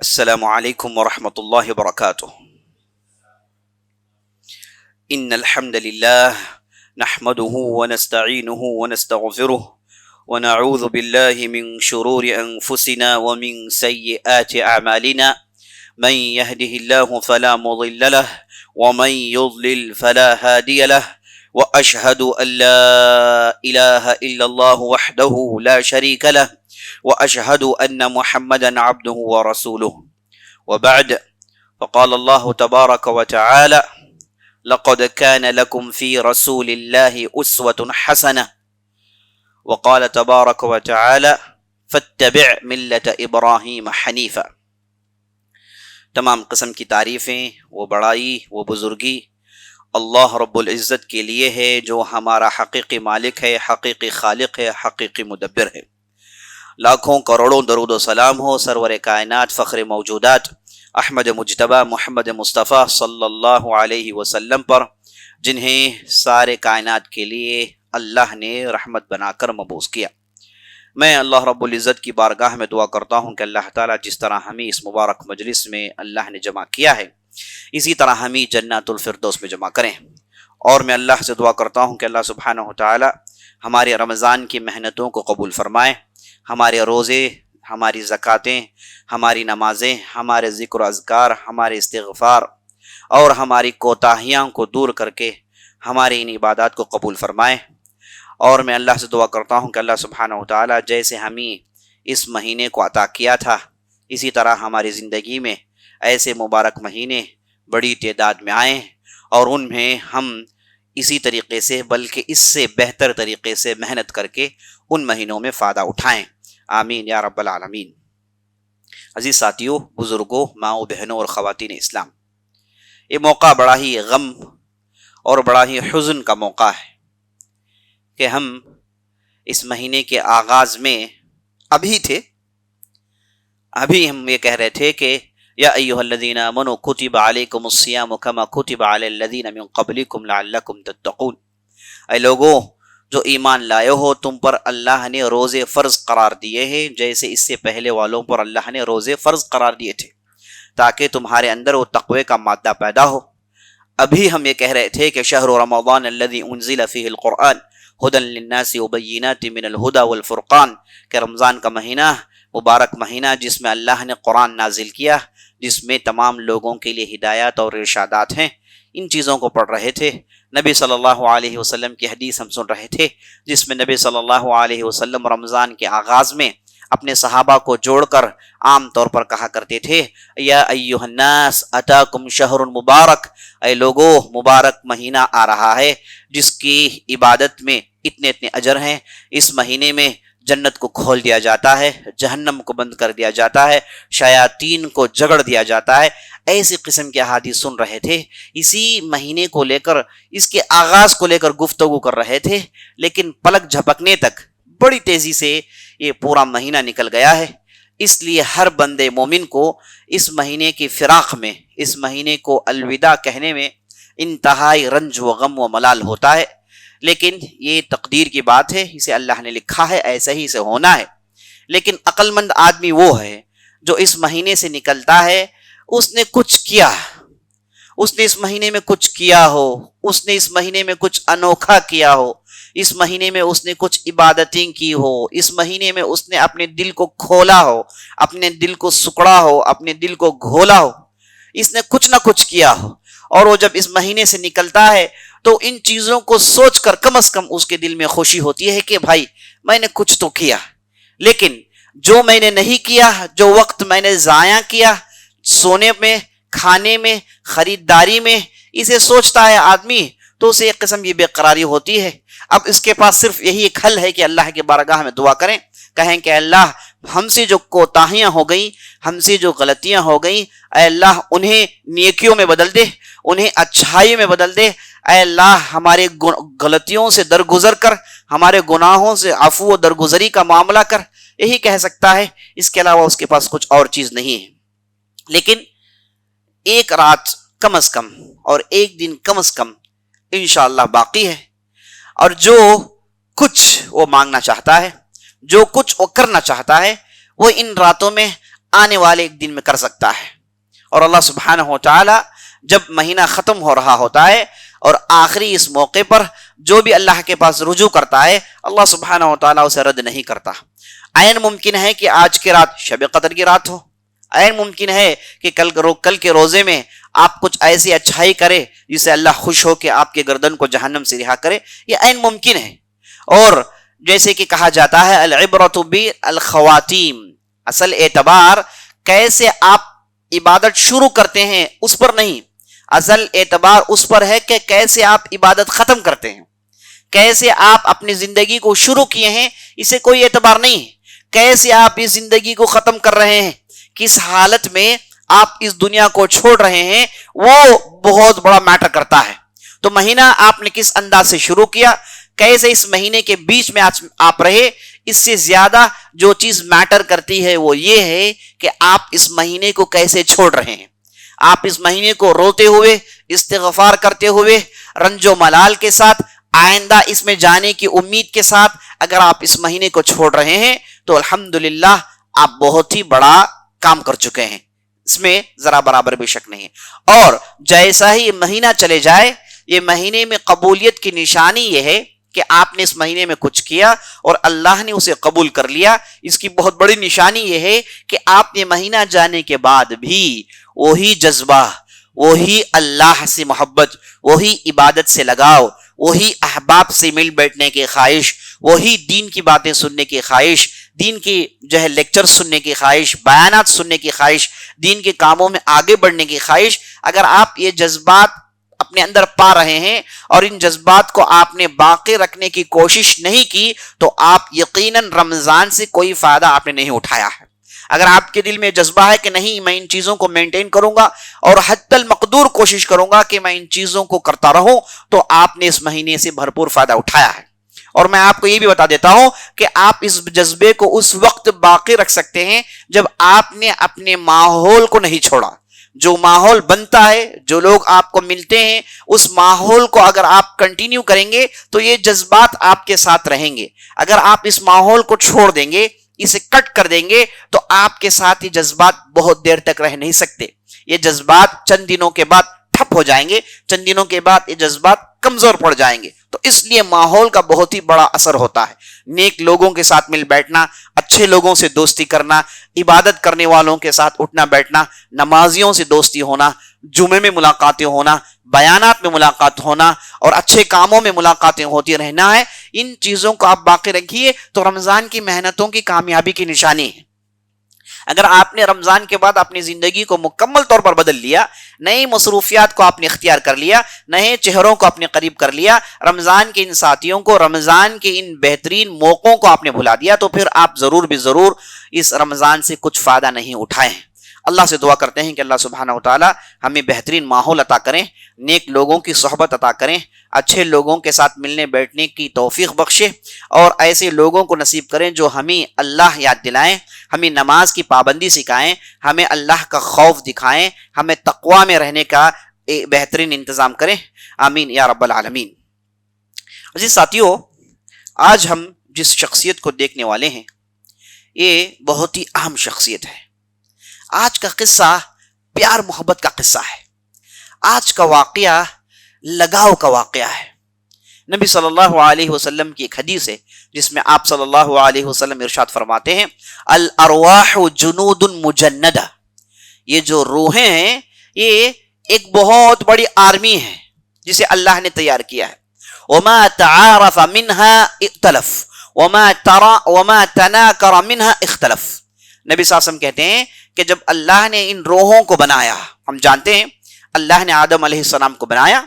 السلام علیکم ورحمۃ اللہ وبرکاتہ۔ ان الحمد للہ نحمده ونستعینه ونستغفره ونعوذ باللہ من شرور انفسنا ومن سیئات اعمالنا من يهده الله فلا مضل له ومن يضلل فلا هادي له واشهد ان لا اله الا الله وحده لا شريك له وأشهد أن محمدا عبده ورسوله وبعد فقال الله تبارك وتعالى لقد كان لكم في رسول الله أسوة حسنة وقال تبارك وتعالى فاتبع ملة إبراهيم حنيفا۔ تمام قسم کی تعریفیں، وہ بڑائی، وہ بزرگی اللہ رب العزت کے لیے ہے، جو ہمارا حقیقی مالک ہے، حقیقی خالق ہے، حقیقی مدبر ہے۔ لاکھوں کروڑوں درود و سلام ہو سرور کائنات، فخر موجودات احمد مجتبی محمد مصطفیٰ صلی اللہ علیہ وسلم پر، جنہیں سارے کائنات کے لیے اللہ نے رحمت بنا کر مبعوث کیا۔ میں اللہ رب العزت کی بارگاہ میں دعا کرتا ہوں کہ اللہ تعالیٰ جس طرح ہمیں اس مبارک مجلس میں اللہ نے جمع کیا ہے، اسی طرح ہمیں جنات الفردوس میں جمع کریں۔ اور میں اللہ سے دعا کرتا ہوں کہ اللہ سبحانہ و تعالیٰ ہمارے رمضان کی محنتوں کو قبول فرمائے، ہمارے روزے، ہماری زکاتیں، ہماری نمازیں، ہمارے ذکر و اذکار، ہمارے استغفار اور ہماری کوتاہیاں کو دور کر کے ہماری ان عبادات کو قبول فرمائے۔ اور میں اللہ سے دعا کرتا ہوں کہ اللہ سبحانہ و تعالیٰ جیسے ہمیں اس مہینے کو عطا کیا تھا، اسی طرح ہماری زندگی میں ایسے مبارک مہینے بڑی تعداد میں آئیں اور ان میں ہم اسی طریقے سے بلکہ اس سے بہتر طریقے سے محنت کر کے ان مہینوں میں فائدہ اٹھائیں، آمین یا رب العالمین۔ عزیز ساتھیوں، بزرگوں، ماؤں، بہنوں اور خواتین اسلام، یہ موقع بڑا ہی غم اور بڑا ہی حزن کا موقع ہے کہ ہم اس مہینے کے آغاز میں ابھی ہم یہ کہہ رہے تھے کہ یا ایھا الذین آمنوا کتب علیکم الصیام کما کتب علی الذین من قبلکم لعلکم تتقون، اے لوگوں جو ایمان لائے ہو، تم پر اللہ نے روزے فرض قرار دیے ہیں جیسے اس سے پہلے والوں پر اللہ نے روزے فرض قرار دیے تھے، تاکہ تمہارے اندر وہ تقوی کا مادہ پیدا ہو۔ ابھی ہم یہ کہہ رہے تھے کہ شہر رمضان الذی انزل فیہ القرآن ھدی للناس وبینات من الھدی والفرقان، کہ رمضان کا مہینہ، مبارک مہینہ جس میں اللہ نے قرآن نازل کیا، جس میں تمام لوگوں کے لیے ہدایات اور ارشادات ہیں، ان چیزوں کو پڑھ رہے تھے۔ نبی صلی اللہ علیہ وسلم کی حدیث ہم سن رہے تھے، جس میں نبی صلی اللہ علیہ وسلم رمضان کے آغاز میں اپنے صحابہ کو جوڑ کر عام طور پر کہا کرتے تھے، یا ایھا الناس اتاکم شہر مبارک، اے لوگو مبارک مہینہ آ رہا ہے جس کی عبادت میں اتنے اتنے اجر ہیں۔ اس مہینے میں جنت کو کھول دیا جاتا ہے، جہنم کو بند کر دیا جاتا ہے، شیاطین کو جگڑ دیا جاتا ہے۔ ایسی قسم کے احادیث سن رہے تھے، اسی مہینے کو لے کر، اس کے آغاز کو لے کر گفتگو کر رہے تھے، لیکن پلک جھپکنے تک بڑی تیزی سے یہ پورا مہینہ نکل گیا ہے۔ اس لیے ہر بندے مومن کو اس مہینے کی فراق میں، اس مہینے کو الوداع کہنے میں انتہائی رنج و غم و ملال ہوتا ہے، لیکن یہ تقدیر کی بات ہے، اسے اللہ نے لکھا ہے، ایسا ہی اسے ہونا ہے۔ لیکن عقل مند آدمی وہ ہے جو اس مہینے سے نکلتا ہے، اس نے کچھ کیا، اس نے اس مہینے میں کچھ کیا ہو، اس نے اس مہینے میں کچھ انوکھا کیا ہو، اس مہینے میں اس نے کچھ عبادتیں کی ہو، اس مہینے میں اس نے اپنے دل کو کھولا ہو، اپنے دل کو سکڑا ہو، اپنے دل کو گھولا ہو، اس نے کچھ نہ کچھ کیا ہو، اور وہ جب اس مہینے سے نکلتا ہے تو ان چیزوں کو سوچ کر کم از کم اس کے دل میں خوشی ہوتی ہے کہ بھائی میں نے کچھ تو کیا۔ لیکن جو میں نے نہیں کیا، جو وقت میں نے ضائع کیا سونے میں، کھانے میں، خریداری میں، اسے سوچتا ہے آدمی تو اسے ایک قسم کی بے قراری ہوتی ہے۔ اب اس کے پاس صرف یہی ایک حل ہے کہ اللہ کی بارگاہ میں دعا کریں، کہیں کہ اللہ ہم سے جو کوتاہیاں ہو گئیں، ہم سے جو غلطیاں ہو گئیں، اے اللہ انہیں نیکیوں میں بدل دے، انہیں اچھائی میں بدل دے۔ اے اللہ ہمارے غلطیوں سے درگزر کر، ہمارے گناہوں سے عفو و درگزری کا معاملہ کر، یہی کہہ سکتا ہے، اس کے علاوہ اس کے پاس کچھ اور چیز نہیں ہے۔ لیکن ایک رات کم از کم اور ایک دن کم از کم انشاءاللہ باقی ہے، اور جو کچھ وہ مانگنا چاہتا ہے، جو کچھ وہ کرنا چاہتا ہے، وہ ان راتوں میں آنے والے ایک دن میں کر سکتا ہے. اور اللہ سبحانہ و تعالی جب مہینہ ختم ہو رہا ہوتا ہے اور آخری اس موقع پر جو بھی اللہ کے پاس رجوع کرتا ہے اللہ سبحانہ و تعالیٰ اسے رد نہیں کرتا. عین ممکن ہے کہ آج کی رات شب قدر کی رات ہو، عین ممکن ہے کہ کل کے روزے میں آپ کچھ ایسی اچھائی کرے جس سے اللہ خوش ہو کہ آپ کے گردن کو جہنم سے رہا کرے، یہ عین ممکن ہے. اور جیسے کہ کہا جاتا ہے العبرۃ بالخواتیم، اصل اعتبار کیسے آپ عبادت شروع کرتے ہیں اس پر نہیں، اصل اعتبار اس پر ہے کہ کیسے آپ عبادت ختم کرتے ہیں. کیسے آپ اپنی زندگی کو شروع کیے ہیں اسے کوئی اعتبار نہیں ہے، کیسے آپ اس زندگی کو ختم کر رہے ہیں، کس حالت میں آپ اس دنیا کو چھوڑ رہے ہیں، وہ بہت بڑا میٹر کرتا ہے. تو مہینہ آپ نے کس انداز سے شروع کیا، کیسے اس مہینے کے بیچ میں آپ رہے، اس سے زیادہ جو چیز میٹر کرتی ہے وہ یہ ہے کہ آپ اس مہینے کو کیسے چھوڑ رہے ہیں. آپ اس مہینے کو روتے ہوئے، استغفار کرتے ہوئے، رنج و ملال کے ساتھ، آئندہ اس میں جانے کی امید کے ساتھ اگر آپ اس مہینے کو چھوڑ رہے ہیں تو الحمدللہ آپ بہت ہی بڑا کام کر چکے ہیں، اس میں ذرا برابر بھی شک نہیں. اور جیسا ہی مہینہ چلے جائے، یہ مہینے میں قبولیت کی نشانی یہ ہے کہ آپ نے اس مہینے میں کچھ کیا اور اللہ نے اسے قبول کر لیا. اس کی بہت بڑی نشانی یہ ہے کہ آپ نے مہینہ جانے کے بعد بھی وہی جذبہ، وہی اللہ سے محبت، وہی عبادت سے لگاؤ، وہی احباب سے مل بیٹھنے کی خواہش، وہی دین کی باتیں سننے کی خواہش، دین کی لیکچر سننے کی خواہش، بیانات سننے کی خواہش، دین کے کاموں میں آگے بڑھنے کی خواہش، اگر آپ یہ جذبات اپنے اندر پا رہے ہیں اور ان جذبات کو آپ نے باقی رکھنے کی کوشش نہیں کی تو آپ یقیناً رمضان سے کوئی فائدہ آپ نے نہیں اٹھایا ہے. اگر آپ کے دل میں جذبہ ہے کہ نہیں میں ان چیزوں کو مینٹین کروں گا اور حد المقدور کوشش کروں گا کہ میں ان چیزوں کو کرتا رہوں تو آپ نے اس مہینے سے بھرپور فائدہ اٹھایا ہے. اور میں آپ کو یہ بھی بتا دیتا ہوں کہ آپ اس جذبے کو اس وقت باقی رکھ سکتے ہیں جب آپ نے اپنے ماحول کو نہیں چھوڑا. جو ماحول بنتا ہے، جو لوگ آپ کو ملتے ہیں، اس ماحول کو اگر آپ کنٹینیو کریں گے تو یہ جذبات آپ کے ساتھ رہیں گے. اگر آپ اس ماحول کو چھوڑ دیں گے، اسے کٹ کر دیں گے تو آپ کے ساتھ یہ جذبات بہت دیر تک رہ نہیں سکتے. یہ جذبات چند دنوں کے بعد ٹھپ ہو جائیں گے، چند دنوں کے بعد یہ جذبات کمزور پڑ جائیں گے. تو اس لیے ماحول کا بہت ہی بڑا اثر ہوتا ہے. نیک لوگوں کے ساتھ مل بیٹھنا، اچھے لوگوں سے دوستی کرنا، عبادت کرنے والوں کے ساتھ اٹھنا بیٹھنا، نمازیوں سے دوستی ہونا، جمعے میں ملاقاتیں ہونا، بیانات میں ملاقات ہونا اور اچھے کاموں میں ملاقاتیں ہوتی رہنا ہے. ان چیزوں کو آپ باقی رکھیے تو رمضان کی محنتوں کی کامیابی کی نشانی ہے. اگر آپ نے رمضان کے بعد اپنی زندگی کو مکمل طور پر بدل لیا، نئی مصروفیات کو آپ نے اختیار کر لیا، نئے چہروں کو اپنے قریب کر لیا، رمضان کے ان ساتھیوں کو، رمضان کے ان بہترین موقعوں کو آپ نے بھلا دیا تو پھر آپ ضرور بھی ضرور اس رمضان سے کچھ فائدہ نہیں اٹھائے ہیں. اللہ سے دعا کرتے ہیں کہ اللہ سبحانہ و تعالی ہمیں بہترین ماحول عطا کریں، نیک لوگوں کی صحبت عطا کریں، اچھے لوگوں کے ساتھ ملنے بیٹھنے کی توفیق بخشے اور ایسے لوگوں کو نصیب کریں جو ہمیں اللہ یاد دلائیں، ہمیں نماز کی پابندی سکھائیں، ہمیں اللہ کا خوف دکھائیں، ہمیں تقوی میں رہنے کا بہترین انتظام کریں. آمین یا رب العالمین. عزیز ساتھیو، آج ہم جس شخصیت کو دیکھنے والے ہیں یہ بہت ہی اہم شخصیت ہے. آج کا قصہ پیار محبت کا قصہ ہے. آج کا واقعہ لگاؤ کا واقعہ ہے. نبی صلی اللہ علیہ وسلم کی ایک حدیث ہے جس میں آپ صلی اللہ علیہ وسلم ارشاد فرماتے ہیں الارواح جنود مجندہ. یہ جو روحیں ہیں یہ ایک بہت بڑی آرمی ہے جسے اللہ نے تیار کیا ہے. وما تعارف منها ائتلف وما تناکر منها اختلف. نبی صلی اللہ علیہ وسلم کہتے ہیں کہ جب اللہ نے ان روحوں کو بنایا، ہم جانتے ہیں اللہ نے آدم علیہ السلام کو بنایا،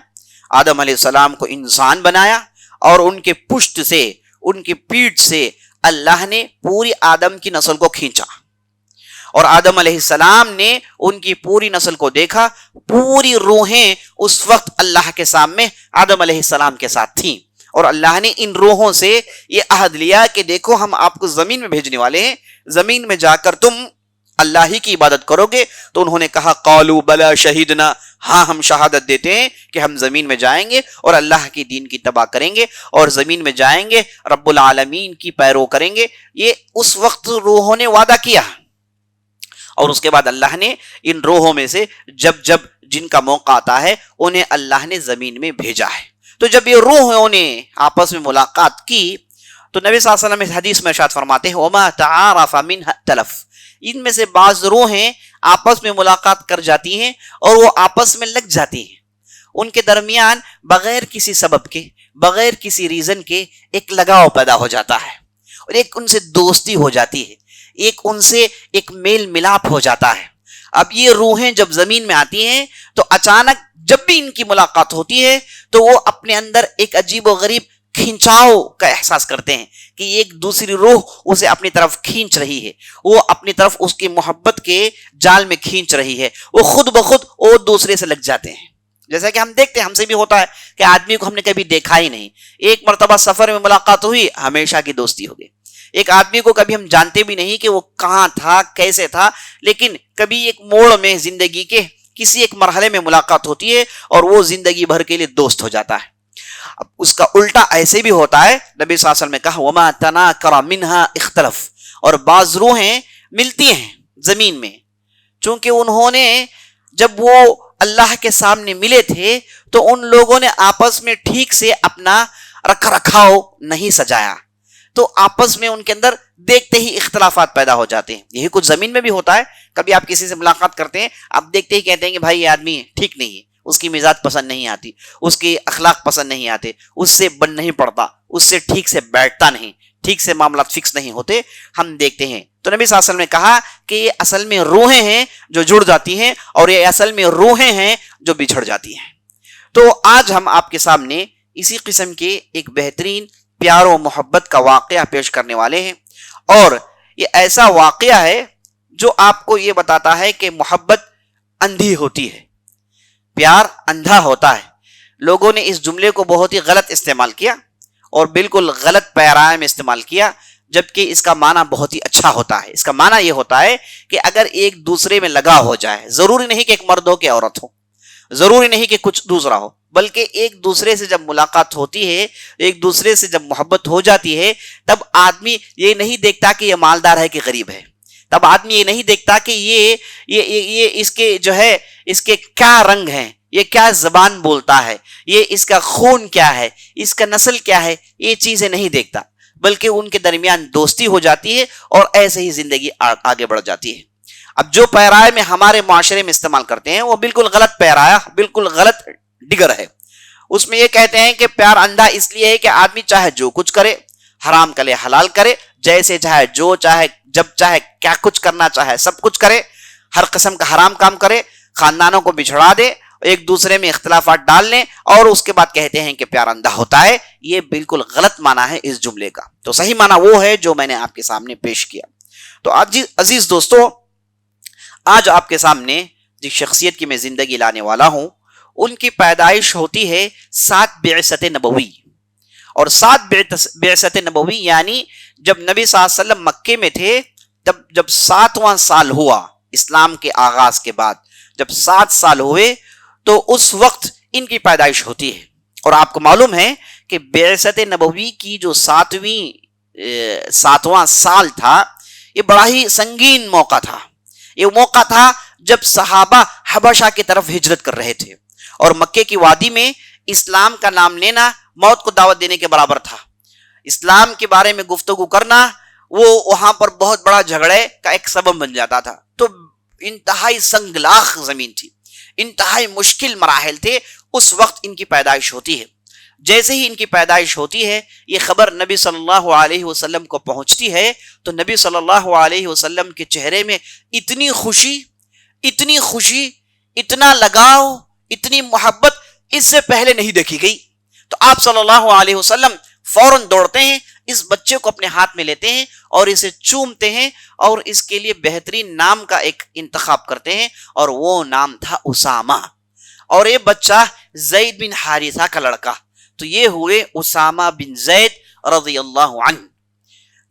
آدم علیہ السلام کو انسان بنایا اور ان کے پشت سے، ان کی پیٹھ سے اللہ نے پوری آدم کی نسل کو کھینچا اور آدم علیہ السلام نے ان کی پوری نسل کو دیکھا. پوری روحیں اس وقت اللہ کے سامنے آدم علیہ السلام کے ساتھ تھیں اور اللہ نے ان روحوں سے یہ عہد لیا کہ دیکھو ہم آپ کو زمین میں بھیجنے والے ہیں، زمین میں جا کر تم اللہ ہی کی عبادت کرو گے. تو انہوں نے کہا قالوا بلا شہیدنا، ہاں ہم شہادت دیتے ہیں کہ ہم زمین میں جائیں گے اور اللہ کی دین کی تباہ کریں گے اور زمین میں جائیں گے رب العالمین کی پیرو کریں گے. یہ اس وقت روحوں نے وعدہ کیا اور اس کے بعد اللہ نے ان روحوں میں سے جب جب جن کا موقع آتا ہے انہیں اللہ نے زمین میں بھیجا ہے. تو جب یہ روحوں نے آپس میں ملاقات کی تو نبی صلی اللہ علیہ وسلم اس حدیث میں ارشاد فرماتے ہیں وَمَا تَعَارَفَ مِنْهَا ائْتَلَفَ. ان میں سے بعض روحیں آپس میں ملاقات کر جاتی ہیں اور وہ آپس میں لگ جاتی ہیں. ان کے درمیان بغیر کسی سبب کے، بغیر کسی ریزن کے ایک لگاؤ پیدا ہو جاتا ہے اور ایک ان سے دوستی ہو جاتی ہے، ایک ان سے ایک میل ملاپ ہو جاتا ہے. اب یہ روحیں جب زمین میں آتی ہیں تو اچانک جب بھی ان کی ملاقات ہوتی ہے تو وہ اپنے اندر ایک عجیب و غریب کھینچاؤ کا احساس کرتے ہیں کہ ایک دوسری روح اسے اپنی طرف کھینچ رہی ہے، وہ اپنی طرف اس کی محبت کے جال میں کھینچ رہی ہے، وہ خود بخود وہ دوسرے سے لگ جاتے ہیں. جیسا کہ ہم دیکھتے ہیں، ہم سے بھی ہوتا ہے کہ آدمی کو ہم نے کبھی دیکھا ہی نہیں، ایک مرتبہ سفر میں ملاقات ہوئی، ہمیشہ کی دوستی ہو گئی. ایک آدمی کو کبھی ہم جانتے بھی نہیں کہ وہ کہاں تھا، کیسے تھا، لیکن کبھی ایک موڑ میں زندگی کے کسی ایک مرحلے میں ملاقات ہوتی ہے اور وہ زندگی بھر کے لیے دوست ہو جاتا ہے. اب اس کا الٹا ایسے بھی ہوتا ہے. نبی صلی اللہ علیہ وسلم نے کہا وَمَا تَنَاكَرَ مِنْهَا اخْتَلَفَ. اور بعض روحیں ملتی ہیں زمین میں، چونکہ انہوں نے جب وہ اللہ کے سامنے ملے تھے تو ان لوگوں نے آپس میں ٹھیک سے اپنا رکھ رکھاؤ نہیں سجایا، تو آپس میں ان کے اندر دیکھتے ہی اختلافات پیدا ہو جاتے ہیں. یہی کچھ زمین میں بھی ہوتا ہے. کبھی آپ کسی سے ملاقات کرتے ہیں، آپ دیکھتے ہی کہتے ہیں کہ بھائی یہ آدمی ٹھیک نہیں ہے، اس کی مزاج پسند نہیں آتی، اس کے اخلاق پسند نہیں آتے، اس سے بن نہیں پڑتا، اس سے ٹھیک سے بیٹھتا نہیں، ٹھیک سے معاملات فکس نہیں ہوتے، ہم دیکھتے ہیں. تو نبی صلی اللہ علیہ وسلم نے کہا کہ یہ اصل میں روحیں ہیں جو جڑ جاتی ہیں اور یہ اصل میں روحیں ہیں جو بچھڑ جاتی ہیں. تو آج ہم آپ کے سامنے اسی قسم کے ایک بہترین پیار و محبت کا واقعہ پیش کرنے والے ہیں، اور یہ ایسا واقعہ ہے جو آپ کو یہ بتاتا ہے کہ محبت اندھی ہوتی ہے، پیار اندھا ہوتا ہے. لوگوں نے اس جملے کو بہت ہی غلط استعمال کیا اور بالکل غلط پیرائے میں استعمال کیا، جبکہ اس کا معنی بہت ہی اچھا ہوتا ہے. اس کا معنی یہ ہوتا ہے کہ اگر ایک دوسرے میں لگا ہو جائے، ضروری نہیں کہ ایک مرد ہو کہ عورت ہو، ضروری نہیں کہ کچھ دوسرا ہو، بلکہ ایک دوسرے سے جب ملاقات ہوتی ہے، ایک دوسرے سے جب محبت ہو جاتی ہے، تب آدمی یہ نہیں دیکھتا کہ یہ مالدار ہے کہ غریب ہے، تب آدمی یہ نہیں دیکھتا کہ یہ اس کے جو ہے اس کے کیا رنگ ہیں، یہ کیا زبان بولتا ہے، یہ اس کا خون کیا ہے، اس کا نسل کیا ہے، یہ چیزیں نہیں دیکھتا، بلکہ ان کے درمیان دوستی ہو جاتی ہے اور ایسے ہی زندگی آگے بڑھ جاتی ہے. اب جو پیرائے میں ہمارے معاشرے میں استعمال کرتے ہیں وہ بالکل غلط پیرایا، بالکل غلط ڈگر ہے. اس میں یہ کہتے ہیں کہ پیار اندھا اس لیے ہے کہ آدمی چاہے جو کچھ کرے، حرام کرے حلال کرے، جیسے چاہے جو چاہے جب چاہے کیا کچھ کرنا چاہے سب کچھ کرے، ہر قسم کا حرام کام کرے، خاندانوں کو بچھڑا دے، ایک دوسرے میں اختلافات ڈال لیں، اور اس کے بعد کہتے ہیں کہ پیار اندھا ہوتا ہے. یہ بالکل غلط معنی ہے اس جملے کا. تو صحیح معنی وہ ہے جو میں نے آپ کے سامنے پیش کیا. تو عزیز دوستو، آج آپ کے سامنے جس شخصیت کی میں زندگی لانے والا ہوں، ان کی پیدائش ہوتی ہے 7 بعثت نبوی. اور 7 بعثت نبوی یعنی جب نبی صلی اللہ علیہ وسلم مکے میں تھے، جب 7واں سال ہوا اسلام کے آغاز کے بعد، جب 7 سال ہوئے تو اس وقت ان کی پیدائش ہوتی ہے. اور آپ کو معلوم ہے کہ بعثت نبوی کی جو 7واں سال تھا، یہ بڑا ہی سنگین موقع تھا. یہ موقع تھا جب صحابہ حبشہ کی طرف ہجرت کر رہے تھے، اور مکے کی وادی میں اسلام کا نام لینا موت کو دعوت دینے کے برابر تھا. اسلام کے بارے میں گفتگو کرنا وہ وہاں پر بہت بڑا جھگڑے کا ایک سبب بن جاتا تھا. تو انتہائی سنگلاخ زمین تھی، انتہائی مشکل مراحل تھے. اس وقت ان کی پیدائش ہوتی ہے. جیسے ہی ان کی پیدائش ہوتی ہے، یہ خبر نبی صلی اللہ علیہ وسلم کو پہنچتی ہے، تو نبی صلی اللہ علیہ وسلم کے چہرے میں اتنی خوشی، اتنا لگاؤ، اتنی محبت اس سے پہلے نہیں دیکھی گئی. تو آپ صلی اللہ علیہ وسلم فوراً دوڑتے ہیں، اس بچے کو اپنے ہاتھ میں لیتے ہیں اور اسے چومتے ہیں، اور اس کے لیے بہترین نام کا ایک انتخاب کرتے ہیں، اور وہ نام تھا اسامہ. اور یہ بچہ زید بن حارثہ کا لڑکا. تو یہ ہوئے اسامہ بن زید رضی اللہ عنہ.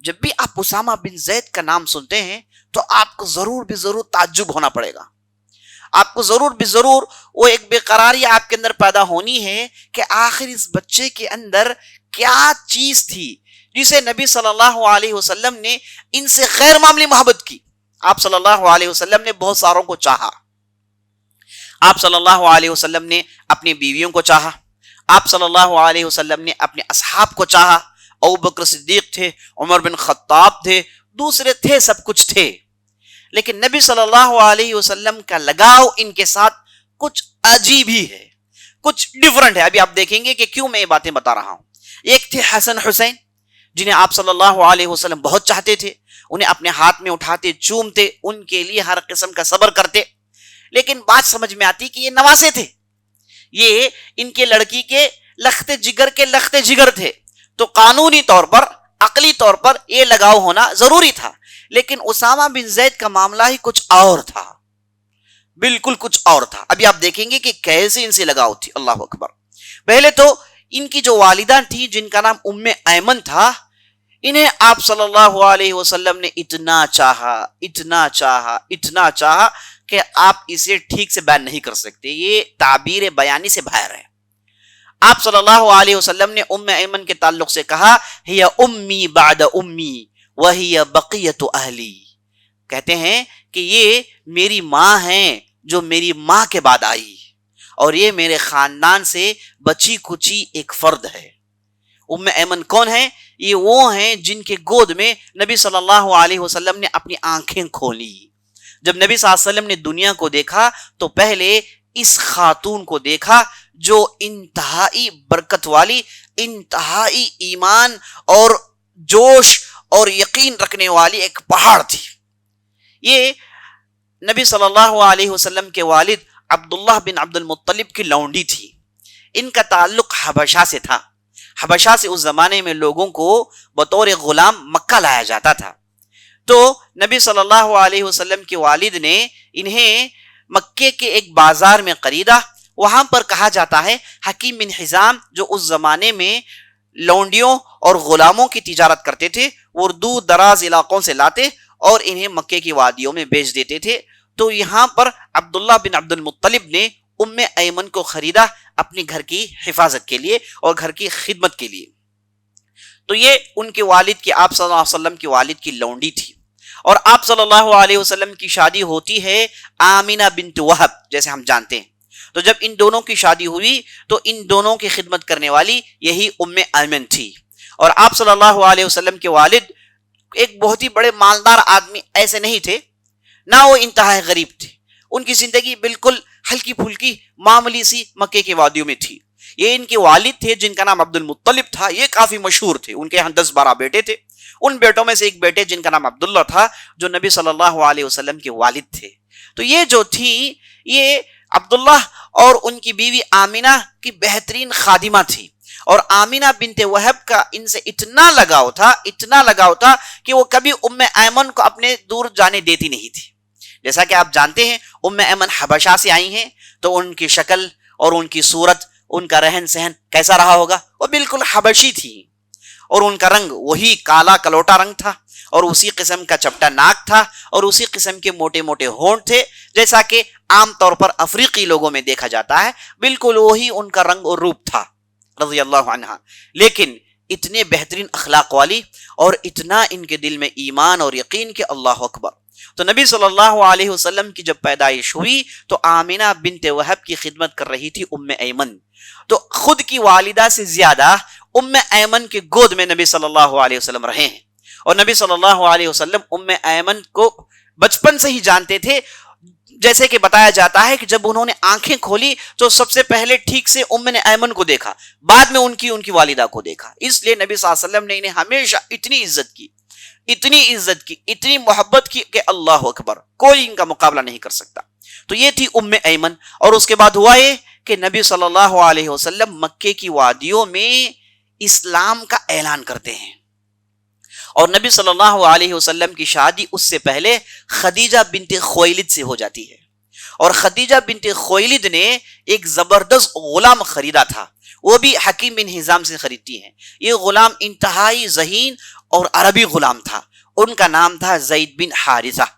جب بھی آپ اسامہ بن زید کا نام سنتے ہیں تو آپ کو ضرور بھی ضرور تعجب ہونا پڑے گا. آپ کو ضرور بھی ضرور وہ ایک بے قراری آپ کے اندر پیدا ہونی ہے کہ آخر اس بچے کے اندر کیا چیز تھی جسے نبی صلی اللہ علیہ وسلم نے ان سے غیر معمولی محبت کی. آپ صلی اللہ علیہ وسلم نے بہت ساروں کو چاہا. آپ صلی اللہ علیہ وسلم نے اپنی بیویوں کو چاہا, آپ صلی اللہ علیہ وسلم نے اپنے اصحاب کو چاہا. ابوبکر صدیق تھے, عمر بن خطاب تھے, دوسرے تھے, سب کچھ تھے, لیکن نبی صلی اللہ علیہ وسلم کا لگاؤ ان کے ساتھ کچھ عجیب ہی ہے, کچھ ڈیفرنٹ ہے. ابھی آپ دیکھیں گے کہ کیوں میں یہ باتیں بتا رہا ہوں. ایک تھے حسن حسین, جنہیں آپ صلی اللہ علیہ وسلم بہت چاہتے تھے, انہیں اپنے ہاتھ میں اٹھاتے, چومتے, ان کے لیے ہر قسم کا صبر کرتے. لیکن بات سمجھ میں آتی کہ یہ نواسے تھے, یہ ان کے لڑکی کے لخت جگر تھے, تو قانونی طور پر, عقلی طور پر یہ لگاؤ ہونا ضروری تھا. لیکن اسامہ بن زید کا معاملہ ہی کچھ اور تھا, بالکل کچھ اور تھا. ابھی آپ دیکھیں گے کہ کیسے ان سے لگاؤ تھی. اللہ اکبر. پہلے تو ان کی جو والدہ تھی جن کا نام ام ایمن تھا, انہیں آپ صلی اللہ علیہ وسلم نے اتنا چاہا کہ آپ اسے ٹھیک سے بیان نہیں کر سکتے. یہ تعبیر بیانی سے باہر ہے. آپ صلی اللہ علیہ وسلم نے ام ایمن کے تعلق سے کہا, ہی امی بعد امی وہی بقیت اہلی. کہتے ہیں کہ یہ میری ماں ہیں جو میری ماں کے بعد آئی, اور یہ میرے خاندان سے بچی کچی ایک فرد ہے. ام ایمن کون ہے؟ یہ وہ ہیں جن کے گود میں نبی صلی اللہ علیہ وسلم نے اپنی آنکھیں کھولی. جب نبی صلی اللہ علیہ وسلم نے دنیا کو دیکھا تو پہلے اس خاتون کو دیکھا جو انتہائی برکت والی, انتہائی ایمان اور جوش اور یقین رکھنے والی ایک پہاڑ تھی. یہ نبی صلی اللہ علیہ وسلم کے والد عبداللہ بن عبد المطلب کی لونڈی تھی. ان کا تعلق حبشہ سے تھا. حبشہ سے اس زمانے میں لوگوں کو بطور غلام مکہ لایا جاتا تھا. تو نبی صلی اللہ علیہ وسلم کے والد نے انہیں مکے کے ایک بازار میں خریدا. وہاں پر کہا جاتا ہے حکیم بن حزام جو اس زمانے میں لونڈیوں اور غلاموں کی تجارت کرتے تھے, وہ دور دراز علاقوں سے لاتے اور انہیں مکے کی وادیوں میں بیچ دیتے تھے. تو یہاں پر عبداللہ بن عبد المطلب نے ام ایمن کو خریدا اپنی گھر کی حفاظت کے لیے اور گھر کی خدمت کے لیے. تو یہ ان کے والد کی, آپ صلی اللہ علیہ وسلم کے والد کی لونڈی تھی. اور آپ صلی اللہ علیہ وسلم کی شادی ہوتی ہے آمینہ بنت وہب, جیسے ہم جانتے ہیں. تو جب ان دونوں کی شادی ہوئی تو ان دونوں کی خدمت کرنے والی یہی ام ایمن تھی. اور آپ صلی اللہ علیہ وسلم کے والد ایک بہت ہی بڑے مالدار آدمی ایسے نہیں تھے, نہ وہ انتہائی غریب تھے. ان کی زندگی بالکل ہلکی پھلکی معمولی سی مکے کی وادیوں میں تھی. یہ ان کے والد تھے جن کا نام عبد المطلب تھا, یہ کافی مشہور تھے. ان کے یہاں 10-12 بیٹے تھے. ان بیٹوں میں سے ایک بیٹے جن کا نام عبداللہ تھا جو نبی صلی اللہ علیہ وسلم کے والد تھے. تو یہ جو تھی, یہ عبداللہ اور ان کی بیوی آمینہ کی بہترین خادمہ تھی. اور آمینہ بنت وہب کا ان سے اتنا لگاؤ تھا کہ وہ کبھی ام ایمن کو اپنے دور جانے دیتی نہیں تھی. جیسا کہ آپ جانتے ہیں ام ایمن حبشہ سے آئی ہیں, تو ان کی شکل اور ان کی صورت, ان کا رہن سہن کیسا رہا ہوگا؟ وہ بالکل حبشی تھی, اور ان کا رنگ وہی کالا کلوٹا رنگ تھا, اور اسی قسم کا چپٹا ناک تھا, اور اسی قسم کے موٹے موٹے ہونٹ تھے جیسا کہ عام طور پر افریقی لوگوں میں دیکھا جاتا ہے. بالکل وہی ان کا رنگ اور روپ تھا رضی اللہ عنہا. لیکن اتنے بہترین اخلاق والی اور اتنا ان کے دل میں ایمان اور یقین کہ اللہ اکبر. تو نبی صلی اللہ علیہ وسلم کی جب پیدائش ہوئی تو آمینہ بنت وہب کی خدمت کر رہی تھی ام ایمن. تو خود کی والدہ سے زیادہ ام ایمن کے گود میں نبی صلی اللہ علیہ وسلم رہے ہیں. اور نبی صلی اللہ علیہ وسلم ام ایمن کو بچپن سے ہی جانتے تھے. جیسے کہ بتایا جاتا ہے کہ جب انہوں نے آنکھیں کھولی تو سب سے پہلے ٹھیک سے ام نے ایمن کو دیکھا, بعد میں ان کی والدہ کو دیکھا. اس لیے نبی صلی اللہ علیہ وسلم نے انہیں ہمیشہ اتنی عزت کی, اتنی محبت کی کہ اللہ اکبر, کوئی ان کا مقابلہ نہیں کر سکتا. تو یہ تھی ام ایمن. اور اس کے بعد ہوا یہ کہ نبی صلی اللہ علیہ وسلم مکے کی وادیوں میں اسلام کا اعلان کرتے ہیں. اور نبی صلی اللہ علیہ وسلم کی شادی اس سے پہلے خدیجہ بنت خویلد سے ہو جاتی ہے. اور خدیجہ بنت خویلد نے ایک زبردست غلام خریدا تھا, وہ بھی حکیم بن حزام سے خریدتی ہیں. یہ غلام انتہائی ذہین اور عربی غلام تھا. ان کا نام تھا زید بن حارثہ.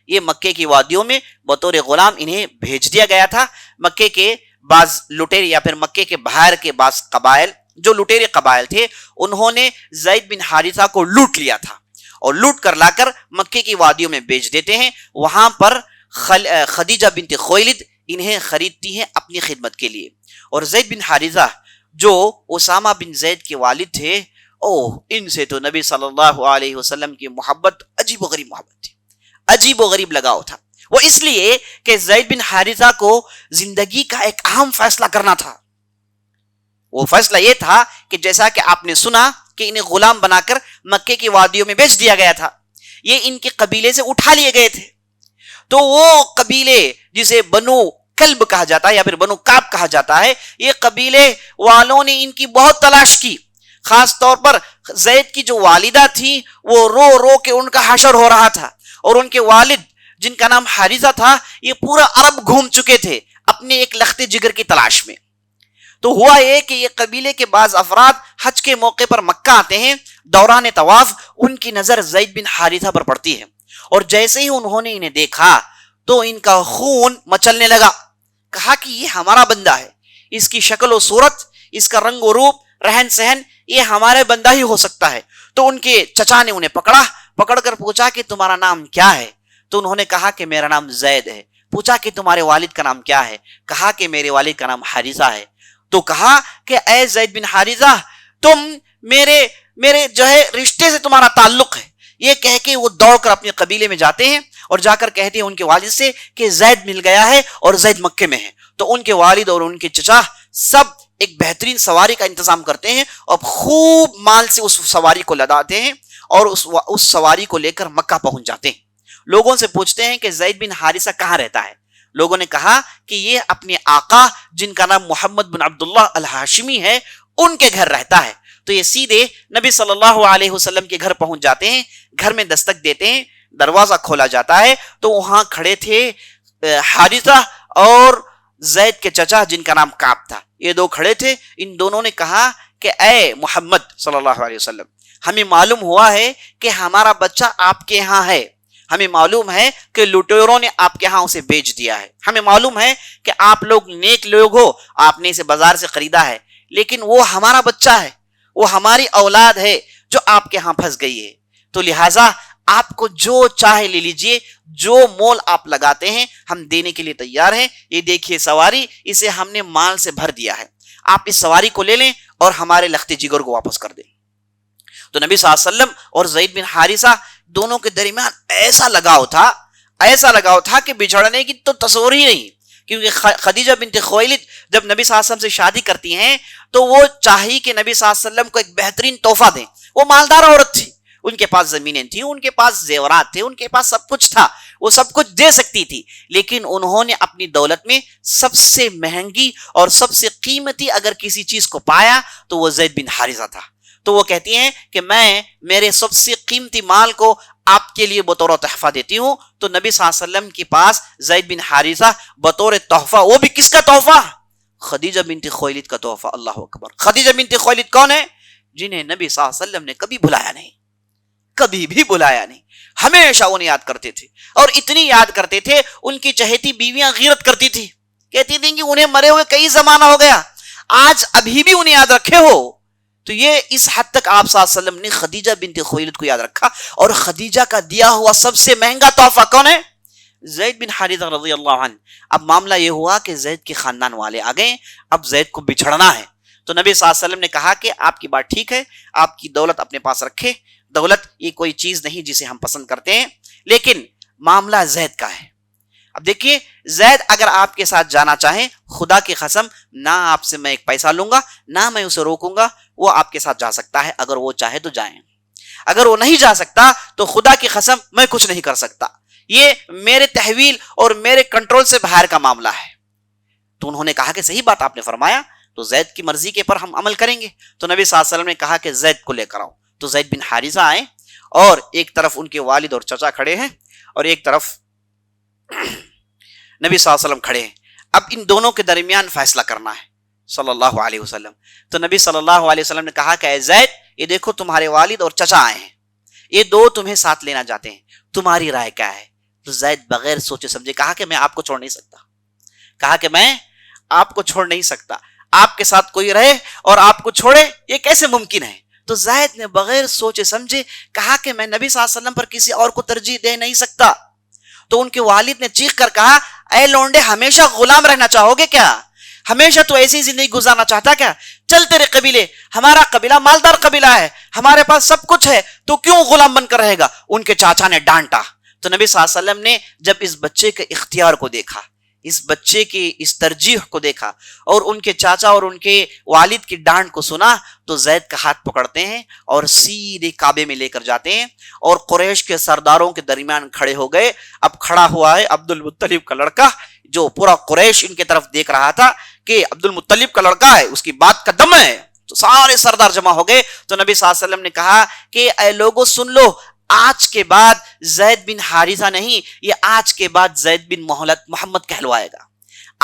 یہ مکے کی وادیوں میں بطور غلام انہیں بھیج دیا گیا تھا. مکے کے بعض لٹیرے یا پھر مکے کے باہر کے بعض قبائل جو لٹیرے قبائل تھے, انہوں نے زید بن حارثہ کو لوٹ لیا تھا اور لوٹ کر لا کر مکے کی وادیوں میں بیچ دیتے ہیں. وہاں پر خدیجہ بنت خویلد انہیں خریدتی ہیں اپنی خدمت کے لیے. اور زید بن حارثہ جو اسامہ بن زید کے والد تھے، ان سے تو نبی صلی اللہ علیہ وسلم کی محبت عجیب و غریب محبت تھی، عجیب و غریب لگاؤ تھا. وہ اس لیے کہ زید بن حارثہ کو زندگی کا ایک اہم فیصلہ کرنا تھا. وہ فیصلہ یہ تھا کہ جیسا کہ آپ نے سنا کہ انہیں غلام بنا کر مکے کی وادیوں میں بیچ دیا گیا تھا، یہ ان کے قبیلے سے اٹھا لیے گئے تھے. تو وہ قبیلے جسے بنو کلب کہا جاتا ہے یا پھر بنو کعب کہا جاتا ہے، یہ قبیلے والوں نے ان کی بہت تلاش کی. خاص طور پر زید کی جو والدہ تھی وہ رو رو کے ان کا حشر ہو رہا تھا، اور ان کے والد جن کا نام حارثہ تھا یہ پورا عرب گھوم چکے تھے اپنے ایک لخت جگر کی تلاش میں. تو ہوا یہ کہ یہ قبیلے کے بعض افراد حج کے موقع پر مکہ آتے ہیں. دوران طواف ان کی نظر زید بن حارثہ پر پڑتی ہے، اور جیسے ہی انہوں نے انہیں دیکھا تو ان کا خون مچلنے لگا. کہا کہ یہ ہمارا بندہ ہے، اس کی شکل و صورت، اس کا رنگ و روپ، رہن سہن، یہ ہمارے بندہ ہی ہو سکتا ہے. تو ان کے چچا نے انہیں پکڑ کر پوچھا کہ تمہارا نام کیا ہے؟ تو انہوں نے کہا کہ میرا نام زید ہے. پوچھا کہ تمہارے والد کا نام کیا ہے؟ کہا کہ میرے والد کا نام حارثہ ہے. تو کہا کہ اے زید بن حارثہ، تم میرے جو ہے رشتے سے تمہارا تعلق ہے. یہ کہہ کے وہ دوڑ کر اپنے قبیلے میں جاتے ہیں اور جا کر کہتے ہیں ان کے والد سے کہ زید مل گیا ہے اور زید مکے میں ہے. تو ان کے والد اور ان کے چچا سب ایک بہترین سواری کا انتظام کرتے ہیں اور خوب مال سے اس سواری کو لداتے ہیں اور اس سواری کو لے کر مکہ پہنچ جاتے ہیں. لوگوں سے پوچھتے ہیں کہ زید بن حارثہ کہاں رہتا ہے؟ لوگوں نے کہا کہ یہ اپنے آقا جن کا نام محمد بن عبداللہ الہاشمی ہے ان کے گھر رہتا ہے. تو یہ سیدھے نبی صلی اللہ علیہ وسلم کے گھر پہنچ جاتے ہیں. گھر میں دستک دیتے ہیں، دروازہ کھولا جاتا ہے تو وہاں کھڑے تھے حارثہ اور زید کے چچا جن کا نام کعب تھا. یہ دو کھڑے تھے. ان دونوں نے کہا کہ اے محمد صلی اللہ علیہ وسلم، ہمیں معلوم ہوا ہے کہ ہمارا بچہ آپ کے ہاں ہے. ہمیں معلوم ہے کہ لٹیروں نے آپ کے ہاں اسے بیچ دیا ہے. ہمیں معلوم ہے کہ آپ لوگ نیک لوگ ہو، آپ نے اسے بازار سے خریدا ہے، لیکن وہ ہمارا بچہ ہے، وہ ہماری اولاد ہے جو آپ کے ہاں پھنس گئی ہے. تو لہٰذا آپ کو جو چاہے لے لیجئے، جو مول آپ لگاتے ہیں ہم دینے کے لیے تیار ہیں. یہ دیکھیے سواری، اسے ہم نے مال سے بھر دیا ہے، آپ اس سواری کو لے لیں اور ہمارے لخت جگر کو واپس کر دیں. تو نبی صلی اللہ علیہ وسلم اور زید بن حارثہ دونوں کے درمیان ایسا لگاؤ تھا کہ بچھڑنے کی تو تصور ہی نہیں. کیونکہ خدیجہ بنت خویلد جب نبی صلی اللہ علیہ وسلم سے شادی کرتی ہیں تو وہ چاہی کہ نبی صلی اللہ علیہ وسلم کو ایک بہترین تحفہ دیں. وہ مالدار عورت تھی، ان کے پاس زمینیں تھیں، ان کے پاس زیورات تھے، ان کے پاس سب کچھ تھا، وہ سب کچھ دے سکتی تھی. لیکن انہوں نے اپنی دولت میں سب سے مہنگی اور سب سے قیمتی اگر کسی چیز کو پایا تو وہ زید بن حارثہ تھا. تو وہ کہتی ہیں کہ میں میرے سب سے قیمتی مال کو آپ کے لیے بطور تحفہ دیتی ہوں. تو نبی صلی اللہ علیہ وسلم کے پاس زید بن حارثہ بطور تحفہ، وہ بھی کس کا تحفہ؟ خدیجہ بنت خویلد کا تحفہ. اللہ اکبر. خدیجہ بنت خویلد کون ہے؟ جنہیں نبی صلی اللہ علیہ وسلم نے کبھی بلایا نہیں، کبھی بھی بلایا نہیں. ہمیشہ انہیں یاد کرتے تھے، اور اتنی یاد کرتے تھے ان کی چہیتی بیویاں غیرت کرتی تھی، کہتی تھیں کہ انہیں مرے ہوئے کئی زمانہ ہو گیا، آج ابھی بھی انہیں یاد رکھے ہو. تو یہ اس حد تک آپ صلی اللہ علیہ وسلم نے خدیجہ بنت خویلد کو یاد رکھا. اور خدیجہ کا دیا ہوا سب سے مہنگا تحفہ کون ہے؟ زید بن حارثہ رضی اللہ عنہ. اب معاملہ یہ ہوا کہ زید کے خاندان والے آ گئے، اب زید کو بچھڑنا ہے. تو نبی صلی اللہ علیہ وسلم نے کہا کہ آپ کی بات ٹھیک ہے، آپ کی دولت اپنے پاس رکھے. دولت یہ کوئی چیز نہیں جسے ہم پسند کرتے ہیں، لیکن معاملہ زید کا ہے. اب دیکھیے، زید اگر آپ کے ساتھ جانا چاہیں، خدا کی قسم نہ آپ سے میں ایک پیسہ لوں گا، نہ میں اسے روکوں گا، وہ آپ کے ساتھ جا سکتا ہے اگر وہ چاہے تو جائیں. اگر وہ نہیں جا سکتا تو خدا کی قسم میں کچھ نہیں کر سکتا، یہ میرے تحویل اور میرے کنٹرول سے باہر کا معاملہ ہے. تو انہوں نے کہا کہ صحیح بات آپ نے فرمایا، تو زید کی مرضی کے پر ہم عمل کریں گے. تو نبی صلی اللہ علیہ وسلم نے کہا کہ زید کو لے کر آؤ. تو زید بن حارثہ آئے، اور ایک طرف ان کے والد اور چچا کھڑے ہیں اور ایک طرف نبی صلی اللہ علیہ وسلم کھڑے ہیں. اب ان دونوں کے درمیان فیصلہ کرنا ہے صلی اللہ علیہ وسلم. تو نبی صلی اللہ علیہ وسلم نے کہا کہ اے زید، یہ دیکھو تمہارے والد اور چچا آئے ہیں، یہ دو تمہیں ساتھ لینا چاہتے ہیں، تمہاری رائے کیا ہے؟ تو زید بغیر سوچے سمجھے کہا کہ میں آپ کو چھوڑ نہیں سکتا، کہا کہ میں آپ کو چھوڑ نہیں سکتا، آپ کے ساتھ کوئی رہے اور آپ کو چھوڑے، یہ کیسے ممکن ہے؟ تو زید نے بغیر سوچے سمجھے کہا کہ میں نبی صلی اللہ علیہ وسلم پر کسی اور کو ترجیح دے نہیں سکتا. تو ان کے والد نے چیخ کر کہا اے لونڈے ہمیشہ غلام رہنا چاہو گے کیا؟ ہمیشہ تو ایسی زندگی گزارنا چاہتا کیا؟ چل تیرے قبیلے، ہمارا قبیلہ مالدار قبیلہ ہے، ہمارے پاس سب کچھ ہے، تو کیوں غلام بن کر رہے گا؟ ان کے چاچا نے ڈانٹا. تو نبی صلی اللہ علیہ وسلم نے جب اس بچے کے اختیار کو دیکھا، اس بچے کی اس ترجیح کو دیکھا اور ان کے چاچا اور ان کے والد کی ڈانٹ کو سنا، تو زید کا ہاتھ پکڑتے ہیں اور سیدھے کعبے میں لے کر جاتے ہیں اور قریش کے سرداروں کے درمیان کھڑے ہو گئے. اب کھڑا ہوا ہے عبد المطلب کا لڑکا، جو پورا قریش ان کے طرف دیکھ رہا تھا کہ عبد المطلب کا لڑکا ہے، اس کی بات کا دم ہے. تو سارے سردار جمع ہو گئے. تو نبی صلی اللہ علیہ وسلم نے کہا کہ اے لوگوں سن لو، آج کے بعد زید بن حارثہ نہیں، یہ آج کے بعد زید بن محمد کہلوائے گا.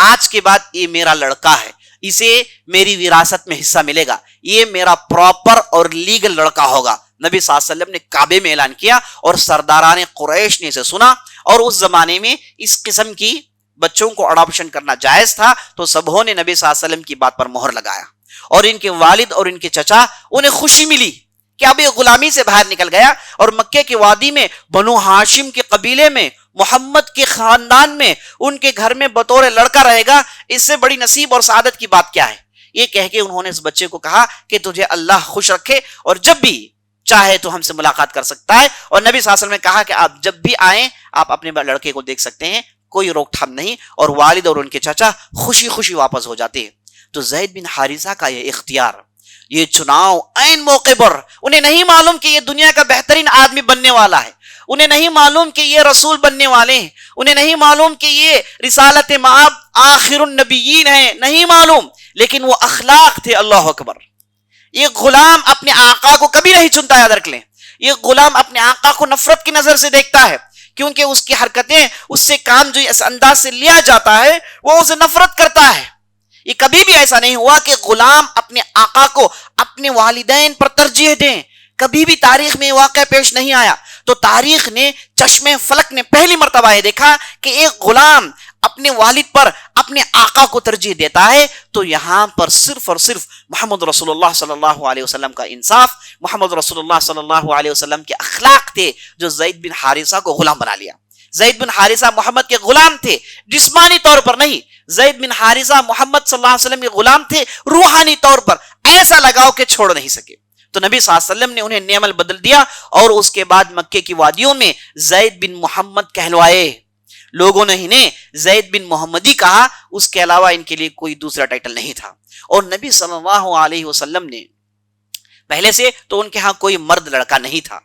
آج کے بعد یہ میرا لڑکا ہے، اسے میری وراثت میں حصہ ملے گا، یہ میرا پراپر اور لیگل لڑکا ہوگا. نبی صلی اللہ علیہ وسلم نے کعبے میں اعلان کیا اور سرداران قریش نے اسے سنا. اور اس زمانے میں اس قسم کی بچوں کو اڈاپشن کرنا جائز تھا، تو سبوں نے نبی صلی اللہ علیہ وسلم کی بات پر مہر لگایا. اور ان کے والد اور ان کے چچا انہیں خوشی ملی کہ اب یہ غلامی سے باہر نکل گیا اور مکے کی وادی میں بنو ہاشم کے قبیلے میں، محمد کے خاندان میں، ان کے گھر میں بطور لڑکا رہے گا. اس سے بڑی نصیب اور سعادت کی بات کیا ہے؟ یہ کہہ کے انہوں نے اس بچے کو کہا کہ تجھے اللہ خوش رکھے اور جب بھی چاہے تو ہم سے ملاقات کر سکتا ہے. اور نبی صلی اللہ علیہ وسلم نے کہا کہ آپ جب بھی آئیں آپ اپنے لڑکے کو دیکھ سکتے ہیں، کوئی روک تھام نہیں. اور والد اور ان کے چچا خوشی خوشی واپس ہو جاتے ہیں. تو زید بن حارثہ کا یہ اختیار، یہ چناؤ عین موقع پر، انہیں نہیں معلوم کہ یہ دنیا کا بہترین آدمی بننے والا ہے، انہیں نہیں معلوم کہ یہ رسول بننے والے ہیں، انہیں نہیں معلوم کہ یہ رسالت مآب آخر النبیین ہیں، نہیں معلوم. لیکن وہ اخلاق تھے. اللہ اکبر. یہ غلام اپنے آقا کو کبھی نہیں چنتا، یاد رکھ لیں. یہ غلام اپنے آقا کو نفرت کی نظر سے دیکھتا ہے، کیونکہ اس کی حرکتیں، اس سے کام جو اس انداز سے لیا جاتا ہے وہ اسے نفرت کرتا ہے. یہ کبھی بھی ایسا نہیں ہوا کہ غلام اپنے آقا کو اپنے والدین پر ترجیح دیں. کبھی بھی تاریخ میں واقعہ پیش نہیں آیا. تو تاریخ نے، چشم فلک نے پہلی مرتبہ یہ دیکھا کہ ایک غلام اپنے والد پر اپنے آقا کو ترجیح دیتا ہے. تو یہاں پر صرف اور صرف محمد رسول اللہ صلی اللہ علیہ وسلم کا انصاف، محمد رسول اللہ صلی اللہ علیہ وسلم کے اخلاق تھے جو زید بن حارثہ کو غلام بنا لیا. زید بن حارثہ محمد کے غلام تھے، جسمانی طور پر نہیں. زید بن حارثہ محمد صلی اللہ علیہ وسلم کے غلام تھے روحانی طور پر. ایسا لگاؤ کہ چھوڑ نہیں سکے. تو نبی صلی اللہ علیہ وسلم نے انہیں نعم البدل دیا اور اس کے بعد مکے کی وادیوں میں زید بن محمد کہلوائے. لوگوں نے انہیں زید بن محمد ہی کہا، اس کے علاوہ ان کے لیے کوئی دوسرا ٹائٹل نہیں تھا. اور نبی صلی اللہ علیہ وسلم نے پہلے سے تو ان کے ہاں کوئی مرد لڑکا نہیں تھا.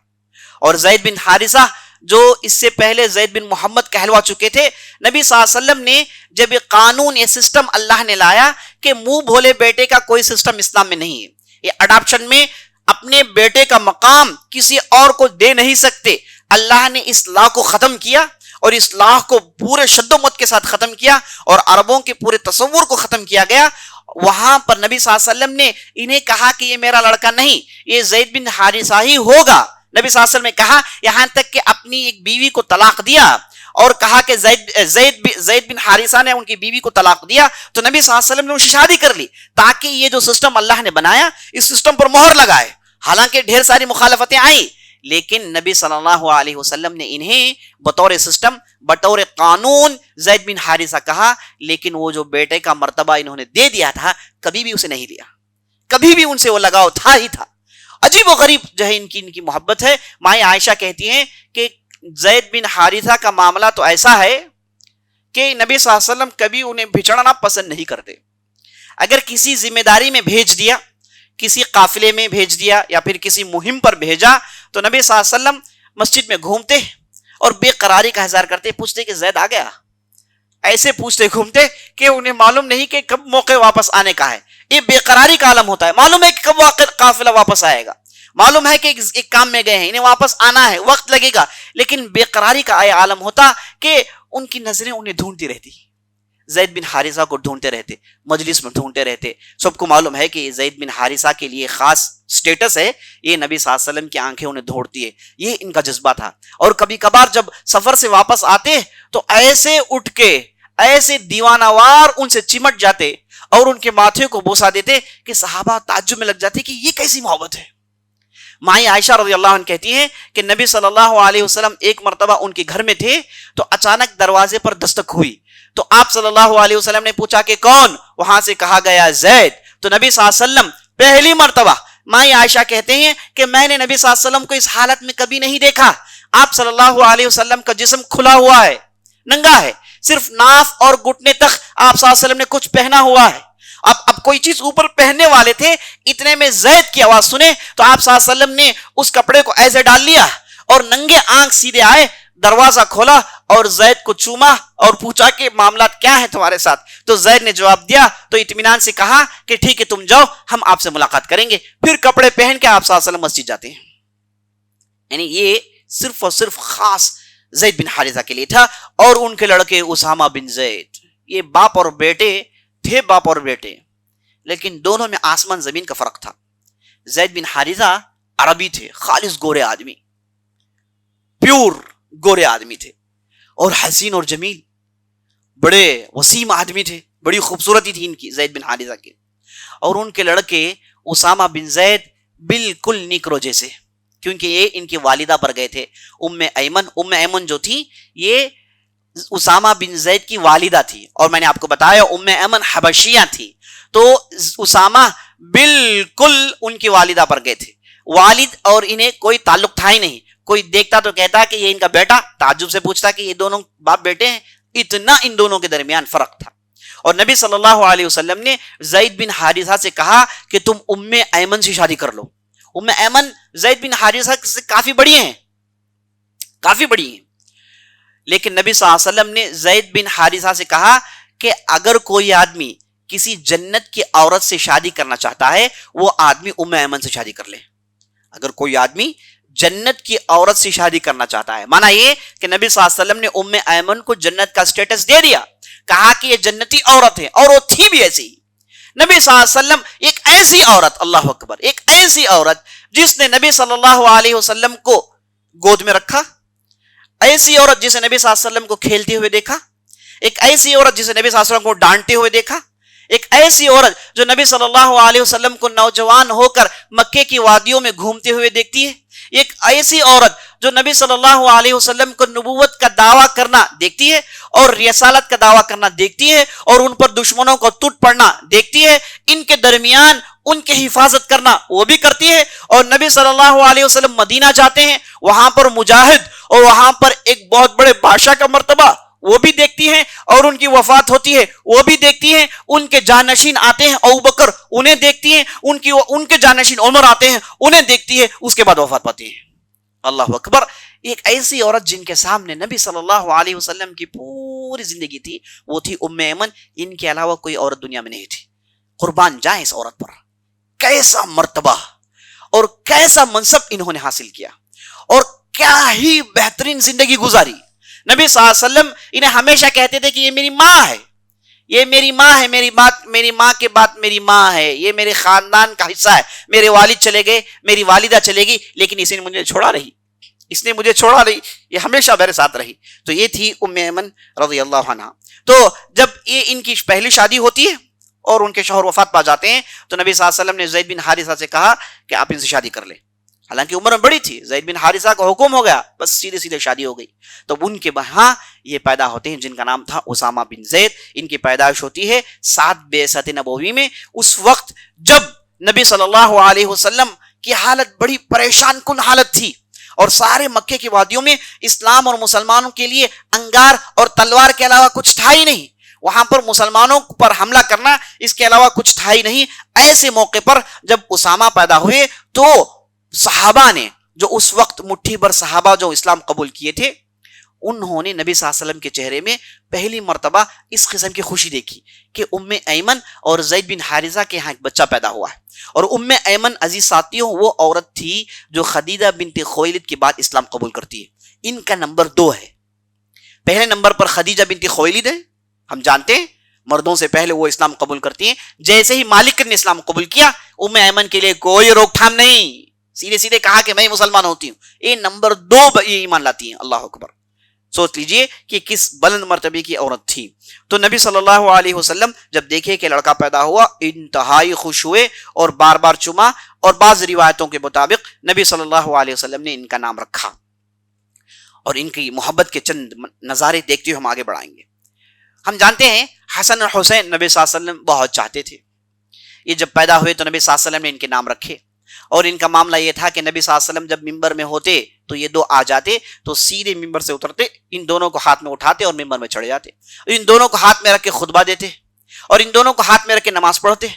اور زید بن حارثہ جو اس سے پہلے زید بن محمد کہلوا چکے تھے، نبی صلی اللہ علیہ وسلم نے جب یہ قانون، یہ سسٹم اللہ نے لایا کہ منہ بھولے بیٹے کا کوئی سسٹم اسلام میں نہیں ہے. یہ اڈاپشن میں اپنے بیٹے کا مقام کسی اور کو دے نہیں سکتے. اللہ نے اس لا کو ختم کیا اور اس لا کو پورے شد و مت کے ساتھ ختم کیا اور عربوں کے پورے تصور کو ختم کیا گیا. وہاں پر نبی صلی اللہ علیہ وسلم نے انہیں کہا کہ یہ میرا لڑکا نہیں، یہ زید بن حارثہ ہی ہوگا. نبی صلی اللہ علیہ وسلم نے کہا، یہاں تک کہ اپنی ایک بیوی کو طلاق دیا اور کہا کہ زید بن حارثہ نے ان کی بیوی کو طلاق دیا. تو نبی صلی اللہ علیہ وسلم نے ان سے شادی کر لی تاکہ یہ جو سسٹم اللہ نے بنایا اس سسٹم پر مہر لگائے. حالانکہ ڈھیر ساری مخالفتیں آئیں، لیکن نبی صلی اللہ علیہ وسلم نے انہیں بطور سسٹم، بطور قانون زید بن حارثہ کہا. لیکن وہ جو بیٹے کا مرتبہ انہوں نے دے دیا تھا کبھی بھی اسے نہیں لیا، کبھی بھی ان سے وہ لگاؤ تھا ہی تھا. عجیب و غریب جو ہے ان کی محبت ہے. مائیں عائشہ کہتی ہیں کہ زید بن حارثہ کا معاملہ تو ایسا ہے کہ نبی صلی اللہ علیہ وسلم کبھی انہیں بھیجنا پسند نہیں کرتے. اگر کسی ذمہ داری میں بھیج دیا، کسی قافلے میں بھیج دیا یا پھر کسی مہم پر بھیجا، تو نبی صلی اللہ علیہ وسلم مسجد میں گھومتے اور بے قراری کا اظہار کرتے، پوچھتے کہ زید آ گیا. ایسے پوچھتے گھومتے کہ انہیں معلوم نہیں کہ کب موقع واپس آنے کا ہے. یہ بے قراری کا عالم ہوتا ہے. معلوم ہے کہ کب قافلہ واپس آئے گا، معلوم ہے کہ ایک کام میں گئے ہیں، انہیں واپس آنا ہے، وقت لگے گا، لیکن بے قراری کا عالم ہوتا کہ ان کی نظریں انہیں ڈھونڈتی رہتی. زید بن حارثہ کو ڈھونڈتے رہتے، مجلس میں ڈھونڈتے رہتے. سب کو معلوم ہے کہ زید بن حارثہ کے لیے خاص سٹیٹس ہے، یہ نبی صلی اللہ علیہ وسلم کی آنکھیں انہیں ڈھونڈتی ہے. یہ ان کا جذبہ تھا. اور کبھی کبھار جب سفر سے واپس آتے تو ایسے اٹھ کے، ایسے دیوانہ وار ان سے چمٹ جاتے اور ان کے ماتھے کو بوسا دیتے کہ صحابہ تعجب میں لگ جاتے کہ یہ کیسی محبت ہے، مائی عائشہ رضی اللہ عنہ کہتی ہیں کہ نبی صلی اللہ علیہ وسلم ایک مرتبہ ان کے گھر میں تھے تو اچانک دروازے پر دستک ہوئی، تو آپ صلی اللہ علیہ وسلم نے پوچھا کہ کون؟ وہاں سے کہا گیا زید۔ تو نبی صلی اللہ علیہ وسلم پہلی مرتبہ، مائی عائشہ کہتے ہیں کہ میں نے نبی صلی اللہ علیہ وسلم کو اس حالت میں کبھی نہیں دیکھا۔ آپ صلی اللہ علیہ وسلم کا جسم کھلا ہوا ہے، ننگا ہے، صرف ناف اور گھٹنے تک آپ صلی اللہ علیہ وسلم نے کچھ پہنا ہوا ہے۔ اب کوئی چیز اوپر پہننے والے تھے، اتنے میں زید کی آواز سنے تو آپ صلی اللہ علیہ وسلم نے اس کپڑے کو ایسے ڈال لیا اور ننگے آنکھ سیدھے آئے، دروازہ کھولا اور زید کو چوما اور پوچھا کہ معاملات کیا ہے تمہارے ساتھ؟ تو زید نے جواب دیا تو اطمینان سے کہا کہ ٹھیک ہے تم جاؤ، ہم آپ سے ملاقات کریں گے۔ پھر کپڑے پہن کے آپ صلی اللہ علیہ وسلم مسجد جاتے ہیں۔ یعنی یہ صرف اور صرف خاص زید بن حارثہ کے لیے تھا۔ اور ان کے لڑکے اسامہ بن زید، یہ باپ اور بیٹے تھے، باپ اور بیٹے، لیکن دونوں میں آسمان زمین کا فرق تھا۔ زید بن حارثہ عربی تھے، خالص گورے آدمی، پیور گورے آدمی تھے، اور حسین اور جمیل، بڑے وسیم آدمی تھے، بڑی خوبصورتی تھی ان کی، زید بن حارثہ کی۔ اور ان کے لڑکے اسامہ بن زید بالکل نیکرو جیسے، کیونکہ یہ ان کی والدہ پر گئے تھے، ام ایمن جو تھی یہ اسامہ بن زید کی والدہ تھی، اور میں نے آپ کو بتایا ام ایمن حبشیہ تھی، تو اسامہ بالکل ان کی والدہ پر گئے تھے۔ والد اور انہیں کوئی تعلق تھا ہی نہیں، کوئی دیکھتا تو کہتا کہ یہ ان کا بیٹا، تعجب سے پوچھتا کہ یہ دونوں باپ بیٹے ہیں، اتنا ان دونوں کے درمیان فرق تھا۔ اور نبی صلی اللہ علیہ وسلم نے زید بن حارثہ سے کہا کہ تم ام ایمن سے شادی کر لو۔ ام ایمن زید بن حارثہ سے کافی بڑی ہیں، کافی بڑی ہیں، لیکن نبی صلی اللہ علیہ وسلم نے زید بن حارثہ سے کہا کہ اگر کوئی آدمی کسی جنت کی عورت سے شادی کرنا چاہتا ہے وہ آدمی ام ایمن سے شادی کر لے۔ اگر کوئی آدمی جنت کی عورت سے شادی کرنا چاہتا ہے، مانا یہ کہ نبی صلی اللہ علیہ وسلم نے ام ایمن کو جنت کا سٹیٹس دے دیا، کہا کہ یہ جنتی عورت ہے، اور وہ تھی بھی ایسی ہی۔ نبی صلی اللہ علیہ وسلم ایک ایسی عورت، اللہ اکبر، ایک ایسی عورت جس نے نبی صلی اللہ علیہ وسلم کو گود میں رکھا، ایسی عورت جسے نبی صلی اللہ علیہ وسلم کو کھیلتے ہوئے دیکھا، ایک ایسی عورت جسے نبی صلی اللہ علیہ وسلم کو ڈانٹتے ہوئے دیکھا، ایک ایسی عورت جو نبی صلی اللہ علیہ وسلم کو نوجوان ہو کر مکے کی وادیوں میں گھومتے ہوئے دیکھتی ہے، ایک ایسی عورت جو نبی صلی اللہ علیہ وسلم کو نبوت کا دعویٰ کرنا دیکھتی ہے اور رسالت کا دعویٰ کرنا دیکھتی ہے اور ان پر دشمنوں کو ٹوٹ پڑنا دیکھتی ہے، ان کے درمیان ان کی حفاظت کرنا وہ بھی کرتی ہے۔ اور نبی صلی اللہ علیہ وسلم مدینہ جاتے ہیں، وہاں پر مجاہد اور وہاں پر ایک بہت بڑے بادشاہ کا مرتبہ وہ بھی دیکھتی ہیں، اور ان کی وفات ہوتی ہے وہ بھی دیکھتی ہیں، ان کے جانشین آتے ہیں ابوبکر انہیں دیکھتی ہیں، ان کے جانشین عمر آتے ہیں انہیں دیکھتی ہے، اس کے بعد وفات پاتی ہے۔ اللہ اکبر، ایک ایسی عورت جن کے سامنے نبی صلی اللہ علیہ وسلم کی پوری زندگی تھی وہ تھی ام ایمن، ان کے علاوہ کوئی عورت دنیا میں نہیں تھی۔ قربان جائیں اس عورت پر، کیسا مرتبہ اور کیسا منصب انہوں نے حاصل کیا، اور کیا ہی بہترین زندگی گزاری۔ نبی صلی اللہ علیہ وسلم انہیں ہمیشہ کہتے تھے کہ یہ میری ماں ہے، یہ میری ماں ہے، میری ماں کے بعد میری ماں ہے، یہ میرے خاندان کا حصہ ہے، میرے والد چلے گئے، میری والدہ چلے گی، لیکن اس نے مجھے چھوڑا رہی، یہ ہمیشہ میرے ساتھ رہی۔ تو یہ تھی ام ایمن رضی اللہ عنہ۔ تو جب یہ ان کی پہلی شادی ہوتی ہے اور ان کے شوہر وفات پا جاتے ہیں تو نبی صلی اللہ علیہ وسلم نے زید بن حارثہ سے کہا کہ آپ ان سے شادی کر لیں، حالانکہ عمر میں بڑی تھی، زید بن حارثہ کا حکم ہو گیا، بس سیدھے شادی ہو گئی۔ تو ان کے وہاں یہ پیدا ہوتے ہیں جن کا نام تھا اسامہ بن زید۔ ان کی پیدائش ہوتی ہے 7 بعثت نبوی میں، اس وقت جب نبی صلی اللہ علیہ وسلم کی حالت بڑی پریشان کن حالت تھی، اور سارے مکے کی وادیوں میں اسلام اور مسلمانوں کے لیے انگار اور تلوار کے علاوہ کچھ تھا ہی نہیں، وہاں پر مسلمانوں پر حملہ کرنا اس کے علاوہ کچھ تھا ہی نہیں۔ ایسے موقع پر جب اسامہ پیدا ہوئے تو صحابہ نے، جو اس وقت مٹھی بھر صحابہ جو اسلام قبول کیے تھے، انہوں نے نبی صلی اللہ علیہ وسلم کے چہرے میں پہلی مرتبہ اس قسم کی خوشی دیکھی کہ ام ایمن اور زید بن حارثہ کے ہاں ایک بچہ پیدا ہوا ہے۔ اور ام ایمن عزیز ساتھیوں وہ عورت تھی جو خدیجہ بنت خویلد کے بعد اسلام قبول کرتی ہے۔ ان کا نمبر 2 ہے، پہلے نمبر پر خدیجہ بنت خویلد ہے، ہم جانتے ہیں مردوں سے پہلے وہ اسلام قبول کرتی ہیں۔ جیسے ہی مالک نے اسلام قبول کیا ام ایمن کے لیے کوئی روک تھام نہیں، سیدھے کہا کہ میں مسلمان ہوتی ہوں۔ یہ نمبر 2 یہ ایمان لاتی ہیں، اللہ اکبر۔ سوچ لیجئے کہ کس بلند مرتبے کی عورت تھی. تو نبی صلی اللہ علیہ وسلم جب دیکھے کہ لڑکا پیدا ہوا انتہائی خوش ہوئے اور بار بار چما, اور بعض روایتوں کے مطابق نبی صلی اللہ علیہ وسلم نے ان کا نام رکھا. اور ان کی محبت کے چند نظارے دیکھتے ہوئے ہم آگے بڑھائیں گے. ہم جانتے ہیں حسن اور حسین نبی صلی اللہ علیہ وسلم بہت چاہتے تھے. یہ جب پیدا ہوئے تو نبی صلی اللہ علیہ وسلم نے ان کے نام رکھے, اور ان کا معاملہ یہ تھا کہ نبی صلی اللہ علیہ وسلم جب ممبر میں ہوتے تو یہ دو آ جاتے تو سیدھے ممبر سے اترتے, ان دونوں کو ہاتھ میں اٹھاتے اور ممبر میں چڑھ جاتے, ان دونوں کو ہاتھ میں رکھ کے خطبہ دیتے, اور ان دونوں کو ہاتھ میں رکھ کے نماز پڑھتے,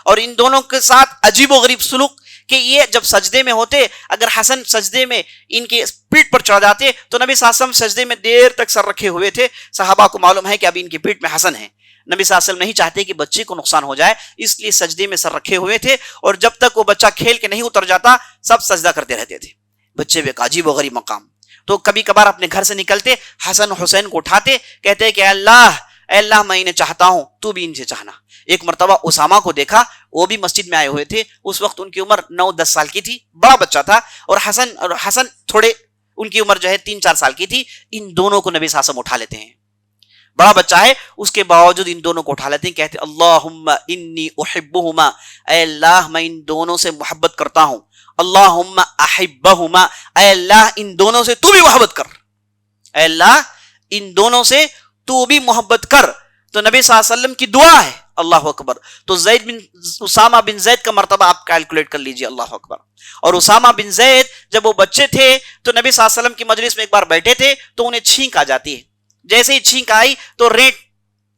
اور ان دونوں کے ساتھ عجیب و غریب سلوک کہ یہ جب سجدے میں ہوتے, اگر حسن سجدے میں ان کے پیٹھ پر چڑھ جاتے تو نبی صلی اللہ علیہ وسلم سجدے میں دیر تک سر رکھے ہوئے تھے. صحابہ کو معلوم ہے کہ ابھی ان کے پیٹھ میں حسن ہے. نبی صلی اللہ علیہ وسلم نہیں چاہتے کہ بچے کو نقصان ہو جائے, اس لیے سجدے میں سر رکھے ہوئے تھے, اور جب تک وہ بچہ کھیل کے نہیں اتر جاتا سب سجدہ کرتے رہتے تھے. بچے بھی ایک عجیب و غریب مقام. تو کبھی کبھار اپنے گھر سے نکلتے حسن حسین کو اٹھاتے, کہتے کہ اے اللہ میں انہیں چاہتا ہوں, تو بھی ان سے چاہنا. ایک مرتبہ اسامہ کو دیکھا, وہ بھی مسجد میں آئے ہوئے تھے. اس وقت ان کی عمر 9-10 سال کی تھی, بڑا بچہ تھا, اور حسن تھوڑے ان کی عمر جو ہے 3-4 سال کی تھی. ان دونوں کو نبی صلی اللہ علیہ وسلم اٹھا لیتے ہیں. بڑا بچہ ہے, اس کے باوجود ان دونوں کو اٹھا لیتے ہیں, کہتے اللہم انی احبہما, اے اللہ میں ان دونوں سے محبت کرتا ہوں. اللہم احبہما, اے اللہ ان دونوں سے تو بھی محبت کر, اے اللہ ان دونوں سے تو بھی محبت کر. تو نبی صلی اللہ علیہ وسلم کی دعا ہے. اللہ اکبر. تو اسامہ بن زید کا مرتبہ آپ کیلکولیٹ کر لیجئے. اللہ اکبر. اور اسامہ بن زید جب وہ بچے تھے تو نبی صلی اللہ علیہ وسلم کی مجلس میں ایک بار بیٹھے تھے تو انہیں چھینک آ جاتی ہے. جیسے ہی چھینک آئی تو ریٹ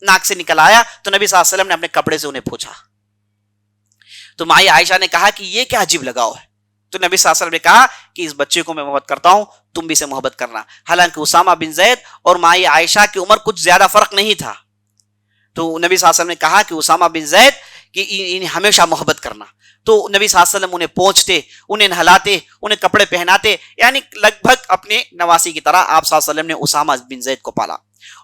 ناک سے نکل آیا, تو نبی صلی اللہ علیہ وسلم نے اپنے کپڑے سے انہیں پوچھا. تو مائی عائشہ نے کہا کہ یہ کیا عجیب لگاؤ ہے. تو نبی صلی اللہ علیہ وسلم نے کہا کہ اس بچے کو میں محبت کرتا ہوں, تم بھی سے محبت کرنا. حالانکہ اسامہ بن زید اور مائی عائشہ کی عمر کچھ زیادہ فرق نہیں تھا. تو نبی صلی اللہ علیہ وسلم نے کہا کہ اسامہ بن زید کہ انہیں ہمیشہ محبت کرنا. تو نبی صلی اللہ علیہ وسلم انہیں پوچھتے, انہیں نہلاتے, انہیں کپڑے پہناتے, یعنی لگ بھگ اپنے نواسی کی طرح آپ صلی اللہ علیہ وسلم نے اسامہ بن زید کو پالا.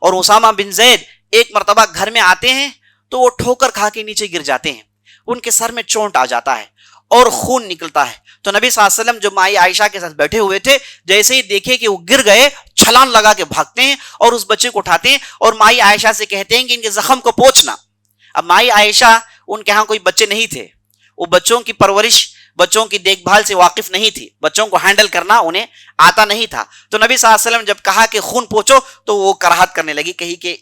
اور اسامہ بن زید ایک مرتبہ گھر میں آتے ہیں تو وہ ٹھوکر کھا کے نیچے گر جاتے ہیں, ان کے سر میں چونٹ آ جاتا ہے اور خون نکلتا ہے. تو نبی صلی اللہ علیہ وسلم جو مائی عائشہ کے ساتھ بیٹھے ہوئے تھے, جیسے ہی دیکھے کہ وہ گر گئے, چھلانگ لگا کے بھاگتے ہیں اور اس بچے کو اٹھاتے ہیں اور مائی عائشہ سے کہتے ہیں کہ ان کے زخم کو پوچھنا. اب مائی عائشہ ان کے ہاں کوئی بچے نہیں تھے, وہ بچوں کی پرورش, بچوں کی دیکھ بھال سے واقف نہیں تھی, بچوں کو ہینڈل کرنا انہیں آتا نہیں تھا. تو نبی صلی اللہ علیہ وسلم جب کہا کہ خون پوچھو تو وہ کراہت کرنے لگی, کہی کہ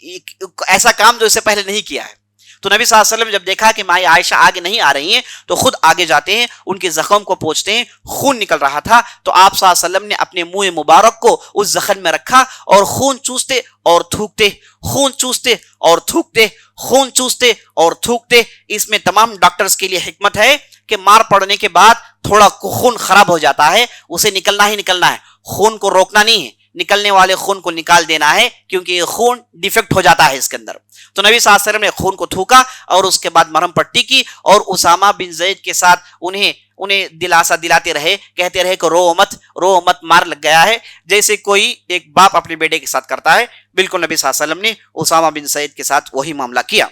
ایسا کام جو اس سے پہلے نہیں کیا ہے. تو نبی صلی اللہ علیہ وسلم جب دیکھا کہ مائی عائشہ آگے نہیں آ رہی ہیں تو خود آگے جاتے ہیں, ان کے زخم کو پوچھتے ہیں. خون نکل رہا تھا تو آپ صلی اللہ علیہ وسلم نے اپنے منہ مبارک کو اس زخم میں رکھا اور خون چوستے اور تھوکتے, خون چوستے اور تھوکتے, خون چوستے اور تھوکتے. اس میں تمام ڈاکٹرز کے لیے حکمت ہے کہ مار پڑنے کے بعد تھوڑا خون خراب ہو جاتا ہے, اسے نکلنا ہی نکلنا ہے, خون کو روکنا نہیں ہے, نکلنے والے خون کو نکال دینا ہے, کیونکہ یہ خون ڈیفیکٹ ہو جاتا ہے اس کے اندر. تو نبی صلی اللہ علیہ وسلم نے خون کو تھوکا اور اس کے بعد مرہم پٹی کی, اور اسامہ بن زید کے ساتھ انہیں دلاسا دلاتے رہے, کہتے رہے کہ رو مت, مار لگ گیا ہے, جیسے کوئی ایک باپ اپنے بیٹے کے ساتھ کرتا ہے. بالکل نبی صلی اللہ علیہ وسلم نے اسامہ بن زید کے ساتھ وہی معاملہ کیا.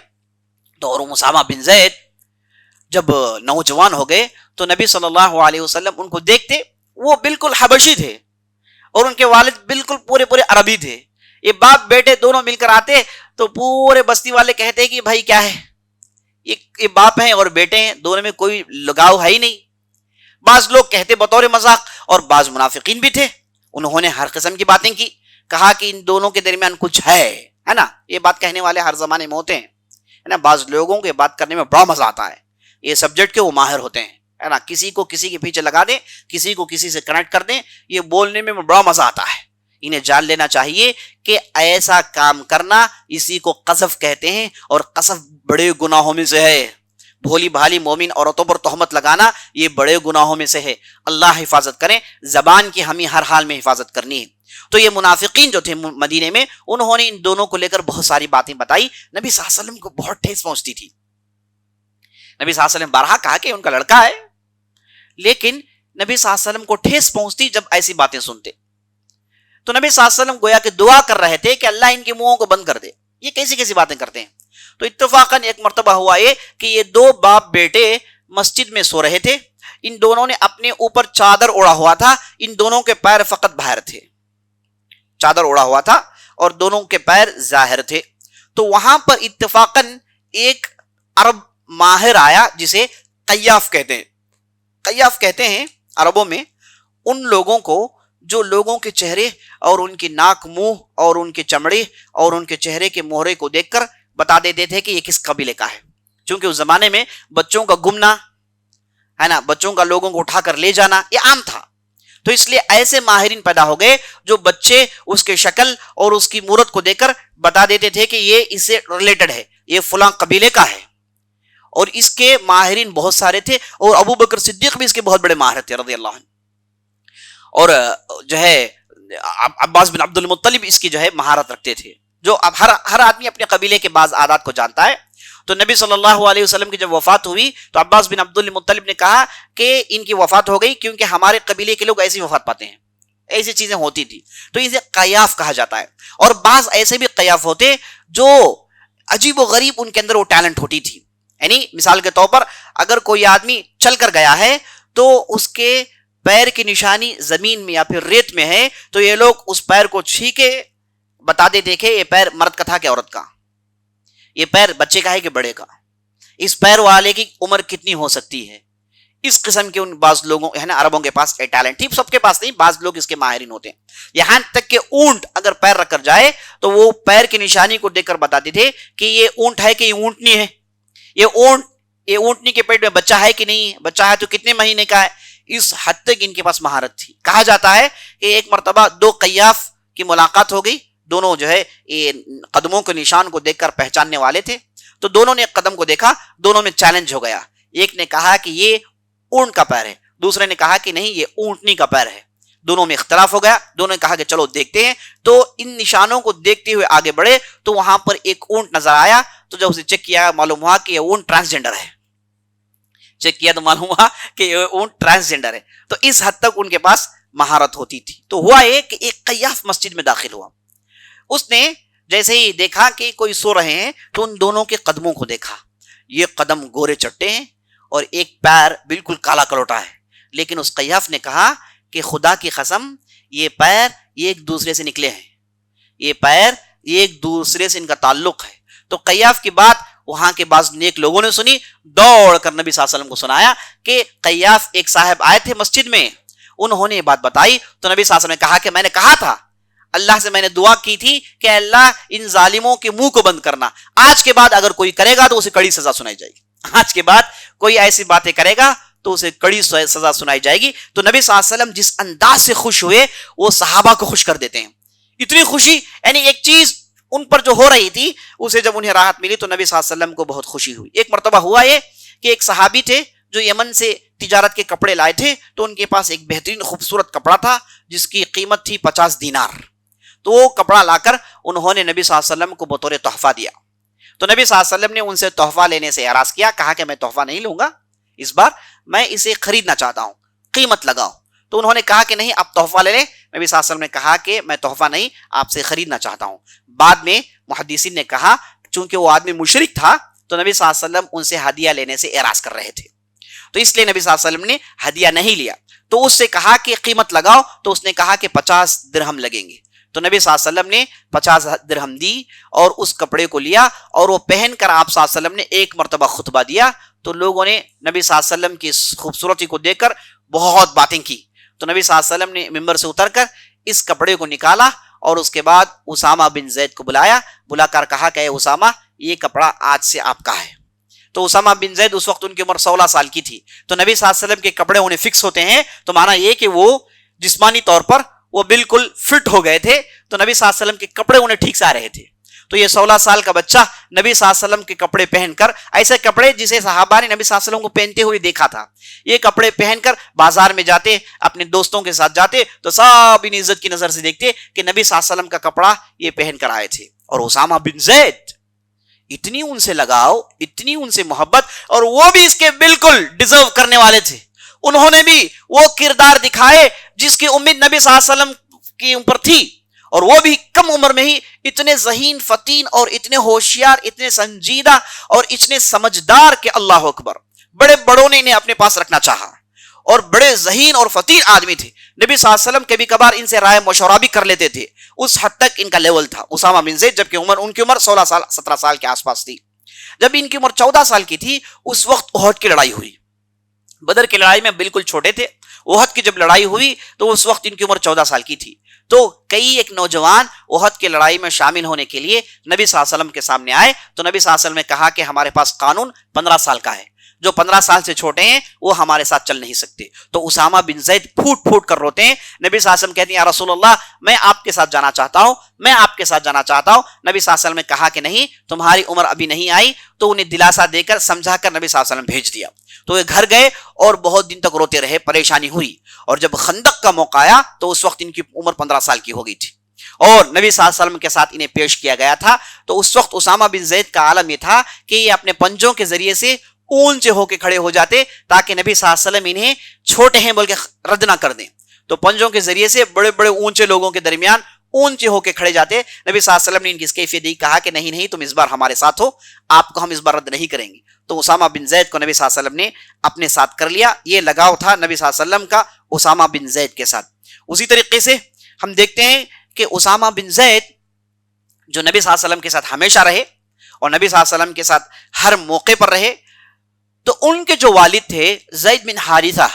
تو اور اسامہ بن زید جب نوجوان ہو گئے تو نبی صلی اللہ علیہ وسلم ان کو دیکھتے, وہ بالکل حبشی تھے اور ان کے والد بالکل پورے عربی تھے. یہ باپ بیٹے دونوں مل کر آتے تو پورے بستی والے کہتے کہ بھائی کیا ہے, یہ باپ ہیں اور بیٹے ہیں, دونوں میں کوئی لگاؤ ہے ہی نہیں. بعض لوگ کہتے بطور مذاق, اور بعض منافقین بھی تھے, انہوں نے ہر قسم کی باتیں کی, کہا کہ ان دونوں کے درمیان کچھ ہے نا. یہ بات کہنے والے ہر زمانے میں ہوتے ہیں, ہے نا. بعض لوگوں کو یہ بات کرنے میں بڑا مزہ آتا ہے, یہ سبجیکٹ کے وہ ماہر ہوتے ہیں, ہے نا. کسی کو کسی کے پیچھے لگا دیں, کسی کو کسی سے کنیکٹ کر دیں, یہ بولنے میں بڑا مزہ آتا ہے. انہیں جان لینا چاہیے کہ ایسا کام کرنا اسی کو قذف کہتے ہیں, اور قذف بڑے گناہوں میں سے ہے. بھولی بھالی مومن عورتوں پر تہمت لگانا یہ بڑے گناہوں میں سے ہے. اللہ حفاظت کریں, زبان کی ہمیں ہر حال میں حفاظت کرنی ہے. تو یہ منافقین جو تھے مدینے میں, انہوں نے ان دونوں کو لے کر بہت ساری باتیں بتائی. نبی صلی اللہ علیہ وسلم کو بہت ٹھیس پہنچتی تھی. نبی صلی اللہ علیہ وسلم بارہا کہا کہ ان کا لڑکا ہے, لیکن نبی صلی اللہ علیہ وسلم کو ٹھیس پہنچتی جب ایسی باتیں سنتے. تو نبی صلی اللہ علیہ وسلم گویا کہ دعا کر رہے تھے کہ اللہ ان کے منہوں کو بند کر دے, یہ کیسی باتیں کرتے ہیں. تو اتفاقاً ایک مرتبہ ہوا یہ کہ یہ دو باپ بیٹے مسجد میں سو رہے تھے. ان دونوں نے اپنے اوپر چادر اوڑا ہوا تھا, ان دونوں کے پیر فقط باہر تھے. چادر اوڑا ہوا تھا اور دونوں کے پیر ظاہر تھے. تو وہاں پر اتفاقاً ایک عرب ماہر آیا جسے قیاف کہتے ہیں. قیاف کہتے ہیں عربوں میں ان لوگوں کو جو لوگوں کے چہرے اور ان کی ناک منہ اور ان کے چمڑے اور ان کے چہرے کے مہرے کو دیکھ کر بتا دیتے تھے کہ یہ کس قبیلے کا ہے. چونکہ اس زمانے میں بچوں کا گمنا ہے نا، بچوں کا لوگوں کو اٹھا کر لے جانا یہ عام تھا. تو اس لیے ایسے ماہرین پیدا ہو گئے جو بچے اس کے شکل اور اس کی مورت کو دیکھ کر بتا دیتے تھے کہ یہ اس سے ریلیٹڈ ہے، یہ فلاں قبیلے کا ہے. اور اس کے ماہرین بہت سارے تھے اور ابو بکر صدیق بھی اس کے بہت بڑے ماہر تھے رضی اللہ عنہ. اور جو ہے عباس بن عبد المطلب اس کی جو ہے مہارت رکھتے تھے. جو اب ہر آدمی اپنے قبیلے کے بعض عادات کو جانتا ہے. تو نبی صلی اللہ علیہ وسلم کی جب وفات ہوئی تو عباس بن عبد المطلب نے کہا کہ ان کی وفات ہو گئی کیونکہ ہمارے قبیلے کے لوگ ایسی وفات پاتے ہیں، ایسی چیزیں ہوتی تھی. تو اسے قیاف کہا جاتا ہے. اور بعض ایسے بھی قیاف ہوتے جو عجیب و غریب ان کے اندر وہ ٹیلنٹ ہوتی تھی. یعنی مثال کے طور پر اگر کوئی آدمی چل کر گیا ہے تو اس کے پیر کی نشانی زمین میں یا پھر ریت میں ہے تو یہ لوگ اس پیر کو چھینکے بتا دے دیکھے یہ پیر مرد کا تھا کہ عورت کا، یہ پیر بچے کا ہے کہ بڑے کا، اس پیر والے کی عمر کتنی ہو سکتی ہے. اس قسم کے ان بعض لوگوں ہے نا عربوں کے پاس ٹیلنٹ تھی. سب کے پاس نہیں، بعض لوگ اس کے ماہرین ہوتے ہیں. یہاں تک کہ اونٹ اگر پیر رکھ کر جائے تو وہ پیر کی نشانی کو دیکھ کر بتاتے تھے کہ یہ اونٹ ہے کہ یہ اونٹنی ہے، یہ اونٹنی کے پیٹ میں بچہ ہے کہ نہیں ہے، بچہ ہے تو کتنے مہینے کا ہے. اس حد تک ان کے پاس مہارت تھی. کہا جاتا ہے کہ ایک مرتبہ دو قیاف کی ملاقات ہو گئی. دونوں جو ہے یہ قدموں کے نشان کو دیکھ کر پہچاننے والے تھے. تو دونوں نے قدم کو دیکھا، دونوں میں چیلنج ہو گیا. ایک نے کہا کہ یہ اونٹ کا پیر ہے، دوسرے نے کہا کہ نہیں یہ اونٹنی کا پیر ہے. دونوں میں اختلاف ہو گیا. دونوں نے کہا کہ چلو دیکھتے ہیں. تو ان نشانوں کو دیکھتے ہوئے آگے بڑھے تو وہاں پر ایک اونٹ نظر آیا. تو جب اسے چیک کیا معلوم ہوا کہ یہ اونٹ ٹرانسجینڈر ہے. چیک کیا تو معلوم ہوا کہ یہ اونٹ ٹرانسجینڈر ہے. تو اس حد تک ان کے پاس مہارت ہوتی تھی. تو ہوا یہ کہ ایک قیاف مسجد میں داخل ہوا. اس نے جیسے ہی دیکھا کہ کوئی سو رہے ہیں تو ان دونوں کے قدموں کو دیکھا. یہ قدم گورے چٹے ہیں اور ایک پیر بالکل کالا کلوٹا ہے. لیکن اس قیاف نے کہا کہ خدا کی قسم یہ پیر ایک دوسرے سے نکلے ہیں، یہ پیر ایک دوسرے سے ان کا تعلق ہے. تو قیاف کی بات وہاں کے بعض نیک لوگوں نے سنی، دوڑ کر نبی صلی اللہ علیہ وسلم کو سنایا کہ قیاف ایک صاحب آئے تھے مسجد میں، انہوں نے یہ بات بتائی. تو نبی صلی اللہ علیہ وسلم نے کہا کہ میں نے کہا تھا، اللہ سے میں نے دعا کی تھی کہ اللہ ان ظالموں کے منہ کو بند کرنا. آج کے بعد اگر کوئی کرے گا تو اسے کڑی سزا سنائی جائے گی. آج کے بعد کوئی ایسی باتیں کرے گا تو اسے کڑی سزا سنائی جائے گی. تو نبی صلی اللہ علیہ وسلم جس انداز سے خوش ہوئے وہ صحابہ کو خوش کر دیتے ہیں. اتنی خوشی، یعنی ایک چیز ان پر جو ہو رہی تھی اسے جب انہیں راحت ملی تو نبی صلی اللہ علیہ وسلم کو بہت خوشی ہوئی. ایک مرتبہ ہوا یہ کہ ایک صحابی تھے جو یمن سے تجارت کے کپڑے لائے تھے. تو ان کے پاس ایک بہترین خوبصورت کپڑا تھا جس کی قیمت تھی 50 دینار. تو وہ کپڑا لا کر انہوں نے نبی صلی اللہ علیہ وسلم کو بطور تحفہ دیا. تو نبی صلی اللہ علیہ وسلم نے ان سے تحفہ لینے سے اعراض کیا، کہا کہ میں تحفہ نہیں لوں گا اس بار، میں اسے خریدنا چاہتا ہوں، قیمت لگاؤ. تو انہوں نے کہا کہ نہیں آپ تحفہ لے لیں. نبی صلی اللہ علیہ وسلم نے کہا کہ میں تحفہ نہیں آپ سے خریدنا چاہتا ہوں. بعد میں محدثین نے کہا چونکہ وہ آدمی مشرک تھا تو نبی صلی اللہ علیہ وسلم ان سے ہدیہ لینے سے اعراض کر رہے تھے، تو اس لیے نبی صلی اللہ علیہ وسلم نے ہدیہ نہیں لیا. تو اس سے کہا کہ قیمت لگاؤ. تو اس نے کہا کہ 50 درہم لگیں گے. تو نبی صلی اللہ علیہ وسلم نے 50 درہم دی اور اس کپڑے کو لیا اور وہ پہن کر آپ صلی اللہ علیہ وسلم نے ایک مرتبہ خطبہ دیا. تو لوگوں نے نبی صلی اللہ علیہ وسلم کی خوبصورتی کو دیکھ کر بہت باتیں کی. تو نبی صلی اللہ علیہ وسلم نے ممبر سے اتر کر اس کپڑے کو نکالا اور اس کے بعد اسامہ بن زید کو بلا کر کہا کہ اے اسامہ یہ کپڑا آج سے آپ کا ہے. تو اسامہ بن زید اس وقت ان کی عمر 16 سال کی تھی. تو نبی صلی اللہ علیہ وسلم کے کپڑے انہیں فکس ہوتے ہیں تو معنی یہ کہ وہ جسمانی طور پر وہ بالکل فٹ ہو گئے تھے. تو نبی صلی اللہ علیہ وسلم کے کپڑے انہیں ٹھیک سے آ رہے تھے. تو یہ 16 سال کا بچہ نبی صلی اللہ علیہ وسلم کے کپڑے پہن کر، ایسے کپڑے جسے صحابہ نے نبی صلی اللہ علیہ وسلم کو پہنتے ہوئے دیکھا تھا، یہ کپڑے پہن کر بازار میں جاتے، اپنے دوستوں کے ساتھ جاتے تو سب ان عزت کی نظر سے دیکھتے کہ نبی صلی اللہ علیہ وسلم کا کپڑا یہ پہن کر آئے تھے. اور اسامہ بن زید اتنی ان سے لگاؤ، اتنی ان سے محبت، اور وہ بھی اس کے بالکل ڈیزرو کرنے والے تھے. انہوں نے بھی وہ کردار دکھائے جس کی امید نبی صلی اللہ علیہ وسلم کی اوپر تھی، اور وہ بھی کم عمر میں ہی اتنے ذہین فتین اور اتنے ہوشیار، اتنے سنجیدہ اور اتنے سمجھدار کہ اللہ اکبر. بڑے بڑوں نے انہیں اپنے پاس رکھنا چاہا اور بڑے ذہین اور فتین آدمی تھے. نبی صلی اللہ علیہ وسلم کبھی کبھار ان سے رائے مشورہ بھی کر لیتے تھے. اس حد تک ان کا لیول تھا اسامہ بن زید، جبکہ ان کی عمر 16 سال 17 سال کے آس پاس تھی۔ جب ان کی عمر 14 سال کی تھی اس وقت احد کی لڑائی ہوئی۔ بدر کی لڑائی میں بالکل چھوٹے تھے، احد کی جب لڑائی ہوئی تو اس وقت ان کی عمر 14 سال کی تھی۔ تو کئی ایک نوجوان احد کی لڑائی میں شامل ہونے کے لیے نبی صلی اللہ علیہ وسلم کے سامنے آئے، تو نبی صلی اللہ علیہ وسلم نے کہا کہ ہمارے پاس قانون 15 سال کا ہے، جو 15 سال سے چھوٹے ہیں وہ ہمارے ساتھ چل نہیں سکتے۔ تو اسامہ بن زید پھوٹ پھوٹ کر روتے ہیں۔ نبی صلی اللہ علیہ وسلم کہتے ہیں یا رسول اللہ میں آپ کے ساتھ جانا چاہتا ہوں، میں آپ کے ساتھ جانا چاہتا ہوں۔ نبی صلی اللہ علیہ وسلم نے کہا کہ نہیں، تمہاری عمر ابھی نہیں آئی، تو انہیں دلاسا دے کر سمجھا کر نبی صلی اللہ علیہ وسلم بھیج دیا۔ تو وہ گھر گئے اور بہت دن تک روتے رہے، پریشانی ہوئی، اور جب خندق کا موقع آیا تو اس وقت ان کی عمر 15 سال کی ہو گئی تھی، اور نبی صلی اللہ علیہ وسلم کے ساتھ انہیں پیش کیا گیا تھا۔ تو اس وقت اسامہ بن زید کا عالم یہ تھا کہ یہ اپنے پنجوں کے ذریعے سے اونچے ہو کے کھڑے ہو جاتے تاکہ نبی صلی اللہ علیہ وسلم انہیں چھوٹے ہیں بول کے رد نہ کر دیں۔ تو پنجوں کے ذریعے سے بڑے بڑے اونچے لوگوں کے درمیان اونچے ہو کے کھڑے جاتے۔ نبی صلی اللہ علیہ وسلم نے ان کی اس کیفیت دی، کہا کہ نہیں تم اس بار ہمارے ساتھ ہو، آپ کو ہم اس بار رد نہیں کریں گے۔ تو اسامہ بن زید کو نبی صلی اللہ علیہ وسلم نے اپنے ساتھ کر لیا۔ یہ لگاؤ تھا نبی صلی اللہ علیہ وسلم کا اسامہ بن زید کے ساتھ۔ اسی طریقے سے ہم دیکھتے ہیں کہ اسامہ بن زید جو نبی صلی اللہ علیہ وسلم کے ساتھ ہمیشہ رہے اور نبی صلی اللہ علیہ وسلم کے ساتھ ہر موقع پر رہے، تو ان کے جو والد تھے زید بن حارثہ،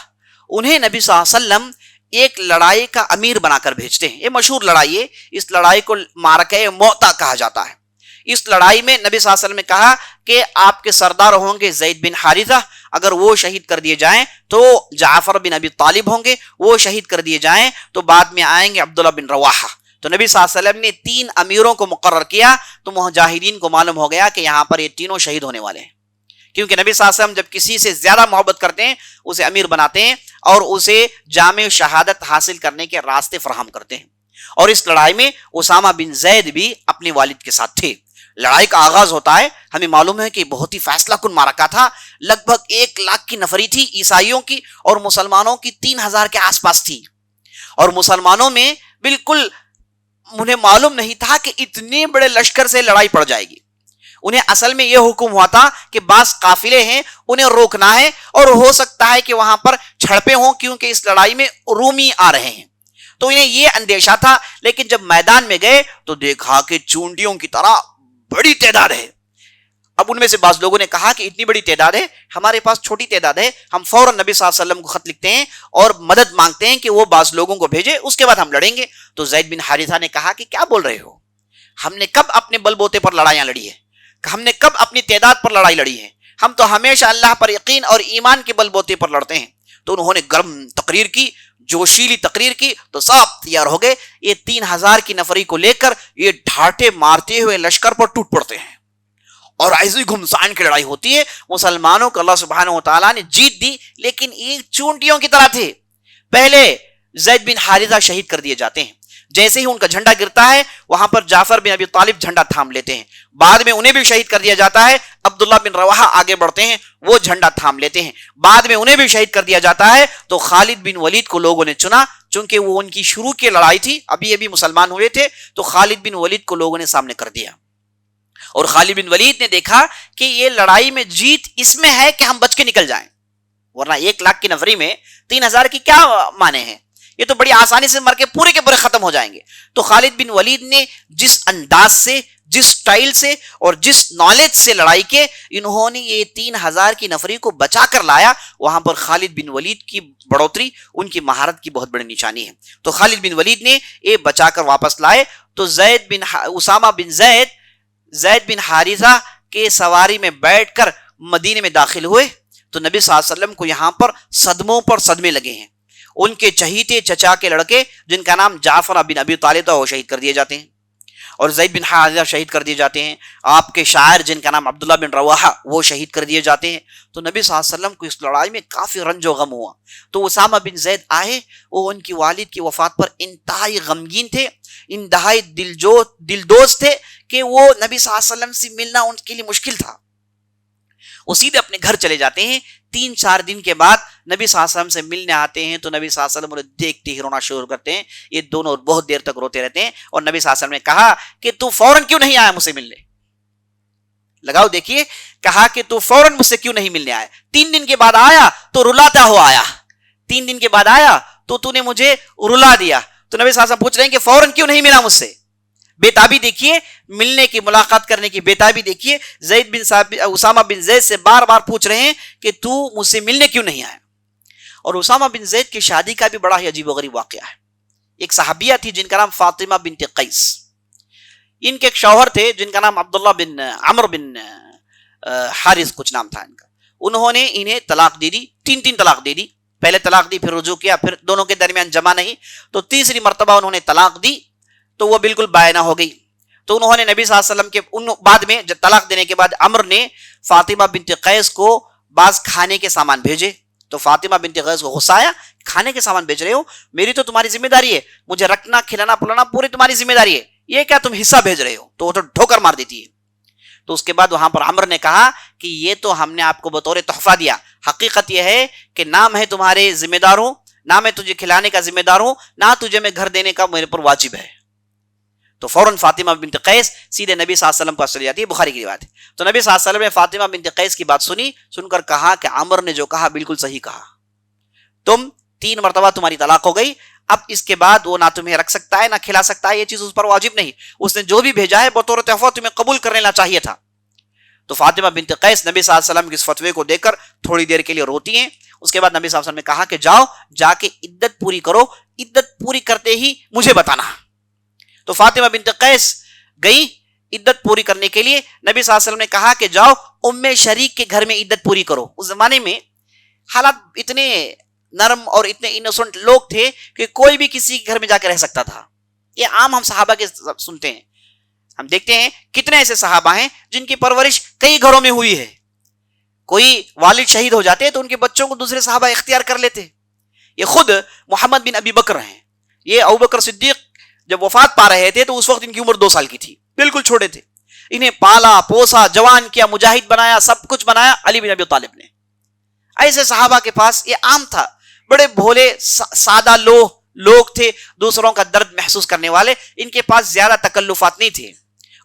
انہیں نبی صلی اللہ علیہ وسلم ایک لڑائی کا امیر بنا کر بھیجتے ہیں۔ یہ مشہور لڑائی ہے، اس لڑائی کو معرکہ موتا کہا جاتا ہے۔ اس لڑائی میں نبی صلی اللہ علیہ وسلم نے کہا کہ آپ کے سردار ہوں گے زید بن حارثہ، اگر وہ شہید کر دیے جائیں تو جعفر بن ابی طالب ہوں گے، وہ شہید کر دیے جائیں تو بعد میں آئیں گے عبداللہ بن رواحہ۔ تو نبی صلی اللہ علیہ وسلم نے 3 امیروں کو مقرر کیا، تو مجاہدین کو معلوم ہو گیا کہ یہاں پر یہ تینوں شہید ہونے والے ہیں، کیونکہ نبی صلی اللہ علیہ وسلم جب کسی سے زیادہ محبت کرتے ہیں اسے امیر بناتے ہیں اور اسے جامع شہادت حاصل کرنے کے راستے فراہم کرتے ہیں۔ اور اس لڑائی میں اسامہ بن زید بھی اپنے والد کے ساتھ تھے۔ لڑائی کا آغاز ہوتا ہے، ہمیں معلوم ہے کہ بہت ہی فیصلہ کن معرکہ تھا، لگ بھگ 1 لاکھ کی نفری تھی، عیسائیوں کی اور مسلمانوں کی 3000 کے آس پاس تھی، اور مسلمانوں میں بالکل انہیں معلوم نہیں تھا کہ اتنے بڑے لشکر سے لڑائی پڑ جائے گی۔ انہیں اصل میں یہ حکم ہوا تھا کہ بعض قافلے ہیں انہیں روکنا ہے، اور ہو سکتا ہے کہ وہاں پر جھڑپیں ہوں کیونکہ اس لڑائی میں رومی آ رہے ہیں، تو انہیں یہ اندیشہ تھا۔ لیکن جب میدان میں گئے تو دیکھا کہ چونٹیوں کی طرح بڑی تعداد ہے۔ اب ان میں سے بعض لوگوں نے کہا کہ اتنی بڑی تعداد ہے، ہمارے پاس چھوٹی تعداد ہے، ہم فوراً نبی صلی اللہ علیہ وسلم کو خط لکھتے ہیں اور مدد مانگتے ہیں کہ وہ بعض لوگوں کو بھیجے، اس کے بعد ہم لڑیں گے۔ تو زید بن حارثہ نے کہا کہ کیا بول رہے ہو، ہم نے کب اپنے بل بوتے پر لڑائیاں لڑی ہے، ہم نے کب اپنی تعداد پر لڑائی لڑی ہے، ہم تو ہمیشہ اللہ پر یقین اور ایمان کے بل بوتے پر لڑتے ہیں۔ تو انہوں نے گرم تقریر کی، جوشیلی تقریر کی، تو سب تیار ہو گئے۔ یہ 3000 کی نفری کو لے کر یہ ڈھاٹے مارتے ہوئے لشکر پر ٹوٹ پڑتے ہیں، اور ایسی گھمسان کی لڑائی ہوتی ہے۔ مسلمانوں کو اللہ سبحانہ وتعالیٰ نے جیت دی، لیکن ایک چونٹیوں کی طرح تھے۔ پہلے زید بن حارثہ شہید کر دیے جاتے ہیں، جیسے ہی ان کا جھنڈا گرتا ہے وہاں پر جعفر بن ابی طالب جھنڈا تھام لیتے ہیں، بعد میں انہیں بھی شہید کر دیا جاتا ہے۔ عبداللہ بن رواحہ آگے بڑھتے ہیں، وہ جھنڈا تھام لیتے ہیں، بعد میں انہیں بھی شہید کر دیا جاتا ہے۔ تو خالد بن ولید کو لوگوں نے چنا، چونکہ وہ ان کی شروع کی لڑائی تھی، ابھی مسلمان ہوئے تھے، تو خالد بن ولید کو لوگوں نے سامنے کر دیا، اور خالد بن ولید نے دیکھا کہ یہ لڑائی میں جیت اس میں ہے کہ ہم بچ کے نکل جائیں، ورنہ 1 لاکھ کی نفری میں 3000 کی کیا معنی ہے، یہ تو بڑی آسانی سے مر کے پورے ختم ہو جائیں گے۔ تو خالد بن ولید نے جس انداز سے، جس سٹائل سے اور جس نالج سے لڑائی کے انہوں نے یہ 3000 کی نفری کو بچا کر لایا، وہاں پر خالد بن ولید کی بڑھوتری ان کی مہارت کی بہت بڑی نشانی ہے۔ تو خالد بن ولید نے یہ بچا کر واپس لائے۔ تو اسامہ بن زید بن حارثہ کے سواری میں بیٹھ کر مدینے میں داخل ہوئے، تو نبی صلی اللہ علیہ وسلم کو یہاں پر صدموں پر صدمے لگے ہیں۔ ان کے چہیتے چچا کے لڑکے جن کا نام جعفر بن ابی طالب تھا وہ شہید کر دیے جاتے ہیں، اور زید بن حارثہ شہید کر دیے جاتے ہیں۔ آپ کے شاعر جن کا نام عبداللہ بن رواحہ وہ شہید کر دیے جاتے ہیں۔ تو نبی صلی اللہ علیہ وسلم کو اس لڑائی میں کافی رنج و غم ہوا۔ تو اسامہ بن زید آئے، وہ ان کی والد کی وفات پر انتہائی غمگین تھے، انتہائی دلدوز تھے کہ وہ نبی صلی اللہ علیہ وسلم سے ملنا ان کے لیے مشکل تھا۔ وہ سیدھے اپنے گھر چلے جاتے ہیں۔ 3-4 دن کے بعد نبی صلی اللہ علیہ وسلم سے ملنے آتے ہیں، تو نبی صلی اللہ علیہ وسلم انہیں دیکھتے ہی رونا شروع کرتے ہیں۔ یہ دونوں بہت دیر تک روتے رہتے ہیں، اور نبی صلی اللہ علیہ وسلم نے کہا کہ تو فوراً کیوں نہیں آیا مجھ سے ملنے؟ لگاؤ دیکھیے، کہا کہ تو فوراً مجھ سے کیوں نہیں ملنے آیا؟ 3 دن کے بعد آیا تو رلاتا ہوا آیا، 3 دن کے بعد آیا تو نے مجھے رلا دیا۔ تو نبی صلی اللہ علیہ وسلم پوچھ رہے ہیں کہ فوراً کیوں نہیں ملا مجھ سے؟ بےتابی دیکھیے، ملنے کی، ملاقات کرنے کی بےتابی دیکھیے. اسامہ بن زید سے بار بار پوچھ رہے ہیں کہ تو مجھ سے ملنے کیوں نہیں آیا. اور اسامہ بن زید کی شادی کا بھی بڑا ہی عجیب و غریب واقعہ ہے. ایک صحابیہ تھی جن کا نام فاطمہ بنت قیس. ان کے ایک شوہر تھے جن کا نام عبداللہ بن عمر بن حارث کچھ نام تھا ان کا. انہوں نے انہیں طلاق دے دی، تین طلاق دے دی. پہلے طلاق دی، پھر رجوع کیا، پھر دونوں کے درمیان جمع نہیں، تو تیسری مرتبہ انہوں نے طلاق دی تو وہ بالکل بائنہ ہو گئی. تو انہوں نے نبی صلی اللہ علیہ وسلم کے بعد میں جب طلاق دینے کے بعد عمر نے فاطمہ بنت قیس کو بعض کھانے کے سامان بھیجے. تو فاطمہ بنت قیس کو غصہ آیا، کھانے کے سامان بھیج رہے ہو، میری تو تمہاری ذمہ داری ہے، مجھے رکھنا کھلانا پلانا پوری تمہاری ذمہ داری ہے، یہ کیا تم حصہ بھیج رہے ہو؟ تو وہ تو ٹھوکر مار دیتی ہے. تو اس کے بعد وہاں پر عمر نے کہا کہ یہ تو ہم نے آپ کو بطور تحفہ دیا، حقیقت یہ ہے کہ نہ میں تمہارے ذمہ دار ہوں، نہ میں تجھے کھلانے کا ذمہ دار ہوں، نہ تجھے میں گھر دینے کا میرے پر واجب ہے. تو فوراً فاطمہ بنت قیس سیدھے نبی صلی اللہ علیہ وسلم پر چلی جاتی ہے. بخاری کی روایت ہے. تو نبی صلی اللہ علیہ وسلم نے فاطمہ بنت قیس کی بات سنی، سن کر کہا کہ عمر نے جو کہا بالکل صحیح کہا، تم 3 مرتبہ تمہاری طلاق ہو گئی، اب اس کے بعد وہ نہ تمہیں رکھ سکتا ہے نہ کھلا سکتا ہے، یہ چیز اس پر واجب نہیں، اس نے جو بھی بھیجا ہے بطور تحفہ تمہیں قبول کر لینا چاہیے تھا. تو فاطمہ بنت قیس نبی صلی اللہ علیہ وسلم کے اس فتوے کو دیکھ کر تھوڑی دیر کے لیے روتی ہیں. اس کے بعد نبی صلی اللہ علیہ وسلم نے کہا کہ جاؤ جا کے عدت پوری کرو، عدت پوری کرتے ہی مجھے بتانا. تو فاطمہ بنت قیس گئی عدت پوری کرنے کے لیے. نبی صلی اللہ علیہ وسلم نے کہا کہ جاؤ ام شریک کے گھر میں عدت پوری کرو. اس زمانے میں حالات اتنے نرم اور اتنے انوسنٹ لوگ تھے کہ کوئی بھی کسی کے گھر میں جا کے رہ سکتا تھا. یہ عام ہم صحابہ کے سنتے ہیں، ہم دیکھتے ہیں کتنے ایسے صحابہ ہیں جن کی پرورش کئی گھروں میں ہوئی ہے. کوئی والد شہید ہو جاتے تو ان کے بچوں کو دوسرے صحابہ اختیار کر لیتے. یہ خود محمد بن ابی بکر ہیں. یہ ابوبکر صدیق جب وفات پا رہے تھے تو اس وقت ان کی عمر 2 سال کی تھی، بالکل چھوٹے تھے. انہیں پالا پوسا، جوان کیا، مجاہد بنایا، سب کچھ بنایا علی بن ابی طالب نے. ایسے صحابہ کے پاس یہ عام تھا، بڑے بھولے سادہ لوگ تھے، دوسروں کا درد محسوس کرنے والے. ان کے پاس زیادہ تکلفات نہیں تھے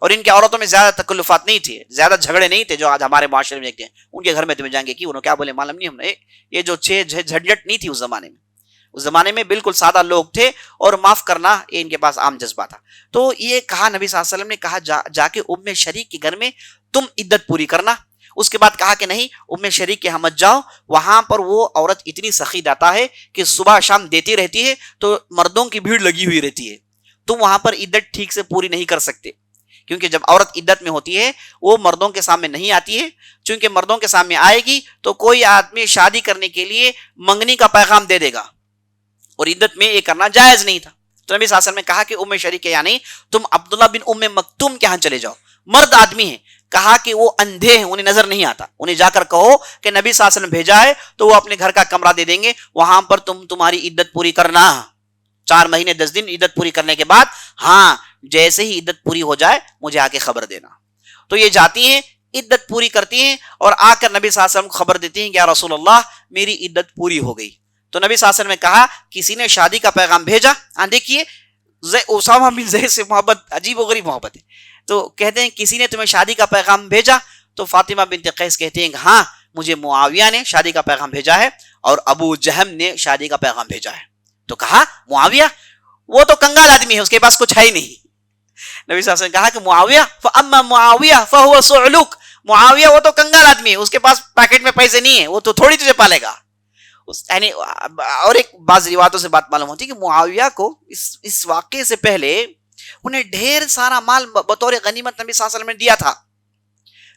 اور ان کے عورتوں میں زیادہ تکلفات نہیں تھے، زیادہ جھگڑے نہیں تھے جو آج ہمارے معاشرے میں دیکھتے ہیں. ان کے گھر میں تمہیں جائیں گے کہ انہوں کیا بولے معلوم نہیں، ہم نے یہ جو جھنجٹ نہیں تھی اس زمانے میں. اس زمانے میں بالکل سادہ لوگ تھے اور معاف کرنا یہ ان کے پاس عام جذبہ تھا. تو یہ کہا نبی صلی اللہ علیہ وسلم نے کہا جا کے ام شریک کے گھر میں تم عدت پوری کرنا. اس کے بعد کہا کہ نہیں ام شریک کے ہم مت جاؤ، وہاں پر وہ عورت اتنی سخی داتا ہے کہ صبح شام دیتی رہتی ہے تو مردوں کی بھیڑ لگی ہوئی رہتی ہے، تم وہاں پر عدت ٹھیک سے پوری نہیں کر سکتے. کیونکہ جب عورت عدت میں ہوتی ہے وہ مردوں کے سامنے نہیں آتی ہے، چونکہ مردوں کے سامنے آئے گی تو کوئی آدمی شادی کرنے کے لیے منگنی کا پیغام دے دے گا اور عدت میں یہ کرنا جائز نہیں تھا. تو نبی صلی اللہ علیہ وسلم نے کہا کہ ام شریک کے یعنی تم عبداللہ بن ام مکتوم کے ہاں چلے جاؤ، مرد آدمی ہیں. کہا کہ وہ اندھے ہیں، انہیں نظر نہیں آتا، انہیں جا کر کہو کہ نبی صلی اللہ علیہ وسلم بھیجا ہے تو وہ اپنے گھر کا کمرہ دے دیں گے، وہاں پر تمہاری عدت پوری کرنا. 4 مہینے 10 دن عدت پوری کرنے کے بعد ہاں جیسے ہی عدت پوری ہو جائے مجھے آ کے خبر دینا. تو یہ جاتی ہیں عدت پوری کرتی ہیں اور آ کر نبی صلی اللہ علیہ وسلم کو خبر دیتی ہیں کہ یا رسول اللہ میری عدت پوری ہو گئی. تو نبی صلی اللہ علیہ وسلم نے کہا کسی نے شادی کا پیغام بھیجا. دیکھیے اسامہ بن زید سے محبت عجیب و غریب محبت ہے. تو کہتے ہیں کسی نے تمہیں شادی کا پیغام بھیجا؟ تو فاطمہ بنت قیس کہتے ہیں کہ ہاں مجھے معاویہ نے شادی کا پیغام بھیجا ہے اور ابو جہم نے شادی کا پیغام بھیجا ہے. تو کہا معاویہ وہ تو کنگال آدمی ہے، اس کے پاس کچھ ہے ہی نہیں. نبی صلی اللہ علیہ وسلم نے کہا کہ معاویہ فاما معاویہ فهو صعلوک، معاویہ وہ تو کنگال آدمی ہے، اس کے پاس پیکٹ میں پیسے نہیں ہیں، وہ تو تھوڑی تجھے پالے گا. یعنی اور ایک بعض روایتوں سے بات معلوم ہوتی ہے کہ معاویہ کو اس واقعے سے پہلے انہیں ڈھیر سارا مال بطور غنیمت نبی صلی اللہ علیہ وسلم نے دیا تھا.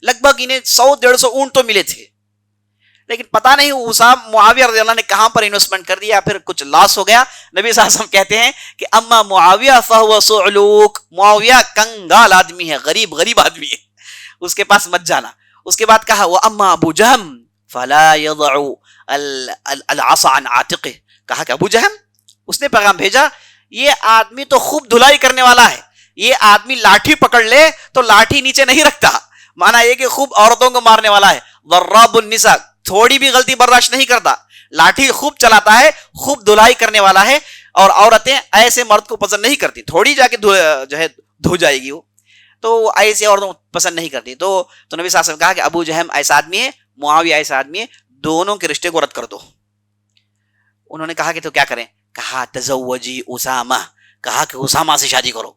لگ بھگ انہیں 100-150 اونٹ تو ملے تھے، لیکن پتہ نہیں معاویہ رضی اللہ نے کہاں پر انویسٹمنٹ کر دیا، پھر کچھ لاس ہو گیا. نبی صلی اللہ علیہ وسلم کہتے ہیں کہ اما معاویہ فهو صعلوک، معاویہ کنگال آدمی ہے، غریب آدمی ہے، اس کے پاس مت جانا. اس کے بعد کہا واما ابو جہم فلا يضع العصا عن عاتقه، کہا کہ ابو جہم اس نے پیغام بھیجا یہ آدمی تو خوب دھلائی کرنے والا ہے، یہ آدمی لاٹھی پکڑ لے تو لاٹھی نیچے نہیں رکھتا، مانا یہ کہ خوب عورتوں کو مارنے والا ہے. ضراب النساء، تھوڑی بھی غلطی برداشت نہیں کرتا، لاٹھی خوب چلاتا ہے، خوب دھلائی کرنے والا ہے. اور عورتیں ایسے مرد کو پسند نہیں کرتی، تھوڑی جا کے جو ہے دھو جائے گی وہ، تو ایسے عورتوں پسند نہیں کرتی. تو نبی صلی اللہ علیہ وسلم نے کہا کہ ابو جہم ایسا آدمی ہے، معاویہ ایسا آدمی ہے، دونوں کے رشتے کو رد کر دو. انہوں نے کہا کہ تو کیا کریں؟ کہا تزوجی اسامہ، کہا کہ اسامہ سے شادی کرو.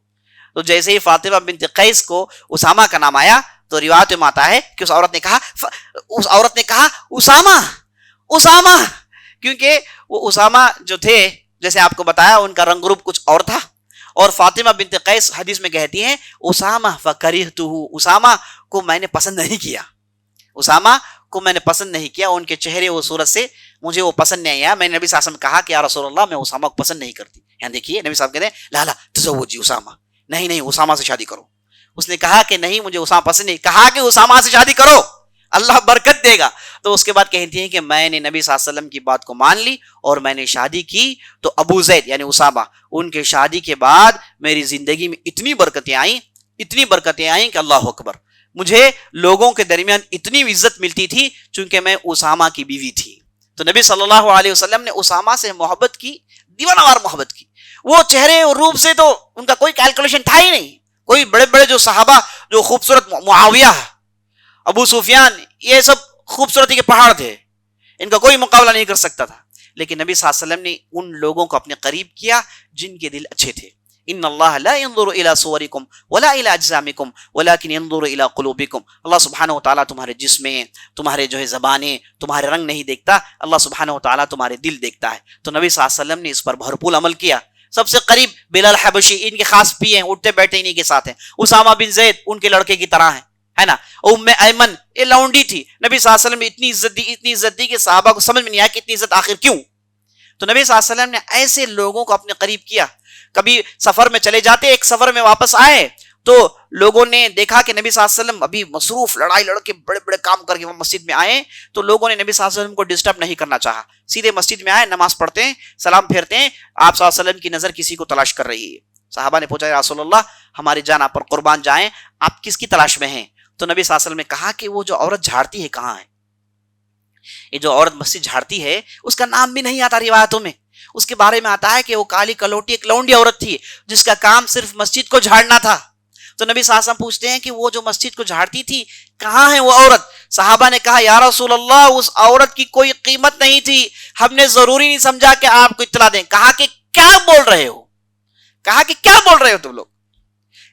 تو جیسے ہی فاطمہ بنت قیس کو اسامہ کا نام آیا تو روایت میں آتا ہے کہ اس عورت نے کہا اسامہ اسامہ، کیونکہ وہ اسامہ جو تھے جیسے آپ کو بتایا ان کا رنگ روپ کچھ اور تھا، اور فاطمہ بنت قیس حدیث میں کہتی ہیں اسامہ فکرہتہ، اسامہ کو میں نے پسند نہیں کیا، اسامہ کو میں نے پسند نہیں کیا، ان کے چہرے و صورت سے مجھے وہ پسند نہیں آیا. میں نے نبی صلی اللہ علیہ وسلم کہا کہ یا رسول اللہ میں اسامہ کو پسند نہیں کرتی. یہاں دیکھیے نبی صاحب کہتے ہیں لا لا تزوجی اسامہ، نہیں اسامہ سے شادی کرو. اس نے کہا کہ نہیں مجھے اسامہ پسند نہیں، کہا کہ اسامہ سے شادی کرو اللہ برکت دے گا. تو اس کے بعد کہتی ہیں کہ میں نے نبی صلی اللہ علیہ وسلم کی بات کو مان لی اور میں نے شادی کی. تو ابو زید یعنی اسامہ، ان کے شادی کے بعد میری زندگی میں اتنی برکتیں آئیں کہ اللہ اکبر، مجھے لوگوں کے درمیان اتنی عزت ملتی تھی چونکہ میں اسامہ کی بیوی تھی. تو نبی صلی اللہ علیہ وسلم نے اسامہ سے محبت کی، دیوانہ وار محبت کی. وہ چہرے اور روپ سے تو ان کا کوئی کیلکولیشن تھا ہی نہیں. کوئی بڑے بڑے جو صحابہ جو خوبصورت، معاویہ، ابو سفیان، یہ سب خوبصورتی کے پہاڑ تھے، ان کا کوئی مقابلہ نہیں کر سکتا تھا. لیکن نبی صلی اللہ علیہ وسلم نے ان لوگوں کو اپنے قریب کیا جن کے دل اچھے تھے. ان اللہ لا ينظر الى صورکم ولا الى اجسامکم ولكن ينظر الى قلوبکم. اللہ سبحانہ وتعالی تمہارے جسمیں، تمہارے جو ہے زبانیں، تمہارے رنگ نہیں دیکھتا، اللہ سبحانہ وتعالی تمہارے دل دیکھتا ہے. تو نبی صلی اللہ علیہ وسلم نے اس پر بھرپور عمل کیا. سب سے قریب بلال حبشی، ان کے خاص پی ہیں، اٹھتے بیٹھتے انہی کے ساتھ ہیں. اسامہ بن زید ان کے لڑکے کی طرح ہیں، ہے نا. ام ایمن یہ لونڈی تھی، نبی صلی اللہ علیہ وسلم نے اتنی عزت دی کہ صحابہ کو سمجھ میں نہیں آیا کہ اتنی عزت آخر کیوں. تو نبی صلی اللہ علیہ وسلم نے ایسے لوگوں کو اپنے قریب کیا. کبھی سفر میں چلے جاتے، ایک سفر میں واپس آئے تو لوگوں نے دیکھا کہ نبی صلی اللہ علیہ وسلم ابھی مصروف، لڑائی لڑ کے بڑے بڑے کام کر کے وہ مسجد میں آئے. تو لوگوں نے نبی صلی اللہ علیہ وسلم کو ڈسٹرب نہیں کرنا چاہا، سیدھے مسجد میں آئے، نماز پڑھتے ہیں، سلام پھیرتے ہیں. آپ صلی اللہ علیہ وسلم کی نظر کسی کو تلاش کر رہی ہے. صحابہ نے پوچھا یا رسول اللہ ہماری جان آپ پر قربان جائیں، آپ کس کی تلاش میں ہیں؟ تو نبی صلی اللہ علیہ وسلم نے کہا کہ وہ جو عورت جھاڑتی ہے کہاں ہے؟ یہ جو عورت مسجد جھاڑتی ہے اس کا نام بھی نہیں آتا روایتوں میں. اس کے بارے میں آتا ہے کہ وہ کالی کلوٹی ایک لونڈی عورت تھی جس کا کام صرف مسجد کو جھاڑنا تھا. تو نبی صلی اللہ علیہ وسلم پوچھتے ہیں کہ وہ جو مسجد کو جھاڑتی تھی کہاں ہے وہ عورت؟ صحابہ نے کہا یا رسول اللہ اس عورت کی کوئی قیمت نہیں تھی، ہم نے ضروری نہیں سمجھا کہ آپ کو اطلاع دیں. کہا کہ کیا بول رہے ہو؟ کہا کہ کیا بول رہے ہو تم لوگ؟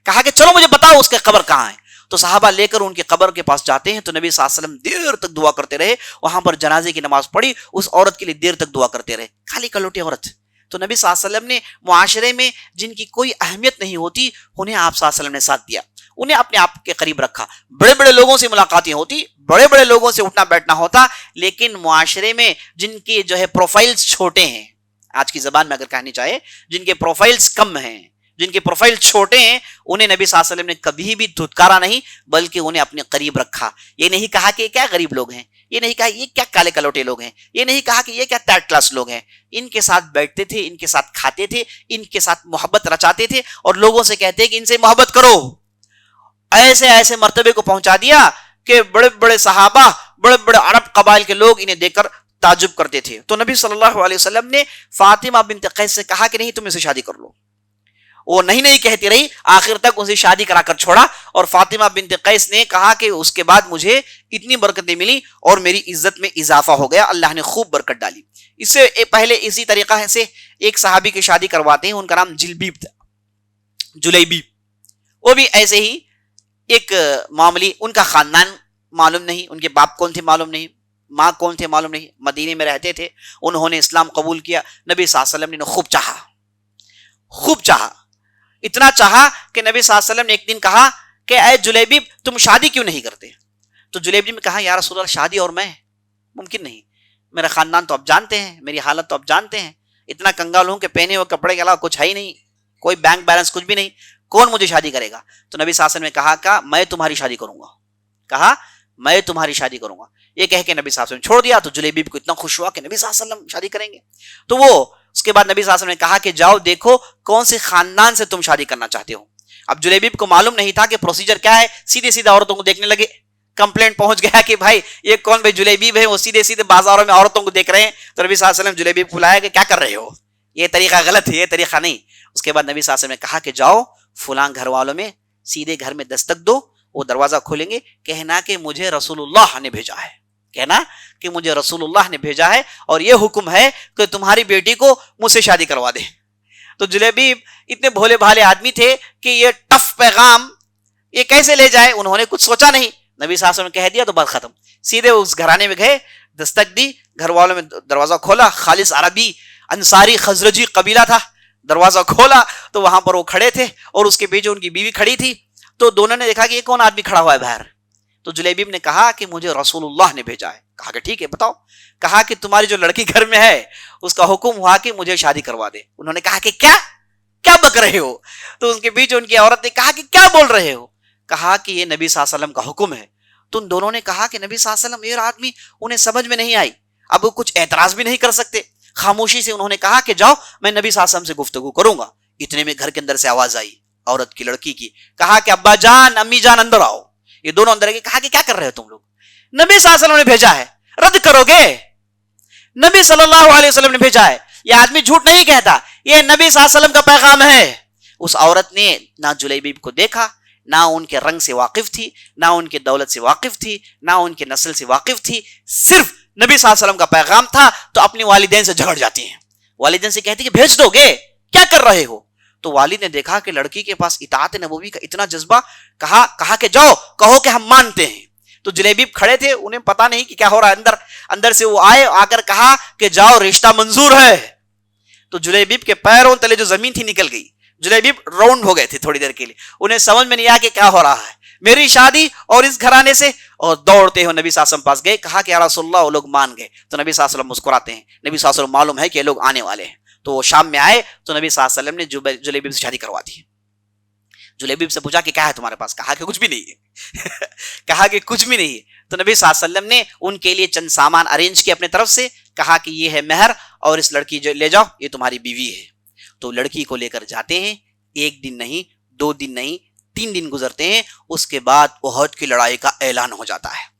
کہا کہ چلو مجھے بتاؤ اس کے قبر کہاں ہے. تو صحابہ لے کر ان کے قبر کے پاس جاتے ہیں. تو نبی صلی اللہ علیہ وسلم دیر تک دعا کرتے رہے، وہاں پر جنازے کی نماز پڑھی، اس عورت کے لیے دیر تک دعا کرتے رہے. کالی کلوٹی عورت. تو نبی صلی اللہ علیہ وسلم نے معاشرے میں جن کی کوئی اہمیت نہیں ہوتی انہیں آپ صلی اللہ علیہ وسلم نے ساتھ دیا، انہیں اپنے آپ کے قریب رکھا. بڑے بڑے لوگوں سے ملاقاتیں ہوتی، بڑے بڑے لوگوں سے اٹھنا بیٹھنا ہوتا، لیکن معاشرے میں جن کے جو ہے پروفائلز چھوٹے ہیں، آج کی زبان میں اگر کہنی چاہے جن کے پروفائلز کم ہیں، جن کے پروفائل چھوٹے ہیں، انہیں نبی صلی اللہ علیہ وسلم نے کبھی بھی دھتکارا نہیں بلکہ انہیں اپنے قریب رکھا. یہ نہیں کہا کہ یہ کیا غریب لوگ ہیں، یہ نہیں کہا یہ کیا کالے کلوٹے لوگ ہیں، یہ نہیں کہا کہ یہ کیا تھرڈ کلاس لوگ ہیں. ان کے ساتھ بیٹھتے تھے، ان کے ساتھ کھاتے تھے، ان کے ساتھ محبت رچاتے تھے اور لوگوں سے کہتے کہ ان سے محبت کرو. ایسے ایسے مرتبے کو پہنچا دیا کہ بڑے بڑے صحابہ، بڑے بڑے عرب قبائل کے لوگ انہیں دیکھ کر تعجب کرتے تھے. تو نبی صلی اللہ علیہ وسلم نے فاطمہ بنت قیس سے کہا کہ نہیں تم اسے شادی کر لو. وہ نہیں کہتی رہی، آخر تک اسے شادی کرا کر چھوڑا. اور فاطمہ بنت قیس نے کہا کہ اس کے بعد مجھے اتنی برکتیں ملی اور میری عزت میں اضافہ ہو گیا، اللہ نے خوب برکت ڈالی. اس سے پہلے اسی طریقہ سے ایک صحابی کی شادی کرواتے ہیں، ان کا نام جلیبیب تھا، جلیبیب. وہ بھی ایسے ہی ایک معاملی، ان کا خاندان معلوم نہیں، ان کے باپ کون تھے معلوم نہیں، ماں کون تھے معلوم نہیں، مدینے میں رہتے تھے. انہوں نے اسلام قبول کیا. نبی صلی اللہ علیہ وسلم نے خوب چاہا، اتنا چاہا کہ نبی صلی اللہ علیہ وسلم نے ایک دن کہا کہ اے جلیبیب تم شادی کیوں نہیں کرتے؟ تو جلیبیب نے کہا یا رسول اللہ شادی اور میں ممکن نہیں، میرا خاندان تو آپ جانتے ہیں، میری حالت تو آپ جانتے ہیں، اتنا کنگال ہوں کہ پہنے ہوئے کپڑے کے علاوہ کچھ ہے ہی نہیں، کوئی بینک بیلنس کچھ بھی نہیں، کون مجھے شادی کرے گا؟ تو نبی صلی اللہ علیہ وسلم نے کہا کہ میں تمہاری شادی کروں گا. یہ کہہ کے نبی صلی اللہ علیہ وسلم چھوڑ دیا. تو جلیبیب کو اتنا خوش ہوا کہ نبی صلی اللہ علیہ وسلم شادی کریں گے. تو وہ اس کے بعد نبی صلی اللہ علیہ وسلم نے کہا کہ جاؤ دیکھو کون سے خاندان سے تم شادی کرنا چاہتے ہو. اب جلیبیب کو معلوم نہیں تھا کہ پروسیجر کیا ہے، سیدھے عورتوں کو دیکھنے لگے. کمپلینٹ پہنچ گیا کہ بھائی یہ کون بھائی جلیبیب ہے، وہ سیدھے بازاروں میں عورتوں کو دیکھ رہے ہیں. تو نبی صلی اللہ علیہ وسلم جلیبیب کو بلایا کہ کیا کر رہے ہو، یہ طریقہ غلط ہے، یہ طریقہ نہیں. اس کے بعد نبی صلی اللہ علیہ وسلم نے کہا کہ جاؤ فلاں گھر والوں میں سیدھے گھر میں دستک دو، وہ دروازہ کھولیں گے، کہنا کہ مجھے رسول اللہ نے بھیجا ہے، کہنا کہ مجھے رسول اللہ نے بھیجا ہے اور یہ حکم ہے کہ تمہاری بیٹی کو مجھ سے شادی کروا دے. تو جلیبیب اتنے بھولے بھالے آدمی تھے کہ یہ ٹف پیغام یہ کیسے لے جائے، انہوں نے کچھ سوچا نہیں، نبی صلی اللہ علیہ وسلم نے کہہ دیا تو بات ختم. سیدھے اس گھرانے میں گئے، دستک دی، گھر والوں میں دروازہ کھولا، خالص عربی انصاری خزرجی قبیلہ تھا، دروازہ کھولا تو وہاں پر وہ کھڑے تھے اور اس کے پیچھے ان کی بیوی کھڑی تھی. تو دونوں نے دیکھا کہ یہ کون آدمی کھڑا ہوا ہے باہر. تو جلیبیب نے کہا کہ مجھے رسول اللہ نے بھیجا ہے. کہا کہ ٹھیک ہے بتاؤ. کہا کہ تمہاری جو لڑکی گھر میں ہے اس کا حکم ہوا کہ مجھے شادی کروا دے. انہوں نے کہا کہ کیا بک رہے ہو؟ تو اس کے بیچ ان کی عورت نے کہا کہ کیا بول رہے ہو؟ کہا کہ یہ نبی صلی اللہ علیہ وسلم کا حکم ہے. تو ان دونوں نے کہا کہ نبی صلی اللہ علیہ وسلم یہ آدمی انہیں سمجھ میں نہیں آئی، اب وہ کچھ اعتراض بھی نہیں کر سکتے. خاموشی سے انہوں نے کہا کہ جاؤ میں نبی صلی اللہ علیہ وسلم سے گفتگو کروں گا. اتنے میں گھر کے اندر سے آواز آئی عورت کی، لڑکی کی. کہا کہ ابا جان امی جان اندر آؤ. یہ دونوں اندر گئے. کہا کہ کیا کر رہے ہو تم لوگ؟ نبی صلی اللہ علیہ وسلم نے بھیجا ہے، رد کرو گے؟ نبی صلی اللہ علیہ وسلم نے بھیجا ہے. یہ آدمی جھوٹ نہیں کہتا، یہ نبی صلی اللہ علیہ وسلم کا پیغام ہے. اس عورت نے نہ جلیبیب کو دیکھا، نہ ان کے رنگ سے واقف تھی، نہ ان کے دولت سے واقف تھی، نہ ان کے نسل سے واقف تھی، صرف نبی صلی اللہ علیہ وسلم کا پیغام تھا. تو اپنی والدین سے جھگڑ جاتی ہیں، والدین سے کہتی کہ بھیج دو گے، کیا کر رہے ہو؟ تو والد نے دیکھا کہ لڑکی کے پاس اطاعت نبوی کا اتنا جذبہ، کہا کہ جاؤ کہو کہ ہم مانتے ہیں. تو جلیبیب کھڑے تھے، انہیں پتا نہیں کہ کیا ہو رہا ہے. اندر سے وہ آئے، آ کر کہا کہ جاؤ رشتہ منظور ہے. تو جلیبیب کے پیروں تلے جو زمین تھی نکل گئی. جلیبیب راؤنڈ ہو گئے تھے تھوڑی دیر کے لیے، انہیں سمجھ میں نہیں آیا کہ کیا ہو رہا ہے، میری شادی اور اس گھرانے سے. اور دوڑتے ہوئے نبی صلی اللہ علیہ وسلم پاس گئے، کہا کہ یا رسول اللہ وہ لوگ مان گئے. تو نبی صلی اللہ علیہ وسلم مسکراتے ہیں. نبی صلی اللہ علیہ وسلم معلوم ہے کہ یہ لوگ آنے والے ہیں. تو وہ شام میں آئے تو نبی صلی اللہ علیہ وسلم نے جلیبیب سے شادی کروا دی. جلیبیب سے پوچھا کہ کیا ہے تمہارے پاس؟ کہا کہ کچھ بھی نہیں ہے. کہا کہ کچھ بھی نہیں ہے. تو نبی صلی اللہ علیہ وسلم نے ان کے لیے چند سامان ارینج کیے اپنے طرف سے. کہا کہ یہ ہے مہر اور اس لڑکی جو لے جاؤ یہ تمہاری بیوی ہے. تو لڑکی کو لے کر جاتے ہیں. ایک دن نہیں، 2 دن نہیں، 3 دن گزرتے ہیں. اس کے بعد احد کی لڑائی کا اعلان ہو جاتا ہے.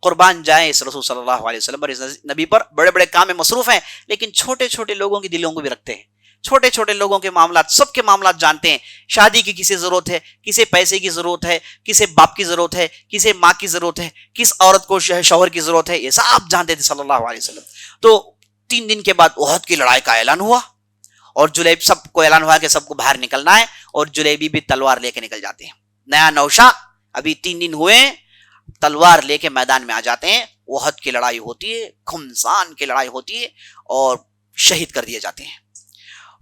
قربان جائیں اس رسول صلی اللہ علیہ وسلم اور اس نبی پر. بڑے بڑے کام میں مصروف ہیں لیکن چھوٹے چھوٹے لوگوں کی دلوں کو بھی رکھتے ہیں. چھوٹے چھوٹے لوگوں کے معاملات، سب کے معاملات جانتے ہیں. شادی کی کسی ضرورت ہے، کسی پیسے کی ضرورت ہے، کسی باپ کی ضرورت ہے، کسی ماں کی ضرورت ہے، کس عورت کو شوہر کی ضرورت ہے، یہ سب جانتے تھے صلی اللہ علیہ وسلم. تو 3 دن کے بعد احد کی لڑائی کا اعلان ہوا اور جلیب سب کو اعلان ہوا کہ سب کو باہر نکلنا ہے. اور جلیبی بھی تلوار لے کے نکل جاتے ہیں. نیا نوشا، ابھی 3 دن ہوئے، تلوار لے کے میدان میں آ جاتے ہیں. احد کی لڑائی ہوتی ہے، گھمسان کی لڑائی ہوتی ہے اور شہید کر دیے جاتے ہیں.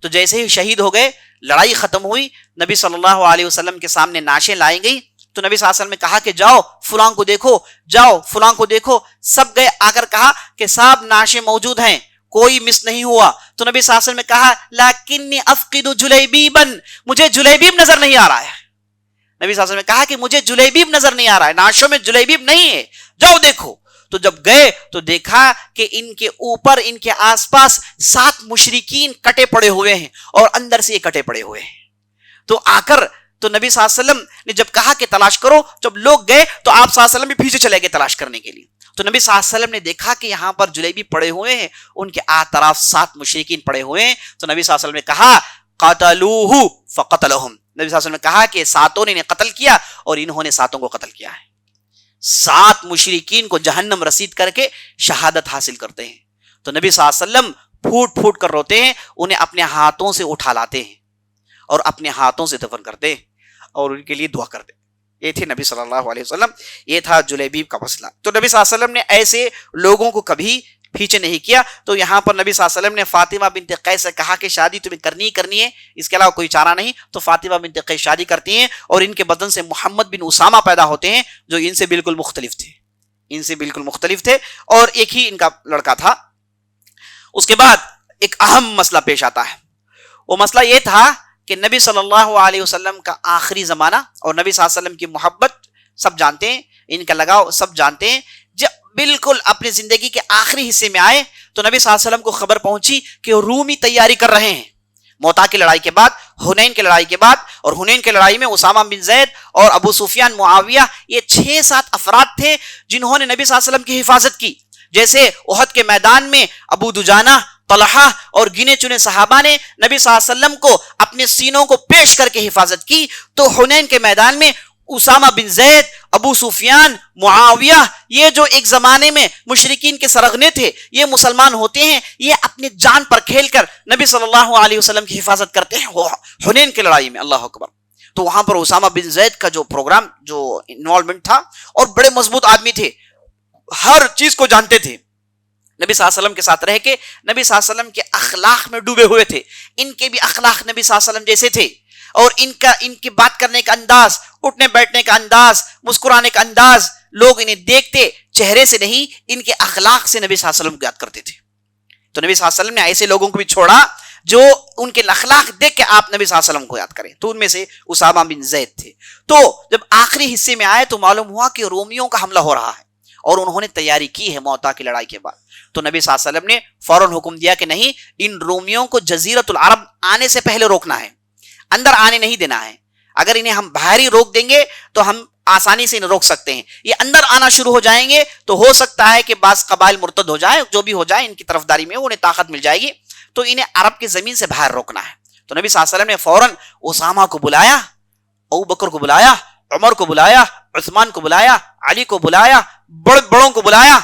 تو جیسے ہی شہید ہو گئے، لڑائی ختم ہوئی، نبی صلی اللہ علیہ وسلم کے سامنے نعشیں لائی گئی. تو نبی صلی اللہ علیہ وسلم نے کہا کہ جاؤ فلاں کو دیکھو، جاؤ فلاں کو دیکھو. سب گئے، آ کر کہا کہ صاحب نعشیں موجود ہیں، کوئی مس نہیں ہوا. تو نبی صلی اللہ علیہ وسلم نے کہا لیکنی افقد جلیبیبا، مجھے جلیبیب نظر نہیں آ رہا ہے. نبی صلی اللہ علیہ وسلم نے کہا کہ مجھے جلیبیب نظر نہیں آ رہا ہے، نعشوں میں جلیبیب نہیں ہے، جاؤ دیکھو. تو جب گئے تو دیکھا کہ ان کے اوپر، ان کے آس پاس 7 مشرکین کٹے پڑے ہوئے ہیں اور اندر سے یہ کٹے پڑے ہوئے ہیں. تو آ کر تو نبی صلی اللہ علیہ وسلم نے جب کہا کہ تلاش کرو، جب لوگ گئے تو آپ صلی اللہ علیہ وسلم بھی پیچھے چلے گئے تلاش کرنے کے لیے. تو نبی صلی اللہ علیہ وسلم نے دیکھا کہ یہاں پر جلیبی پڑے ہوئے ہیں، ان کے اطراف 7 مشرکین پڑے ہوئے ہیں. تو نبی صلی اللہ علیہ وسلم نے کہا قتلوہ فقتلہم، نبی صلی اللہ علیہ وسلم نے کہا کہ 7 نے انہیں قتل کیا اور انہوں نے 7 کو قتل کیا ہے. 7 مشرکین کو جہنم رسید کر کے شہادت حاصل کرتے ہیں. تو نبی صلی اللہ علیہ وسلم پھوٹ پھوٹ کر روتے ہیں، انہیں اپنے ہاتھوں سے اٹھا لاتے ہیں اور اپنے ہاتھوں سے دفن کرتے ہیں اور ان کے لیے دعا کرتے ہیں. یہ تھے نبی صلی اللہ علیہ وسلم. یہ تھا جلیبیب کا مسئلہ. تو نبی صلی اللہ علیہ وسلم نے ایسے لوگوں کو کبھی پیچھے نہیں کیا. تو یہاں پر نبی صلی اللہ علیہ وسلم نے فاطمہ بنت قیس سے کہا کہ شادی تمہیں کرنی ہے، اس کے علاوہ کوئی چارہ نہیں. تو فاطمہ بنت قیس شادی کرتی ہیں اور ان کے بدن سے محمد بن اسامہ پیدا ہوتے ہیں جو ان سے بالکل مختلف تھے اور ایک ہی ان کا لڑکا تھا. اس کے بعد ایک اہم مسئلہ پیش آتا ہے. وہ مسئلہ یہ تھا کہ نبی صلی اللہ علیہ وسلم کا آخری زمانہ اور نبی صلی اللہ علیہ وسلم کی محبت سب جانتے ہیں، ان کا لگاؤ سب جانتے ہیں. جب بالکل اپنی زندگی کے آخری حصے میں آئے تو نبی صلی اللہ علیہ وسلم کو خبر پہنچی کہ رومی تیاری کر رہے ہیں. موتا کی لڑائی کے بعد، حنین کی لڑائی کے بعد، اور حنین کی لڑائی میں اسامہ بن زید اور ابو سفیان معاویہ، یہ 6-7 افراد تھے جنہوں نے نبی صلی اللہ علیہ وسلم کی حفاظت کی. جیسے احد کے میدان میں ابو دجانہ، طلحہ اور گنے چنے صحابہ نے نبی صلی اللہ علیہ وسلم کو اپنے سینوں کو پیش کر کے حفاظت کی، تو حنین کے میدان میں اسامہ بن زید، ابو سفیان، معاویہ، یہ جو ایک زمانے میں مشرکین کے سرغنے تھے، یہ مسلمان ہوتے ہیں، یہ اپنی جان پر کھیل کر نبی صلی اللہ علیہ وسلم کی حفاظت کرتے ہیں وہ حنین کی لڑائی میں، اللہ اکبر. تو وہاں پر اسامہ بن زید کا جو پروگرام، جو انوالومنٹ تھا، اور بڑے مضبوط آدمی تھے، ہر چیز کو جانتے تھے، نبی صلی اللہ علیہ وسلم کے ساتھ رہ کے نبی صلی اللہ علیہ وسلم کے اخلاق میں ڈوبے ہوئے تھے. ان کے بھی اخلاق نبی صلی اللہ علیہ وسلم جیسے تھے، اور ان کی بات کرنے کا انداز، اٹھنے بیٹھنے کا انداز، مسکرانے کا انداز، لوگ انہیں دیکھتے چہرے سے نہیں، ان کے اخلاق سے نبی صلی اللہ علیہ وسلم کو یاد کرتے تھے. تو نبی صلی اللہ علیہ وسلم نے ایسے لوگوں کو بھی چھوڑا جو ان کے اخلاق دیکھ کے آپ نبی صلی اللہ علیہ وسلم کو یاد کریں. تو ان میں سے اسامہ بن زید تھے. تو جب آخری حصے میں آئے تو معلوم ہوا کہ رومیوں کا حملہ ہو رہا ہے، اور انہوں نے تیاری کی ہے موتا کی لڑائی کے بعد. تو نبی صلی اللہ علیہ وسلم نے فوراً حکم دیا کہ نہیں، ان رومیوں کو جزیرۃ العرب آنے سے پہلے روکنا ہے، اندر آنے نہیں دینا ہے. اگر انہیں ہم باہر ہی روک دیں گے تو ہم آسانی سے انہیں روک سکتے ہیں. یہ اندر آنا شروع ہو جائیں گے تو ہو سکتا ہے کہ بعض قبائل مرتد ہو جائیں، جو بھی ہو جائے ان کی طرفداری میں انہیں طاقت مل جائے گی، تو انہیں عرب کی زمین سے باہر روکنا ہے. تو نبی صلی اللہ علیہ وسلم نے فوراً اسامہ کو بلایا، ابو بکر کو بلایا، عمر کو بلایا، عثمان کو بلایا، علی کو بلایا، بڑے بڑوں کو بلایا،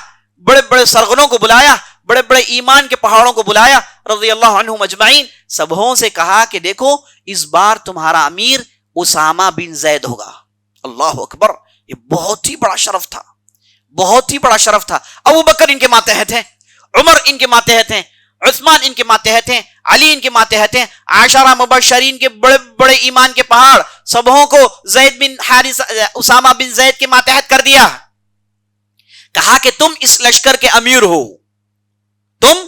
بڑے بڑے سرغنوں کو بلایا، بڑے بڑے ایمان کے پہاڑوں کو بلایا رضی اللہ عنہم اجمعین. سبوں سے کہا کہ دیکھو اس بار تمہارا امیر اسامہ بن زید ہوگا. اللہ اکبر، یہ بہت ہی بڑا شرف تھا، بہت ہی بڑا شرف تھا. ابو بکر ان کے ماتحت ہیں، عمر ان کے ماتحت ہیں، عثمان ان کے ماتحت ہیں، علی ان کے ماتحت ہیں، عشرہ مبشرین کے بڑے بڑے ایمان کے پہاڑ، سبوں کو زید بن حارث، اسامہ بن زید کے ماتحت کر دیا. کہا کہ تم اس لشکر کے امیر ہو، تم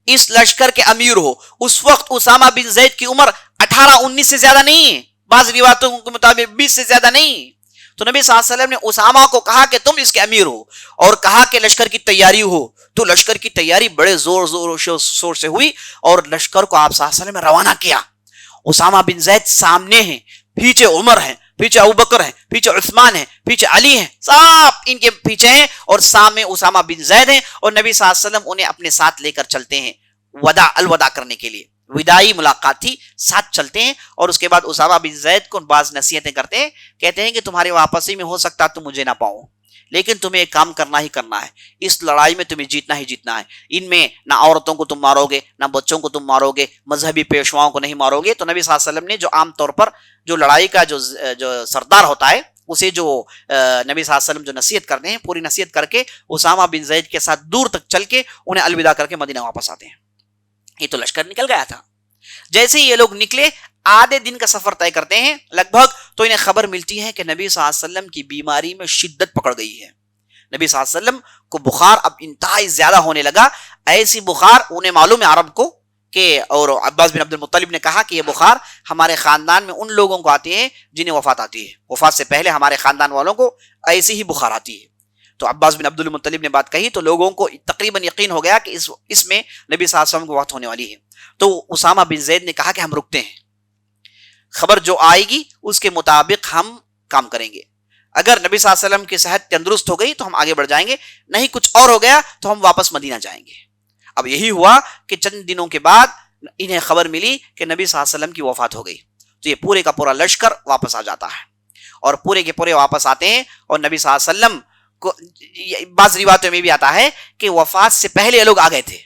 اس لشکر کے امیر ہو. اس وقت اسامہ بن زید کی عمر 18-19 سے زیادہ نہیں ہے، بعض روایتوں کے مطابق 20 سے زیادہ نہیں. تو نبی صلی اللہ علیہ وسلم نے اسامہ کو کہا کہ تم اس کے امیر ہو، اور کہا کہ لشکر کی تیاری ہو. تو لشکر کی تیاری بڑے زور شور سے ہوئی، اور لشکر کو آپ صلی اللہ علیہ وسلم نے روانہ کیا. اسامہ بن زید سامنے ہیں، پیچھے عمر ہیں، پیچھے ابو بکر ہیں، پیچھے عثمان ہیں، پیچھے علی ہیں، سب ان کے پیچھے ہیں، اور سامنے اسامہ بن زید ہیں. اور نبی صلی اللہ علیہ وسلم انہیں اپنے ساتھ لے کر چلتے ہیں الوداع کرنے کے لیے. وداعی ملاقات تھی، ساتھ چلتے ہیں. اور اس کے بعد اسامہ بن زید کو بعض نصیحتیں کرتے ہیں، کہتے ہیں کہ تمہارے واپسی میں ہو سکتا تم مجھے نہ پاؤ، لیکن تمہیں ایک کام کرنا ہی کرنا ہے، اس لڑائی میں تمہیں جیتنا ہی جیتنا ہے. ان میں نہ عورتوں کو تم مارو گے، نہ بچوں کو تم مارو گے، مذہبی پیشواؤں کو نہیں مارو گے. تو نبی صلی اللہ علیہ وسلم نے جو عام طور پر جو لڑائی کا جو سردار ہوتا ہے، اسے جو نبی صلی اللہ علیہ وسلم جو نصیحت کرتے ہیں، پوری نصیحت کر کے اسامہ بن زید کے ساتھ دور تک چل کے انہیں الوداع کر کے مدینہ واپس آتے ہیں. یہ تو لشکر نکل گیا تھا. جیسے ہی یہ لوگ نکلے، آدھے دن کا سفر طے کرتے ہیں لگ بھگ، تو انہیں خبر ملتی ہے کہ نبی صلی اللہ علیہ وسلم کی بیماری میں شدت پکڑ گئی ہے. نبی صلی اللہ علیہ وسلم کو بخار اب انتہائی زیادہ ہونے لگا. ایسی بخار انہیں معلوم ہے عرب کو کہ، اور عباس بن عبد المطلب نے کہا کہ یہ بخار ہمارے خاندان میں ان لوگوں کو آتی ہے جنہیں وفات آتی ہے، وفات سے پہلے ہمارے خاندان والوں کو ایسی ہی بخار آتی ہے. تو عباس بن عبد المطلب نے بات کہی تو لوگوں کو تقریباً یقین ہو گیا کہ اس میں نبی صلی اللہ علیہ وسلم کو وفات ہونے والی ہے. تو اسامہ بن زید نے کہا کہ ہم رکتے ہیں، خبر جو آئے گی اس کے مطابق ہم کام کریں گے. اگر نبی صلی اللہ علیہ وسلم کی صحت تندرست ہو گئی تو ہم آگے بڑھ جائیں گے، نہیں کچھ اور ہو گیا تو ہم واپس مدینہ جائیں گے. اب یہی ہوا کہ چند دنوں کے بعد انہیں خبر ملی کہ نبی صلی اللہ علیہ وسلم کی وفات ہو گئی. تو یہ پورے کا پورا لشکر واپس آ جاتا ہے، اور پورے کے پورے واپس آتے ہیں. اور نبی صلی اللہ علیہ وسلم کو بعض روایتوں میں بھی آتا ہے کہ وفات سے پہلے یہ لوگ آ گئے تھے.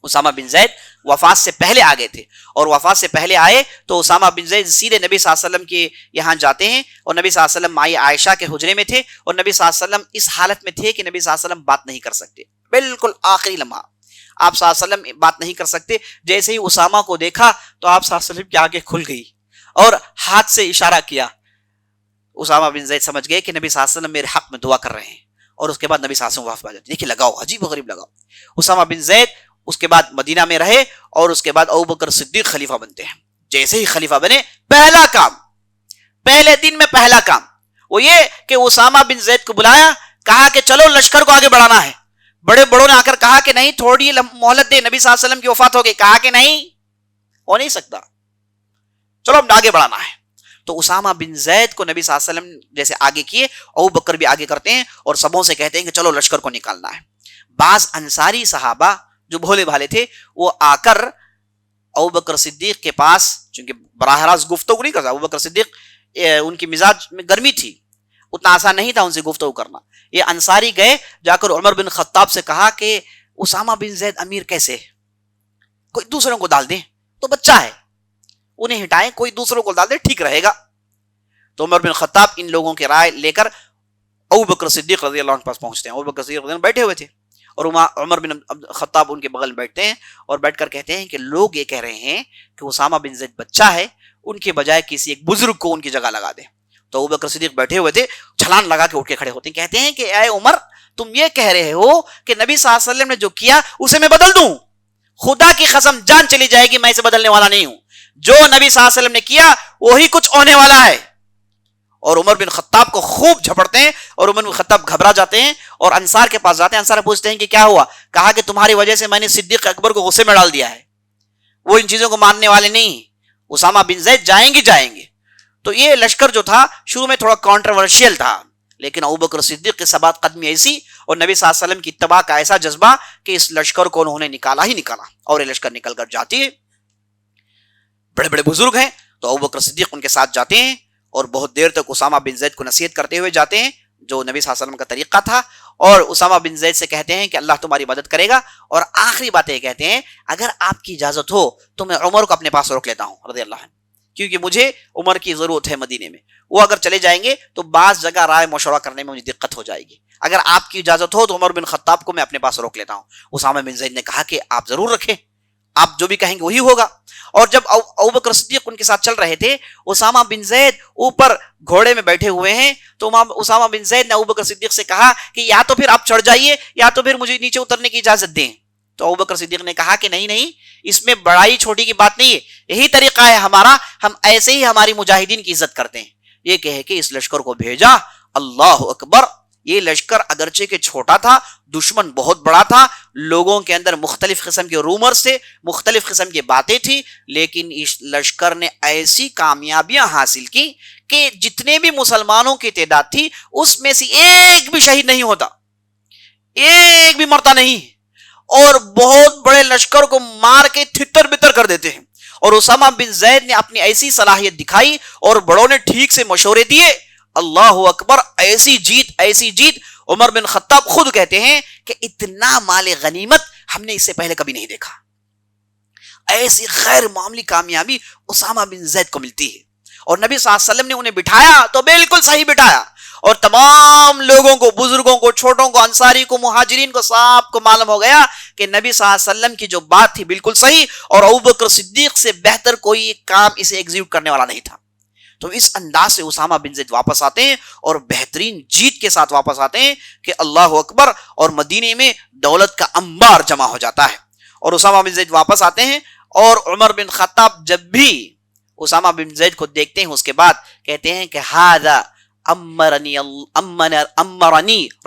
اسامہ بن زید وفات سے پہلے آ گئے تھے، اور وفات سے پہلے آئے تو اسامہ بن زید سیدھے نبی صلی اللہ علیہ وسلم کے یہاں جاتے ہیں. اور نبی صلی اللہ علیہ وسلم مائی عائشہ کے حجرے میں تھے، اور نبی صلی اللہ علیہ وسلم اس حالت میں تھے کہ نبی صلی اللہ علیہ وسلم بات نہیں کر سکتے. بالکل آخری لمحہ آپ صلی اللہ علیہ وسلم بات نہیں کر سکتے. جیسے ہی اسامہ کو دیکھا تو آپ صلی اللہ علیہ وسلم کی آنکھیں کھل گئی اور ہاتھ سے اشارہ کیا. اسامہ بن زید سمجھ گئے کہ نبی صلی اللہ علیہ وسلم میرے حق میں دعا کر رہے ہیں، اور اس کے بعد نبی صلی اللہ علیہ وسلم وفات جاتے. دیکھیے لگاؤ، عجیب و غریب لگاؤ. اسامہ بن زید اس کے بعد مدینہ میں رہے، اور اس کے بعد ابو بکر صدیق خلیفہ بنتے ہیں. جیسے ہی خلیفہ بنے، پہلا کام، پہلے دن میں پہلا کام وہ یہ کہ اسامہ بن زید کو بلایا، کہا کہ چلو لشکر کو آگے بڑھانا ہے. بڑے بڑوں نے آ کر کہا کہ نہیں، تھوڑی مہلت دے، نبی صلی اللہ علیہ وسلم کی وفات ہو گئی. کہا کہ نہیں، ہو نہیں سکتا، چلو اب آگے بڑھانا ہے. تو اسامہ بن زید کو نبی صلی اللہ علیہ وسلم جیسے آگے کیے، ابو بکر بھی آگے کرتے ہیں، اور سبوں سے کہتے ہیں کہ چلو لشکر کو نکالنا ہے. بعض انصاری صحابہ جو بھولے بھالے تھے وہ آ کر ابو بکر صدیق کے پاس، چونکہ براہ راست گفتگو نہیں کرتا، ابو بکر صدیق ان کی مزاج میں گرمی تھی، اتنا آسان نہیں تھا ان سے گفتگو کرنا. یہ انصاری گئے، جا کر عمر بن خطاب سے کہا کہ اسامہ بن زید امیر کیسے، کوئی دوسروں کو ڈال دیں، تو بچہ ہے، انہیں ہٹائیں، کوئی دوسروں کو ڈال دیں، ٹھیک رہے گا. تو عمر بن خطاب ان لوگوں کی رائے لے کر ابوبکر صدیق رضی اللہ عنہ کے پاس پہنچتے ہیں. ابوبکر صدیق رضی اللہ عنہ بیٹھے ہوئے تھے اور عمر بن خطاب ان کے بغل میں بیٹھتے ہیں اور بیٹھ کر کہتے ہیں کہ لوگ یہ کہہ رہے ہیں کہ اسامہ بن زید بچہ ہے، ان کے بجائے کسی ایک بزرگ کو ان کی جگہ لگا دیں. تو ابوبکر صدیق بیٹھے ہوئے تھے، چھلانگ لگا کے اٹھ کے کھڑے ہوتے ہیں، کہتے ہیں کہ اے عمر، تم یہ کہہ رہے ہو کہ نبی صلی اللہ علیہ وسلم نے جو کیا اسے میں بدل دوں؟ خدا کی قسم جان چلی جائے گی میں اسے بدلنے والا نہیں ہوں. جو نبی صلی اللہ علیہ وسلم نے کیا وہی کچھ ہونے والا ہے. اور عمر بن خطاب کو خوب جھپڑتے ہیں اور عمر بن خطاب گھبرا جاتے ہیں اور انصار کے پاس جاتے ہیں. انصار پوچھتے ہیں کہ کیا ہوا؟ کہا کہ تمہاری وجہ سے میں نے صدیق اکبر کو غصے میں ڈال دیا ہے، وہ ان چیزوں کو ماننے والے نہیں، اسامہ بن زید جائیں گے. تو یہ لشکر جو تھا شروع میں تھوڑا کانٹروورشیل تھا، لیکن ابوبکر صدیق کی ثبات قدمی ایسی اور نبی صلی اللہ علیہ وسلم کی اتباع کا ایسا جذبہ کہ اس لشکر کو انہوں نے نکالا اور یہ لشکر نکل کر جاتی ہے. بڑے بڑے بزرگ ہیں تو ابوبکر صدیق ان کے ساتھ جاتے ہیں اور بہت دیر تک اسامہ بن زید کو نصیحت کرتے ہوئے جاتے ہیں، جو نبی صلی اللہ علیہ وسلم کا طریقہ تھا. اور اسامہ بن زید سے کہتے ہیں کہ اللہ تمہاری مدد کرے گا. اور آخری بات یہ کہتے ہیں اگر آپ کی اجازت ہو تو میں عمر کو اپنے پاس روک لیتا ہوں رضی اللہ عنہ، کیونکہ مجھے عمر کی ضرورت ہے مدینے میں. وہ اگر چلے جائیں گے تو بعض جگہ رائے مشورہ کرنے میں مجھے دقت ہو جائے گی. اگر آپ کی اجازت ہو تو عمر بن خطاب کو میں اپنے پاس روک لیتا ہوں. اسامہ بن زید نے کہا کہ آپ ضرور رکھیں، آپ جو بھی کہیں گے وہی ہوگا. اور جب ابوبکر صدیق ان کے ساتھ چل رہے تھے، اسامہ بن زید اوپر گھوڑے میں بیٹھے ہوئے ہیں، تو اسامہ بن زید نے ابوبکر صدیق سے کہا کہ یا تو پھر آپ چڑھ جائیے یا تو پھر مجھے نیچے اترنے کی اجازت دیں. تو ابوبکر صدیق نے کہا کہ نہیں، اس میں بڑائی چھوٹی کی بات نہیں ہے، یہی طریقہ ہے ہمارا، ہم ایسے ہی ہماری مجاہدین کی عزت کرتے ہیں. یہ کہہ کے اس لشکر کو بھیجا. اللہ اکبر. یہ لشکر اگرچہ کہ چھوٹا تھا، دشمن بہت بڑا تھا، لوگوں کے اندر مختلف قسم کے رومرز تھے، مختلف قسم کی باتیں تھی، لیکن اس لشکر نے ایسی کامیابیاں حاصل کی کہ جتنے بھی مسلمانوں کی تعداد تھی اس میں سے ایک بھی شہید نہیں ہوتا، ایک بھی مرتا نہیں، اور بہت بڑے لشکر کو مار کے تھتر بتر کر دیتے ہیں. اور اسامہ بن زید نے اپنی ایسی صلاحیت دکھائی اور بڑوں نے ٹھیک سے مشورے دیے. اللہ اکبر. ایسی جیت. عمر بن خطاب خود کہتے ہیں کہ اتنا مال غنیمت ہم نے اس سے پہلے کبھی نہیں دیکھا. ایسی غیر معمولی کامیابی اسامہ بن زید کو ملتی ہے. اور نبی صلی اللہ علیہ وسلم نے انہیں بٹھایا تو بالکل صحیح بٹھایا، اور تمام لوگوں کو، بزرگوں کو، چھوٹوں کو، انصاری کو، مہاجرین کو، سب کو معلوم ہو گیا کہ نبی صلی اللہ علیہ وسلم کی جو بات تھی بالکل صحیح، اور ابوبکر صدیق سے بہتر کوئی کام اسے ایگزیکیوٹ کرنے والا نہیں تھا. تو اس انداز سے اسامہ بن زید واپس آتے ہیں اور بہترین جیت کے ساتھ واپس آتے ہیں کہ اللہ اکبر، اور مدینے میں دولت کا انبار جمع ہو جاتا ہے. اور اسامہ بن زید واپس آتے ہیں، اور عمر بن خطاب جب بھی اسامہ بن زید کو دیکھتے ہیں اس کے بعد کہتے ہیں کہ ھذا امرنی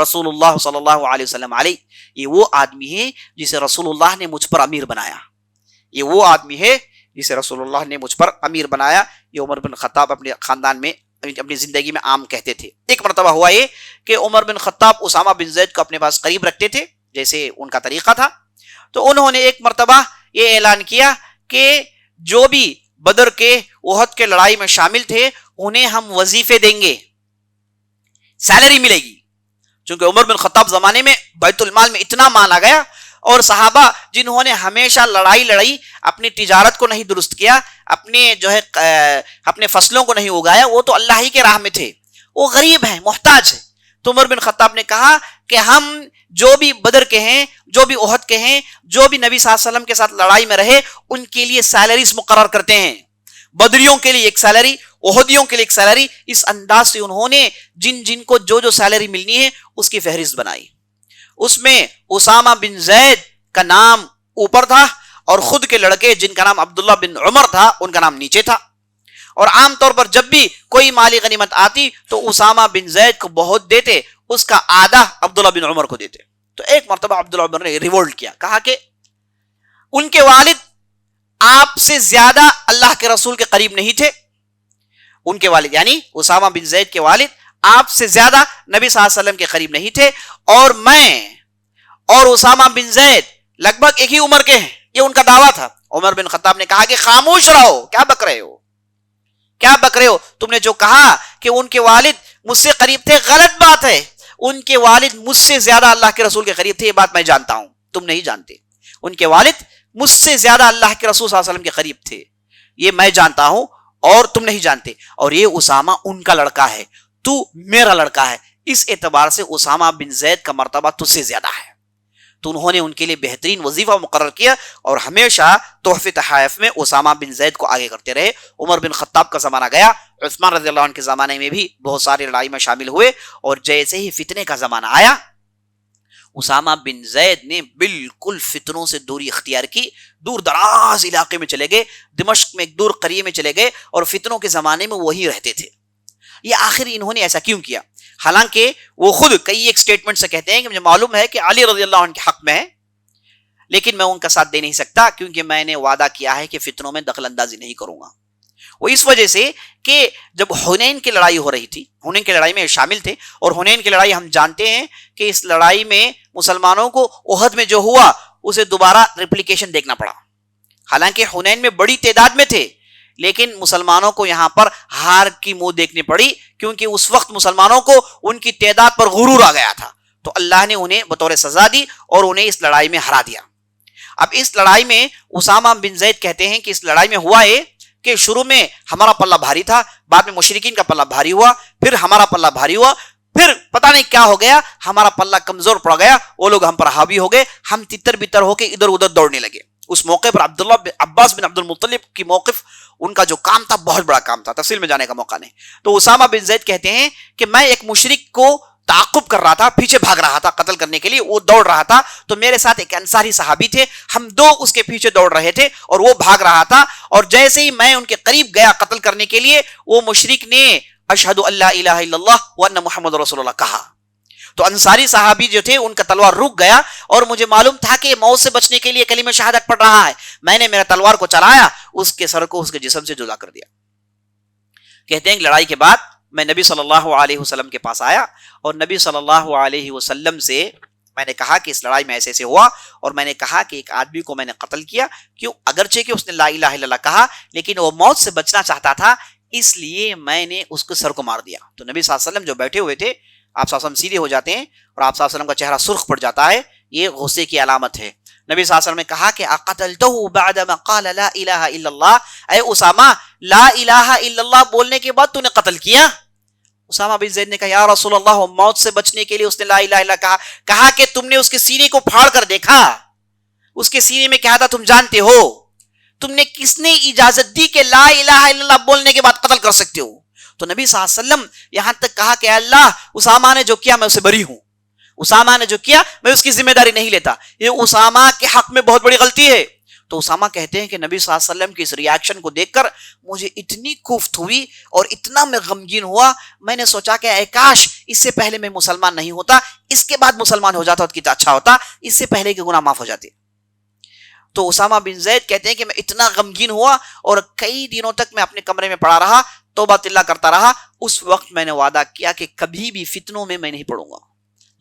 رسول اللہ صلی اللہ علیہ وسلم علیہ. یہ وہ آدمی ہے جسے رسول اللہ نے مجھ پر امیر بنایا، یہ وہ آدمی ہے جسے رسول اللہ نے مجھ پر امیر بنایا. یہ عمر بن خطاب اپنے خاندان میں، اپنی زندگی میں عام کہتے تھے. ایک مرتبہ ہوا یہ کہ عمر بن خطاب اسامہ بن زید کو اپنے پاس قریب رکھتے تھے جیسے ان کا طریقہ تھا. تو انہوں نے ایک مرتبہ یہ اعلان کیا کہ جو بھی بدر کے، احد کے لڑائی میں شامل تھے انہیں ہم وظیفے دیں گے، سیلری ملے گی. چونکہ عمر بن خطاب زمانے میں بیت المال میں اتنا مال آ گیا، اور صحابہ جنہوں نے ہمیشہ لڑائی لڑی، اپنی تجارت کو نہیں درست کیا، اپنے فصلوں کو نہیں اگایا، وہ تو اللہ ہی کے راہ میں تھے، وہ غریب ہیں، محتاج ہیں. تو عمر بن خطاب نے کہا کہ ہم جو بھی بدر کے ہیں، جو بھی احد کے ہیں، جو بھی نبی صلی اللہ علیہ وسلم کے ساتھ لڑائی میں رہے، ان کے لیے سیلریز مقرر کرتے ہیں. بدریوں کے لیے ایک سیلری، احدیوں کے لیے ایک سیلری. اس انداز سے انہوں نے جن کو جو سیلری ملنی ہے اس کی فہرست بنائی. اس میں اسامہ بن زید کا نام اوپر تھا، اور خود کے لڑکے جن کا نام عبداللہ بن عمر تھا ان کا نام نیچے تھا. اور عام طور پر جب بھی کوئی مالی غنیمت آتی تو اسامہ بن زید کو بہت دیتے، اس کا آدھا عبداللہ بن عمر کو دیتے. تو ایک مرتبہ عبداللہ بن عمر نے ریولٹ کیا، کہا کہ ان کے والد آپ سے زیادہ اللہ کے رسول کے قریب نہیں تھے. ان کے والد یعنی اسامہ بن زید کے والد آپ سے زیادہ نبی صلی اللہ علیہ وسلم کے قریب نہیں تھے، اور میں اور اسامہ بن زید لگ بھگ ایک ہی عمر کے ہیں، یہ ان کا دعویٰ تھا. عمر بن خطاب نے کہا کہ خاموش رہو، کیا بک رہے ہو. تم نے جو کہا کہ ان کے والد مجھ سے قریب تھے، غلط بات ہے. ان کے والد مجھ سے زیادہ اللہ کے رسول کے قریب تھے، یہ بات میں جانتا ہوں، تم نہیں جانتے. ان کے والد مجھ سے زیادہ اللہ کے رسول صلی اللہ علیہ وسلم کے قریب تھے، یہ میں جانتا ہوں اور تم نہیں جانتے. اور یہ اسامہ ان کا لڑکا ہے، تو میرا لڑکا ہے. اس اعتبار سے اسامہ بن زید کا مرتبہ تجھ سے زیادہ ہے. تو انہوں نے ان کے لیے بہترین وظیفہ مقرر کیا اور ہمیشہ تحفے تحائف میں اسامہ بن زید کو آگے کرتے رہے. عمر بن خطاب کا زمانہ گیا، عثمان رضی اللہ عنہ کے زمانے میں بھی بہت ساری لڑائی میں شامل ہوئے، اور جیسے ہی فتنے کا زمانہ آیا اسامہ بن زید نے بالکل فتنوں سے دوری اختیار کی، دور دراز علاقے میں چلے گئے، دمشق میں ایک دور قریے میں چلے گئے اور فتنوں کے زمانے میں وہی رہتے تھے. یہ آخر انہوں نے ایسا کیوں کیا؟ حالانکہ وہ خود کئی ایک سٹیٹمنٹ سے کہتے ہیں کہ مجھے معلوم ہے کہ علی رضی اللہ عنہ کے حق میں ہے، لیکن میں ان کا ساتھ دے نہیں سکتا کیونکہ میں نے وعدہ کیا ہے کہ فتنوں میں دخل اندازی نہیں کروں گا. وہ اس وجہ سے کہ جب حنین کی لڑائی ہو رہی تھی، حنین کی لڑائی میں شامل تھے، اور حنین کی لڑائی ہم جانتے ہیں کہ اس لڑائی میں مسلمانوں کو احد میں جو ہوا اسے دوبارہ ریپلیکیشن دیکھنا پڑا. حالانکہ حنین میں بڑی تعداد میں تھے، لیکن مسلمانوں کو یہاں پر ہار کی منہ دیکھنی پڑی کیونکہ اس وقت مسلمانوں کو ان کی تعداد پر غرور آ گیا تھا. تو اللہ نے انہیں بطور سزا دی اور انہیں اس لڑائی میں ہرا دیا. اب اس لڑائی میں اسامہ بن زید کہتے ہیں کہ اس لڑائی میں ہوا ہے کہ شروع میں ہمارا پلہ بھاری تھا، بعد میں مشرکین کا پلہ بھاری ہوا، پھر ہمارا پلہ بھاری ہوا، پھر پتہ نہیں کیا ہو گیا، ہمارا پلہ کمزور پڑ گیا، وہ لوگ ہم پر حاوی ہو گئے، ہم تتر بتر ہو کے ادھر ادھر دوڑنے لگے. اس موقع پر عباس بن عبد المطلب کی موقف، ان کا جو کام تھا بہت بڑا کام تھا، تفصیل میں جانے کا موقع نہیں. تو اسامہ بن زید کہتے ہیں کہ میں ایک مشرک کو تعاقب کر رہا تھا، پیچھے بھاگ رہا تھا قتل کرنے کے لیے، وہ دوڑ رہا تھا، تو میرے ساتھ ایک انصاری صحابی تھے، ہم دو اس کے پیچھے دوڑ رہے تھے اور وہ بھاگ رہا تھا، اور جیسے ہی میں ان کے قریب گیا قتل کرنے کے لیے، وہ مشرک نے اشہد ان لا الہ الا اللہ وان محمد رسول اللہ کہا. تو انصاری صحابی جو تھے ان کا تلوار رک گیا، اور مجھے معلوم تھا کہ موت سے بچنے کے لیے کلمہ شہادت پڑھ رہا ہے. میں نے میرا تلوار کو چلایا، اس کے سر کو اس کے جسم سے جدا کر دیا. کہتے ہیں کہ لڑائی کے بعد میں نبی صلی اللہ علیہ وسلم کے پاس آیا اور نبی صلی اللہ علیہ وسلم سے میں نے کہا کہ اس لڑائی میں ایسے ایسے ہوا، اور میں نے کہا کہ ایک آدمی کو میں نے قتل کیا، کیوں؟ اگرچہ کہ اس نے لا الہ الا اللہ کہا، لیکن وہ موت سے بچنا چاہتا تھا، اس لیے میں نے اس کے سر کو مار دیا. تو نبی صلی اللہ علیہ وسلم جو بیٹھے ہوئے تھے، آپ صلی اللہ علیہ وسلم سیدھے ہو جاتے ہیں اور آپ صلی اللہ علیہ وسلم کا چہرہ سرخ پڑ جاتا ہے، یہ غصے کی علامت ہے. نبی صلی اللہ علیہ وسلم نے کہا کہ اقتلته بعد ما قال لا الہ الا اللہ، اے اسامہ لا الہ الا اللہ بولنے کے بعد تو نے قتل کیا؟ اسامہ بن زید نے کہا یا رسول اللہ، موت سے بچنے کے لیے اس نے لا الہ الا کہا. کہا کہ تم نے اس کے سینے کو پھاڑ کر دیکھا، اس کے سینے میں کیا تھا تم جانتے ہو؟ تم نے کس نے اجازت دی کہ لا الہ الا اللہ بولنے کے بعد قتل کر سکتے ہو؟ تو نبی صلی اللہ علیہ وسلم یہاں تک کہا کہ اللہ، اسامہ نے جو کیا میں اسے بری ہوں، اسامہ نے جو کیا میں اس کی ذمہ داری نہیں لیتا، یہ اسامہ کے حق میں بہت بڑی غلطی ہے. تو اسامہ کہتے ہیں کہ نبی صلی اللہ علیہ وسلم کی اس ریاکشن کو دیکھ کر مجھے اتنی کوفت ہوئی اور اتنا میں غمگین ہوا، میں نے سوچا کہ اے کاش اس سے پہلے میں مسلمان نہیں ہوتا، اس کے بعد مسلمان ہو جاتا تو کتنا اچھا ہوتا، اس سے پہلے کے گناہ معاف ہو جاتے. تو اسامہ بن زید کہتے ہیں کہ میں اتنا غمگین ہوا اور کئی دنوں تک میں اپنے کمرے میں پڑا رہا، توبہ اللہ کرتا رہا. اس وقت میں نے وعدہ کیا کہ کبھی بھی فتنوں میں نہیں پڑوں گا،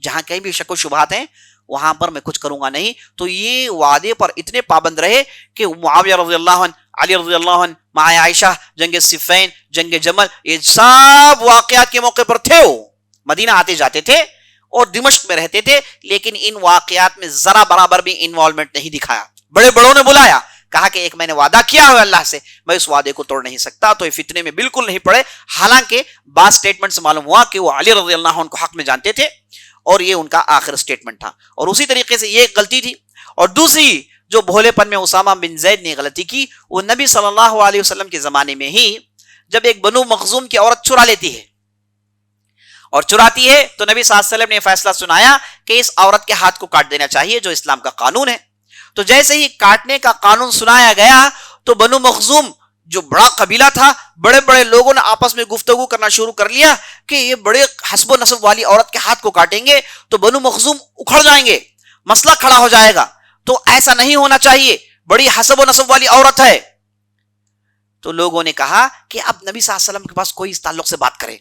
جہاں کہیں بھی شک و شبہات ہیں وہاں پر میں کچھ کروں گا نہیں. تو یہ وعدے پر اتنے پابند رہے کہ معاویہ رضی اللہ عنہ، علی رضی اللہ عنہ، ماں عائشہ، جنگ صفین، جنگ جمل، یہ سب واقعات کے موقع پر تھے. وہ مدینہ آتے جاتے تھے اور دمشق میں رہتے تھے، لیکن ان واقعات میں ذرا برابر بھی انوالومنٹ نہیں دکھایا. بڑے بڑوں نے بلایا، کہا کہ ایک میں نے وعدہ کیا ہے اللہ سے، میں اس وعدے کو توڑ نہیں سکتا، تو یہ فتنے میں بالکل نہیں پڑے. حالانکہ بعض سٹیٹمنٹ سے معلوم ہوا کہ وہ علی رضی اللہ عنہ کو حق میں جانتے تھے اور یہ ان کا آخر سٹیٹمنٹ تھا. اور اسی طریقے سے یہ ایک غلطی تھی. اور دوسری جو بھولے پن میں اسامہ بن زید نے غلطی کی، وہ نبی صلی اللہ علیہ وسلم کے زمانے میں ہی جب ایک بنو مخزوم کی عورت چرا لیتی ہے اور چراتی ہے، تو نبی صلی اللہ علیہ وسلم نے فیصلہ سنایا کہ اس عورت کے ہاتھ کو کاٹ دینا چاہیے، جو اسلام کا قانون ہے. تو جیسے ہی کاٹنے کا قانون سنایا گیا تو بنو مخزوم جو بڑا قبیلہ تھا، بڑے بڑے لوگوں نے آپس میں گفتگو کرنا شروع کر لیا کہ یہ بڑے حسب و نسب والی عورت کے ہاتھ کو کاٹیں گے تو بنو مخزوم اکھڑ جائیں گے، مسئلہ کھڑا ہو جائے گا، تو ایسا نہیں ہونا چاہیے، بڑی حسب و نسب والی عورت ہے. تو لوگوں نے کہا کہ اب نبی صلی اللہ علیہ وسلم کے پاس کوئی اس تعلق سے بات کرے.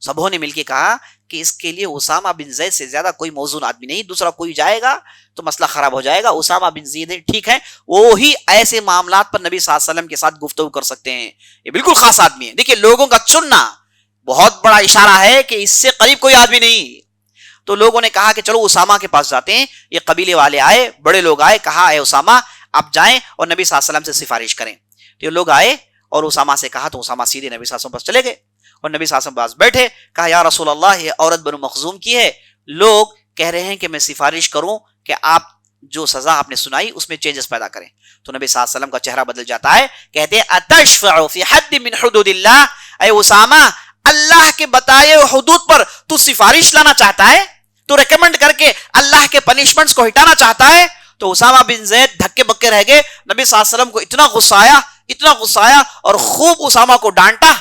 سبوں نے مل کے کہا کہ اس کے لیے اسامہ بن زید سے زیادہ کوئی موزون آدمی نہیں، دوسرا کوئی جائے گا تو مسئلہ خراب ہو جائے گا، اسامہ بن زید ٹھیک ہے، وہی ایسے معاملات پر نبی صلی اللہ علیہ وسلم کے ساتھ گفتگو کر سکتے ہیں، یہ بالکل خاص آدمی ہے۔ دیکھیں لوگوں کا چننا بہت بڑا اشارہ ہے کہ اس سے قریب کوئی آدمی نہیں۔ تو لوگوں نے کہا کہ چلو اسامہ کے پاس جاتے ہیں، یہ قبیلے والے آئے، بڑے لوگ آئے، کہا اے اسامہ آپ جائیں اور نبی صلی اللہ علیہ وسلم سے سفارش کریں۔ تو یہ لوگ آئے اور اسامہ سے کہا، تو اسامہ سیدھے نبی صلی اللہ علیہ وسلم پاس چلے گئے اور نبی صلی اللہ علیہ وسلم پاس بیٹھے، کہا یا رسول اللہ یہ عورت بنو مخزوم کی ہے، لوگ کہہ رہے ہیں کہ میں سفارش کروں کہ آپ جو سزا آپ نے سنائی اس میں چینجز پیدا کریں۔ تو نبی صلی اللہ علیہ وسلم کا چہرہ بدل جاتا ہے، کہتے ہیں اتشفع فی حد من حدود اللہ، اے اسامہ اللہ کے بتائے حدود پر تو سفارش لانا چاہتا ہے، تو ریکمنڈ کر کے اللہ کے پنشمنٹس کو ہٹانا چاہتا ہے؟ تو اسامہ بن زید دھکے بکے رہ گئے۔ نبی صلی اللہ علیہ وسلم کو اتنا غصہ آیا اور خوب اسامہ کو ڈانٹا،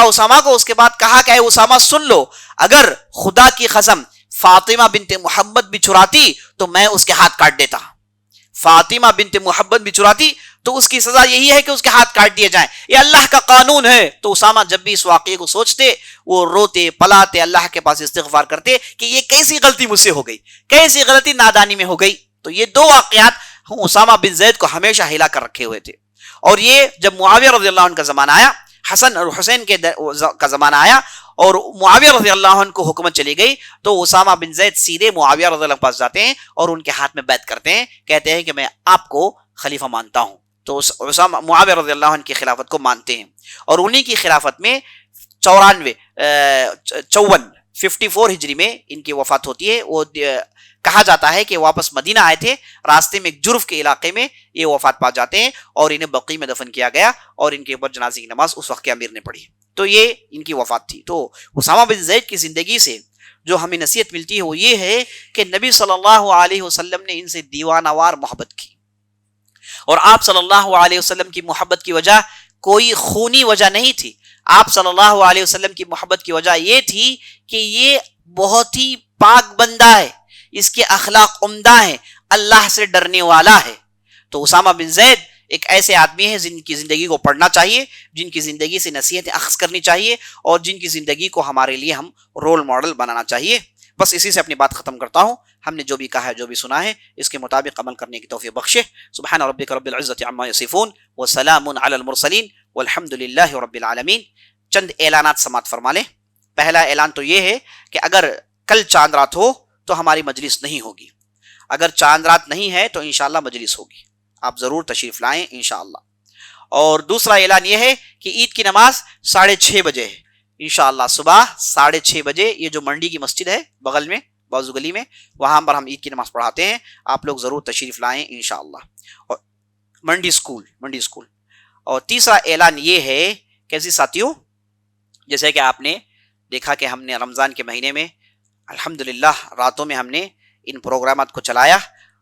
اسامہ کو۔ اس کے بعد کہا کہ اے اسامہ سن لو، اگر خدا کی قسم فاطمہ بنت محمد بھی چراتی تو میں اس کے ہاتھ کاٹ دیتا، فاطمہ بنت محمد بھی چراتی تو اس کی سزا یہی ہے کہ اس کے ہاتھ کاٹ دیے جائیں، یہ اللہ کا قانون ہے۔ تو اسامہ جب بھی اس واقعے کو سوچتے وہ روتے پلاتے اللہ کے پاس استغفار کرتے کہ یہ کیسی غلطی مجھ سے ہو گئی، کیسی غلطی نادانی میں ہو گئی۔ تو یہ دو واقعات اسامہ بن زید کو ہمیشہ ہلا کر رکھے ہوئے تھے۔ اور یہ جب معاویہ رضی اللہ عنہ کا زمانہ آیا، حسن اور حسین کا زمانہ آیا اور معاویہ رضی اللہ عنہ کو حکومت چلی گئی، تو اسامہ بن زید سیدھے معاویہ رضی اللہ عنہ کے پاس جاتے ہیں اور ان کے ہاتھ میں بیعت کرتے ہیں، کہتے ہیں کہ میں آپ کو خلیفہ مانتا ہوں۔ تو اسامہ معاویہ رضی اللہ عنہ کی خلافت کو مانتے ہیں اور انہی کی خلافت میں 54 ہجری میں ان کی وفات ہوتی ہے۔ وہ کہا جاتا ہے کہ واپس مدینہ آئے تھے، راستے میں ایک جرف کے علاقے میں یہ وفات پا جاتے ہیں اور انہیں بقیع میں دفن کیا گیا اور ان کے اوپر جنازے کی نماز اس وقت کے امیر نے پڑھی۔ تو یہ ان کی وفات تھی۔ تو اسامہ بن زید کی زندگی سے جو ہمیں نصیحت ملتی ہے وہ یہ ہے کہ نبی صلی اللہ علیہ وسلم نے ان سے دیوانہ وار محبت کی، اور آپ صلی اللہ علیہ وسلم کی محبت کی وجہ کوئی خونی وجہ نہیں تھی۔ آپ صلی اللہ علیہ وسلم کی محبت کی وجہ یہ تھی کہ یہ بہت ہی پاک بندہ ہے، اس کے اخلاق عمدہ ہیں، اللہ سے ڈرنے والا ہے۔ تو اسامہ بن زید ایک ایسے آدمی ہیں جن کی زندگی کو پڑھنا چاہیے، جن کی زندگی سے نصیحتیں اخذ کرنی چاہیے اور جن کی زندگی کو ہمارے لیے ہم رول ماڈل بنانا چاہیے۔ بس اسی سے اپنی بات ختم کرتا ہوں۔ ہم نے جو بھی کہا ہے، جو بھی سنا ہے، اس کے مطابق عمل کرنے کی توفیق بخشے۔ سبحان ربک رب العزت عما یصفون وسلام علی المرسلین والحمد للہ رب العالمین۔ چند اعلانات سماعت فرما لیں۔ پہلا اعلان تو یہ ہے کہ اگر کل چاند رات ہو تو ہماری مجلس نہیں ہوگی، اگر چاند رات نہیں ہے تو انشاءاللہ مجلس ہوگی، آپ ضرور تشریف لائیں انشاءاللہ۔ اور دوسرا اعلان یہ ہے کہ عید کی نماز 6:30 بجے ہے انشاءاللہ، صبح 6:30 بجے۔ یہ جو منڈی کی مسجد ہے بغل میں بازو گلی میں، وہاں پر ہم عید کی نماز پڑھاتے ہیں، آپ لوگ ضرور تشریف لائیں انشاءاللہ۔ اور منڈی اسکول۔ اور تیسرا اعلان یہ ہے کہ عزیز ساتھیوں، جیسے کہ آپ نے دیکھا کہ ہم نے رمضان کے مہینے میں الحمدللہ راتوں میں ہم نے ان پروگرامات کو چلایا،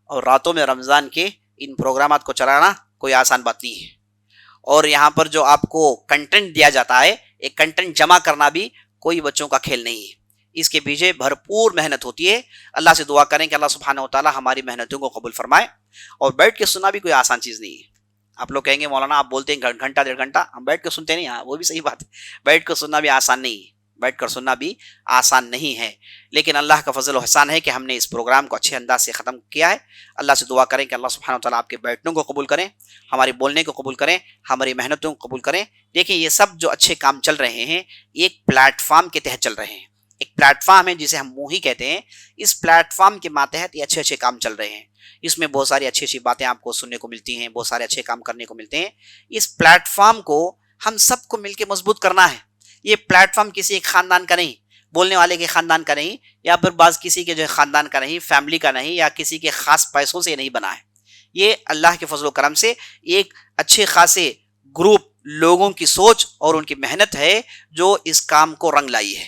اور راتوں میں رمضان کے ان پروگرامات کو چلانا کوئی آسان بات نہیں ہے۔ اور یہاں پر جو آپ کو کنٹینٹ دیا جاتا ہے، ایک کنٹینٹ جمع کرنا بھی کوئی بچوں کا کھیل نہیں ہے، اس کے پیچھے بھرپور محنت ہوتی ہے۔ اللہ سے دعا کریں کہ اللہ سبحانہ و تعالی ہماری محنتوں کو قبول فرمائے۔ اور بیٹھ کے سننا بھی کوئی آسان چیز نہیں ہے۔ آپ لوگ کہیں گے مولانا آپ بولتے ہیں گھنٹہ 1.5 گھنٹہ، ہم بیٹھ کے سنتے نہیں، ہاں وہ بھی صحیح بات ہے، بیٹھ کر سننا بھی آسان نہیں ہے، بیٹھ کر سننا بھی آسان نہیں ہے، لیکن اللہ کا فضل و احسان ہے کہ ہم نے اس پروگرام کو اچھے انداز سے ختم کیا ہے۔ اللہ سے دعا کریں کہ اللہ سبحانہ و تعالیٰ آپ کے بیٹھنوں کو قبول کریں، ہمارے بولنے کو قبول کریں، ہماری محنتوں کو قبول کریں۔ دیکھیں یہ سب جو اچھے کام چل رہے ہیں ایک پلیٹ فارم کے تحت چل رہے ہیں، ایک پلیٹ فارم ہے جسے ہم موہی کہتے ہیں، اس پلیٹ فارم کے ماتحت یہ اچھے کام چل رہے ہیں۔ اس میں بہت ساری اچھی باتیں آپ کو سننے کو ملتی ہیں، بہت سارے اچھے کام کرنے کو ملتے ہیں۔ اس پلیٹ فارم کو ہم سب کو مل کے مضبوط کرنا ہے۔ یہ پلیٹ فارم کسی ایک خاندان کا نہیں، بولنے والے کے خاندان کا نہیں، یا پھر بعض کسی کے جو خاندان کا نہیں، فیملی کا نہیں، یا کسی کے خاص پیسوں سے نہیں بنا ہے۔ یہ اللہ کے فضل و کرم سے ایک اچھے خاصے گروپ لوگوں کی سوچ اور ان کی محنت ہے جو اس کام کو رنگ لائی ہے۔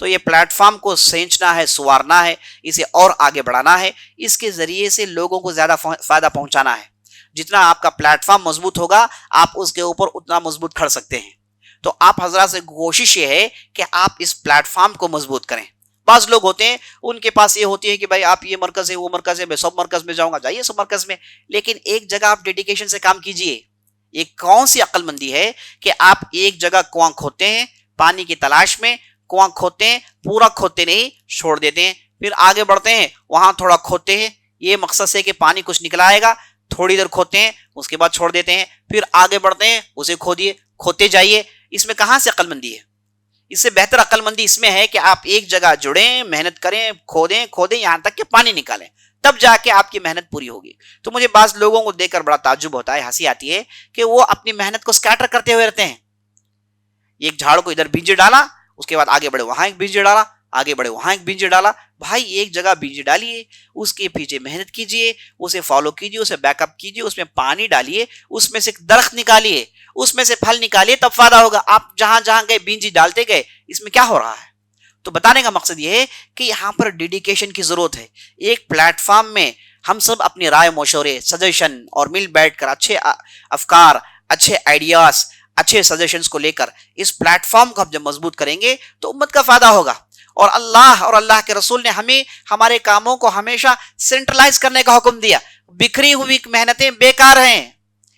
تو یہ پلیٹ فارم کو سینچنا ہے، سوارنا ہے، اسے اور آگے بڑھانا ہے، اس کے ذریعے سے لوگوں کو زیادہ فائدہ پہنچانا ہے۔ جتنا آپ کا پلیٹ فارم مضبوط ہوگا آپ اس کے اوپر اتنا مضبوط کھڑ سکتے ہیں۔ تو آپ حضرات سے کوشش یہ ہے کہ آپ اس پلیٹ فارم کو مضبوط کریں۔ بعض لوگ ہوتے ہیں ان کے پاس یہ ہوتی ہے کہ بھائی آپ یہ مرکز ہے وہ مرکز ہے، میں سب مرکز میں جاؤں گا، جائیے سب مرکز میں، لیکن ایک جگہ آپ ڈیڈیکیشن سے کام کیجئے۔ یہ کون سی عقل مندی ہے کہ آپ ایک جگہ کنواں کھودتے ہیں پانی کی تلاش میں، کنواں کھودتے ہیں, پورا کھودتے نہیں, چھوڑ دیتے ہیں, پھر آگے بڑھتے ہیں, وہاں تھوڑا کھودتے ہیں, یہ مقصد سے کہ پانی کچھ نکل آئے گا, تھوڑی دیر کھودتے ہیں, اس کے بعد چھوڑ دیتے ہیں, پھر آگے بڑھتے ہیں, اسے کھودیے, کھودتے جائیے. اس میں کہاں سے عقل مندی ہے؟ اس سے بہتر عقل مندی اس میں ہے کہ آپ ایک جگہ جڑیں, محنت کریں, کھودیں یہاں تک کہ پانی نکالیں, تب جا کے آپ کی محنت پوری ہوگی. تو مجھے بعض لوگوں کو دیکھ کر بڑا تعجب ہوتا ہے, ہنسی آتی ہے کہ وہ اپنی محنت کو سکیٹر کرتے ہوئے رہتے ہیں. ایک جھاڑ کو ادھر بیج ڈالا, اس کے بعد آگے بڑھے وہاں ایک بیج ڈالا, آگے بڑھے وہاں ایک بیج ڈالا. بھائی ایک جگہ بیج ڈالیے, اس کے پیچھے محنت کیجیے, اسے فالو کیجیے, اسے بیک اپ کیجیے, اس میں پانی ڈالیے, اس میں سے درخت نکالیے, اس میں سے پھل نکالیے, تب فائدہ ہوگا. آپ جہاں جہاں گئے بیج ڈالتے گئے, اس میں کیا ہو رہا ہے؟ تو بتانے کا مقصد یہ ہے کہ یہاں پر ڈیڈیکیشن کی ضرورت ہے. ایک پلیٹ فارم میں ہم سب اپنی رائے مشورے, سجیشن اور مل بیٹھ کر اچھے افکار, اچھے آئیڈیاز, اچھے سجیشنز کو لے کر اس پلیٹ فارم کو ہم جب مضبوط کریں گے تو امت کا فائدہ ہوگا. اور اللہ کے رسول نے ہمیں ہمارے کاموں کو ہمیشہ سینٹرلائز کرنے کا حکم دیا. بکھری ہوئی محنتیں بیکار ہیں,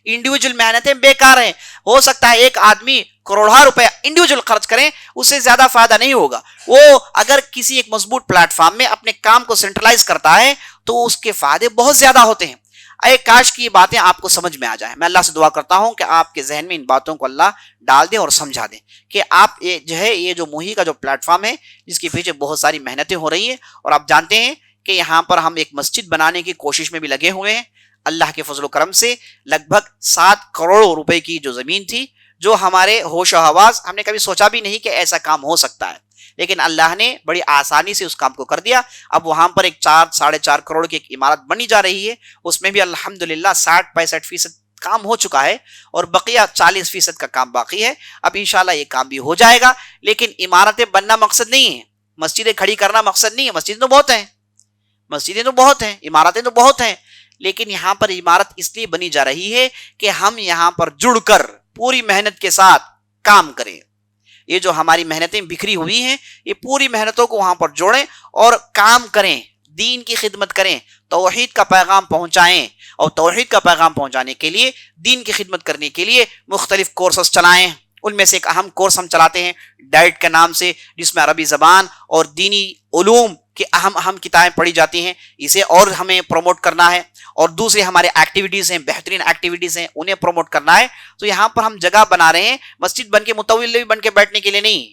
انڈیویجول محنتیں بیکار ہیں. ہو سکتا ہے ایک آدمی کروڑوں روپے انڈیویجول خرچ کریں, اس سے زیادہ فائدہ نہیں ہوگا. وہ اگر کسی ایک مضبوط پلیٹ فارم میں اپنے کام کو سینٹرلائز کرتا ہے تو اس کے فائدے بہت زیادہ ہوتے ہیں. اے کاش کی یہ باتیں آپ کو سمجھ میں آ جائیں. میں اللہ سے دعا کرتا ہوں کہ آپ کے ذہن میں ان باتوں کو اللہ ڈال دے اور سمجھا دے کہ آپ یہ جو موہی کا جو پلیٹ فارم ہے, جس کے پیچھے بہت ساری محنتیں ہو رہی ہیں, اور آپ جانتے ہیں کہ یہاں پر ہم ایک مسجد بنانے کی کوشش میں بھی لگے ہوئے ہیں. اللہ کے فضل و کرم سے لگ بھگ 7 کروڑ روپے کی جو زمین تھی, جو ہمارے ہوش و حواس, ہم نے کبھی سوچا بھی نہیں کہ ایسا کام ہو سکتا ہے, لیکن اللہ نے بڑی آسانی سے اس کام کو کر دیا. اب وہاں پر ایک 4-4.5 کروڑ کی ایک عمارت بنی جا رہی ہے. اس میں بھی الحمدللہ 60-65% کام ہو چکا ہے اور بقیہ 40% کا کام باقی ہے. اب انشاءاللہ یہ کام بھی ہو جائے گا. لیکن عمارتیں بننا مقصد نہیں ہے, مسجدیں کھڑی کرنا مقصد نہیں ہے. مسجدیں تو بہت ہیں, عمارتیں تو بہت ہیں, لیکن یہاں پر عمارت اس لیے بنی جا رہی ہے کہ ہم یہاں پر جڑ کر پوری محنت کے ساتھ کام کریں. یہ جو ہماری محنتیں بکھری ہوئی ہیں, یہ پوری محنتوں کو وہاں پر جوڑیں اور کام کریں, دین کی خدمت کریں, توحید کا پیغام پہنچائیں. اور توحید کا پیغام پہنچانے کے لیے, دین کی خدمت کرنے کے لیے مختلف کورسز چلائیں. ان میں سے ایک اہم کورس ہم چلاتے ہیں ڈائٹ کے نام سے, جس میں عربی زبان اور دینی علوم کی اہم کتابیں پڑھی جاتی ہیں. اسے اور ہمیں پروموٹ کرنا ہے, اور دوسرے ہمارے ایکٹیویٹیز ہیں, بہترین ایکٹیویٹیز ہیں, انہیں پروموٹ کرنا ہے. تو یہاں پر ہم جگہ بنا رہے ہیں مسجد بن کے متولی بن کے بیٹھنے کے لیے نہیں.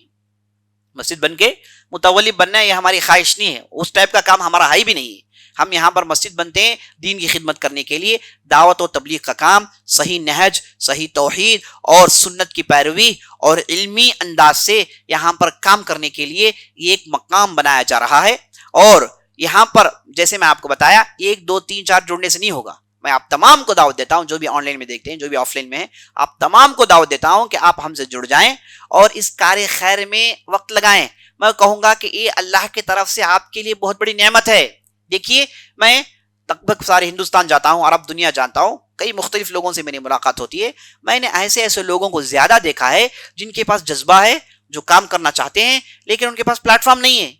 مسجد بن کے متولی بننا یہ ہماری خواہش نہیں ہے, اس ٹائپ کا کام ہمارا ہے بھی نہیں ہے. ہم یہاں پر مسجد بنتے ہیں دین کی خدمت کرنے کے لیے, دعوت و تبلیغ کا کام, صحیح نہج, صحیح توحید اور سنت کی پیروی اور علمی انداز سے یہاں پر کام کرنے کے لیے یہ ایک مقام بنایا جا رہا ہے. اور یہاں پر جیسے میں آپ کو بتایا 1 2 3 4 جڑنے سے نہیں ہوگا. میں آپ تمام کو دعوت دیتا ہوں, جو بھی آن لائن میں دیکھتے ہیں, جو بھی آف لائن میں ہیں, آپ تمام کو دعوت دیتا ہوں کہ آپ ہم سے جڑ جائیں اور اس کار خیر میں وقت لگائیں. میں کہوں گا کہ یہ اللہ کی طرف سے آپ کے لیے بہت بڑی نعمت ہے. دیکھیے, میں لگ بھگ سارے ہندوستان جاتا ہوں, عرب دنیا جانتا ہوں, کئی مختلف لوگوں سے میری ملاقات ہوتی ہے. میں نے ایسے لوگوں کو زیادہ دیکھا ہے جن کے پاس جذبہ ہے, جو کام کرنا چاہتے ہیں, لیکن ان کے پاس پلیٹ فارم نہیں ہے,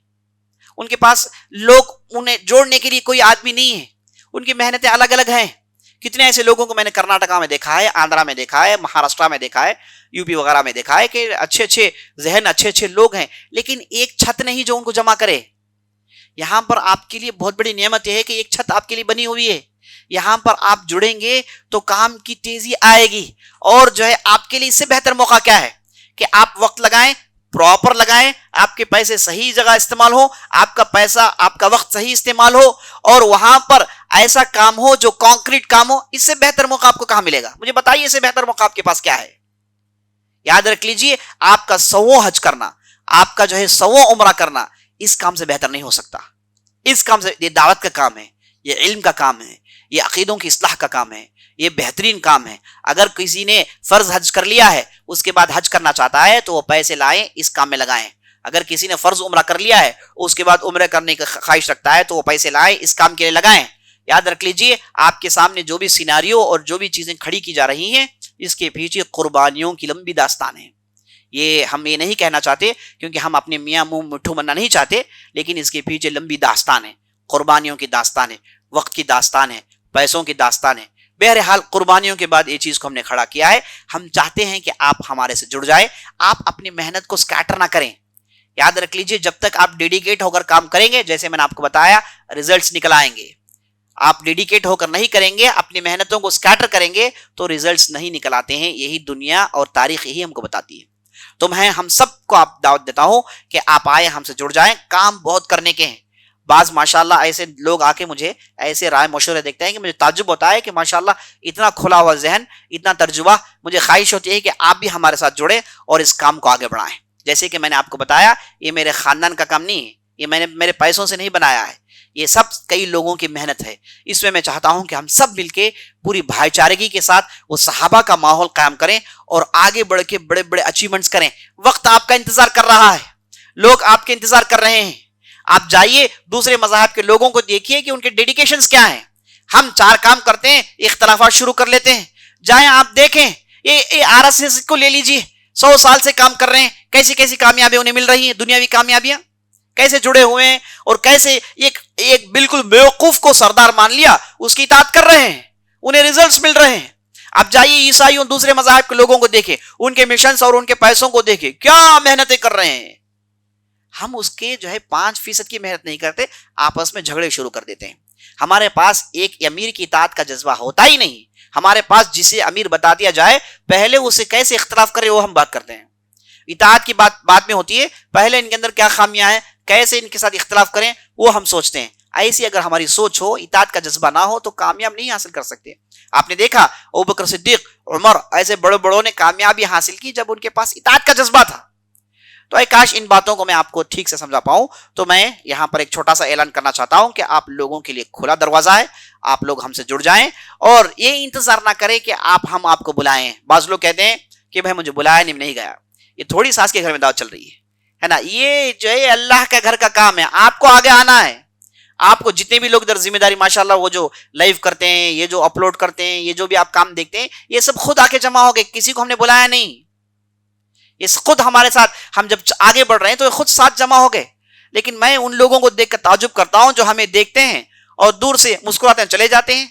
ان کے پاس لوگ انہیں جوڑنے کے لیے کوئی آدمی نہیں ہے, ان کی محنتیں الگ الگ ہیں. کتنے ایسے لوگوں کو میں نے کرناٹکا میں دیکھا ہے, آندھرا میں دیکھا ہے, مہاراشٹرا میں دیکھا ہے, یو پی وغیرہ میں دیکھا ہے کہ اچھے ذہن, اچھے لوگ ہیں, لیکن ایک چھت نہیں جو ان کو جمع کرے. یہاں پر آپ کے لیے بہت بڑی نعمت یہ ہے کہ ایک چھت آپ کے لیے بنی ہوئی ہے. یہاں پر آپ جڑیں گے تو کام کی تیزی آئے گی. اور جو ہے آپ کے لیے اس سے بہتر موقع کیا ہے کہ آپ وقت لگائیں, پراپر لگائیں, آپ کے پیسے صحیح جگہ استعمال ہو, آپ کا پیسہ, آپ کا وقت صحیح استعمال ہو, اور وہاں پر ایسا کام ہو جو کانکریٹ کام ہو. اس سے بہتر موقع آپ کو کہاں ملے گا؟ مجھے بتائیے, اس سے بہتر موقع آپ کے پاس کیا ہے؟ یاد رکھ لیجئے, آپ کا 100 حج کرنا, آپ کا جو ہے 100 عمرہ کرنا, اس کام سے بہتر نہیں ہو سکتا. اس کام سے, یہ دعوت کا کام ہے, یہ علم کا کام ہے, یہ عقیدوں کی اصلاح کا کام ہے, یہ بہترین کام ہے. اگر کسی نے فرض حج کر لیا ہے, اس کے بعد حج کرنا چاہتا ہے, تو وہ پیسے لائیں, اس کام میں لگائیں. اگر کسی نے فرض عمرہ کر لیا ہے, اس کے بعد عمرہ کرنے کی خواہش رکھتا ہے, تو وہ پیسے لائیں, اس کام کے لیے لگائیں. یاد رکھ لیجئے, آپ کے سامنے جو بھی سیناریو اور جو بھی چیزیں کھڑی کی جا رہی ہیں, اس کے پیچھے قربانیوں کی لمبی داستان ہے. یہ ہم یہ نہیں کہنا چاہتے کیونکہ ہم اپنے میاں منہ مٹھو بننا نہیں چاہتے, لیکن اس کے پیچھے لمبی داستان ہے, قربانیوں کی داستان ہے, وقت کی داستان ہے, پیسوں کی داستان ہے. بہرحال قربانیوں کے بعد یہ چیز کو ہم نے کھڑا کیا ہے. ہم چاہتے ہیں کہ آپ ہمارے سے جڑ جائیں, آپ اپنی محنت کو سکیٹر نہ کریں. یاد رکھ لیجئے جب تک آپ ڈیڈیکیٹ ہو کر کام کریں گے جیسے میں نے آپ کو بتایا ریزلٹس نکل آئیں گے. آپ ڈیڈیکیٹ ہو کر نہیں کریں گے, اپنی محنتوں کو سکیٹر کریں گے تو ریزلٹس نہیں نکل آتے ہیں. یہی دنیا اور تاریخ یہی ہم کو بتاتی ہے. تو میں ہم سب کو آپ دعوت دیتا ہوں کہ آپ آئے ہم سے جڑ جائیں. کام بہت کرنے کے ہیں. بعض ماشاءاللہ ایسے لوگ آ کے مجھے ایسے رائے مشورے دیکھتے ہیں کہ مجھے تعجب ہوتا ہے کہ ماشاءاللہ اتنا کھلا ہوا ذہن, اتنا ترجمہ. مجھے خواہش ہوتی ہے کہ آپ بھی ہمارے ساتھ جڑیں اور اس کام کو آگے بڑھائیں. جیسے کہ میں نے آپ کو بتایا یہ میرے خاندان کا کام نہیں ہے, یہ میں نے میرے پیسوں سے نہیں بنایا ہے, یہ سب کئی لوگوں کی محنت ہے. اس میں چاہتا ہوں کہ ہم سب مل کے پوری بھائی چارگی کے ساتھ وہ صحابہ کا ماحول قائم کریں اور آگے بڑھ کے بڑے بڑے اچیومنٹس کریں. وقت آپ کا انتظار کر رہا ہے, لوگ آپ کے انتظار کر رہے ہیں. آپ جائیے دوسرے مذاہب کے لوگوں کو دیکھیے کہ ان کے ڈیڈیکیشنز کیا ہیں. ہم 4 کام کرتے ہیں, اختلافات شروع کر لیتے ہیں. جائیں آپ دیکھیں, یہ RSS کو لے لیجیے, 100 سال سے کام کر رہے ہیں, کیسی کیسی کامیابی انہیں مل رہی ہیں, دنیاوی کامیابیاں کیسے جڑے ہوئے ہیں, اور کیسے ایک بالکل بیوقوف کو سردار مان لیا, اس کی اطاعت کر رہے ہیں, انہیں ریزلٹس مل رہے ہیں. اب جائیے عیسائیوں دوسرے مذاہب کے لوگوں کو دیکھیں, ان کے مشنز اور ان کے پیسوں کو دیکھیں, کیا محنتیں کر رہے ہیں. ہم اس کے 5% کی محنت نہیں کرتے, آپس میں جھگڑے شروع کر دیتے ہیں. ہمارے پاس ایک امیر کی اطاعت کا جذبہ ہوتا ہی نہیں. ہمارے پاس جسے امیر بتا دیا جائے پہلے اسے کیسے اختلاف کرے وہ ہم بات کرتے ہیں. اطاعت کی بات بعد میں ہوتی ہے, پہلے ان کے اندر کیا خامیاں ہیں, کیسے ان کے ساتھ اختلاف کریں وہ ہم سوچتے ہیں. ایسی اگر ہماری سوچ ہو, اطاعت کا جذبہ نہ ہو تو کامیاب نہیں حاصل کر سکتے. آپ نے دیکھا ابوبکر صدیق, عمر, ایسے بڑے بڑوں نے کامیابی حاصل کی جب ان کے پاس اطاعت کا جذبہ تھا. تو اے کاش ان باتوں کو میں آپ کو ٹھیک سے سمجھا پاؤں. تو میں یہاں پر ایک چھوٹا سا اعلان کرنا چاہتا ہوں کہ آپ لوگوں کے لیے کھلا دروازہ ہے, آپ لوگ ہم سے جڑ جائیں اور یہ انتظار نہ کریں کہ ہم آپ کو بلائیں. بعض لوگ کہتے ہیں کہ بھائی مجھے بلایا نہیں گیا. یہ تھوڑی ساس کے گھر میں دعوت چل رہی ہے نا, یہ جو ہے اللہ کے گھر کا کام ہے, آپ کو آگے آنا ہے. آپ کو جتنے بھی لوگ ادھر ذمہ داری ماشاءاللہ وہ جو لائیو کرتے ہیں, یہ جو اپلوڈ کرتے ہیں, یہ جو بھی آپ کام دیکھتے ہیں, یہ سب خود آ کے جمع ہو گئے, کسی کو ہم نے بلایا نہیں. یہ خود ہمارے ساتھ, ہم جب آگے بڑھ رہے ہیں تو یہ خود ساتھ جمع ہو گئے. لیکن میں ان لوگوں کو دیکھ کر تعجب کرتا ہوں جو ہمیں دیکھتے ہیں اور دور سے مسکراتے ہیں چلے جاتے ہیں.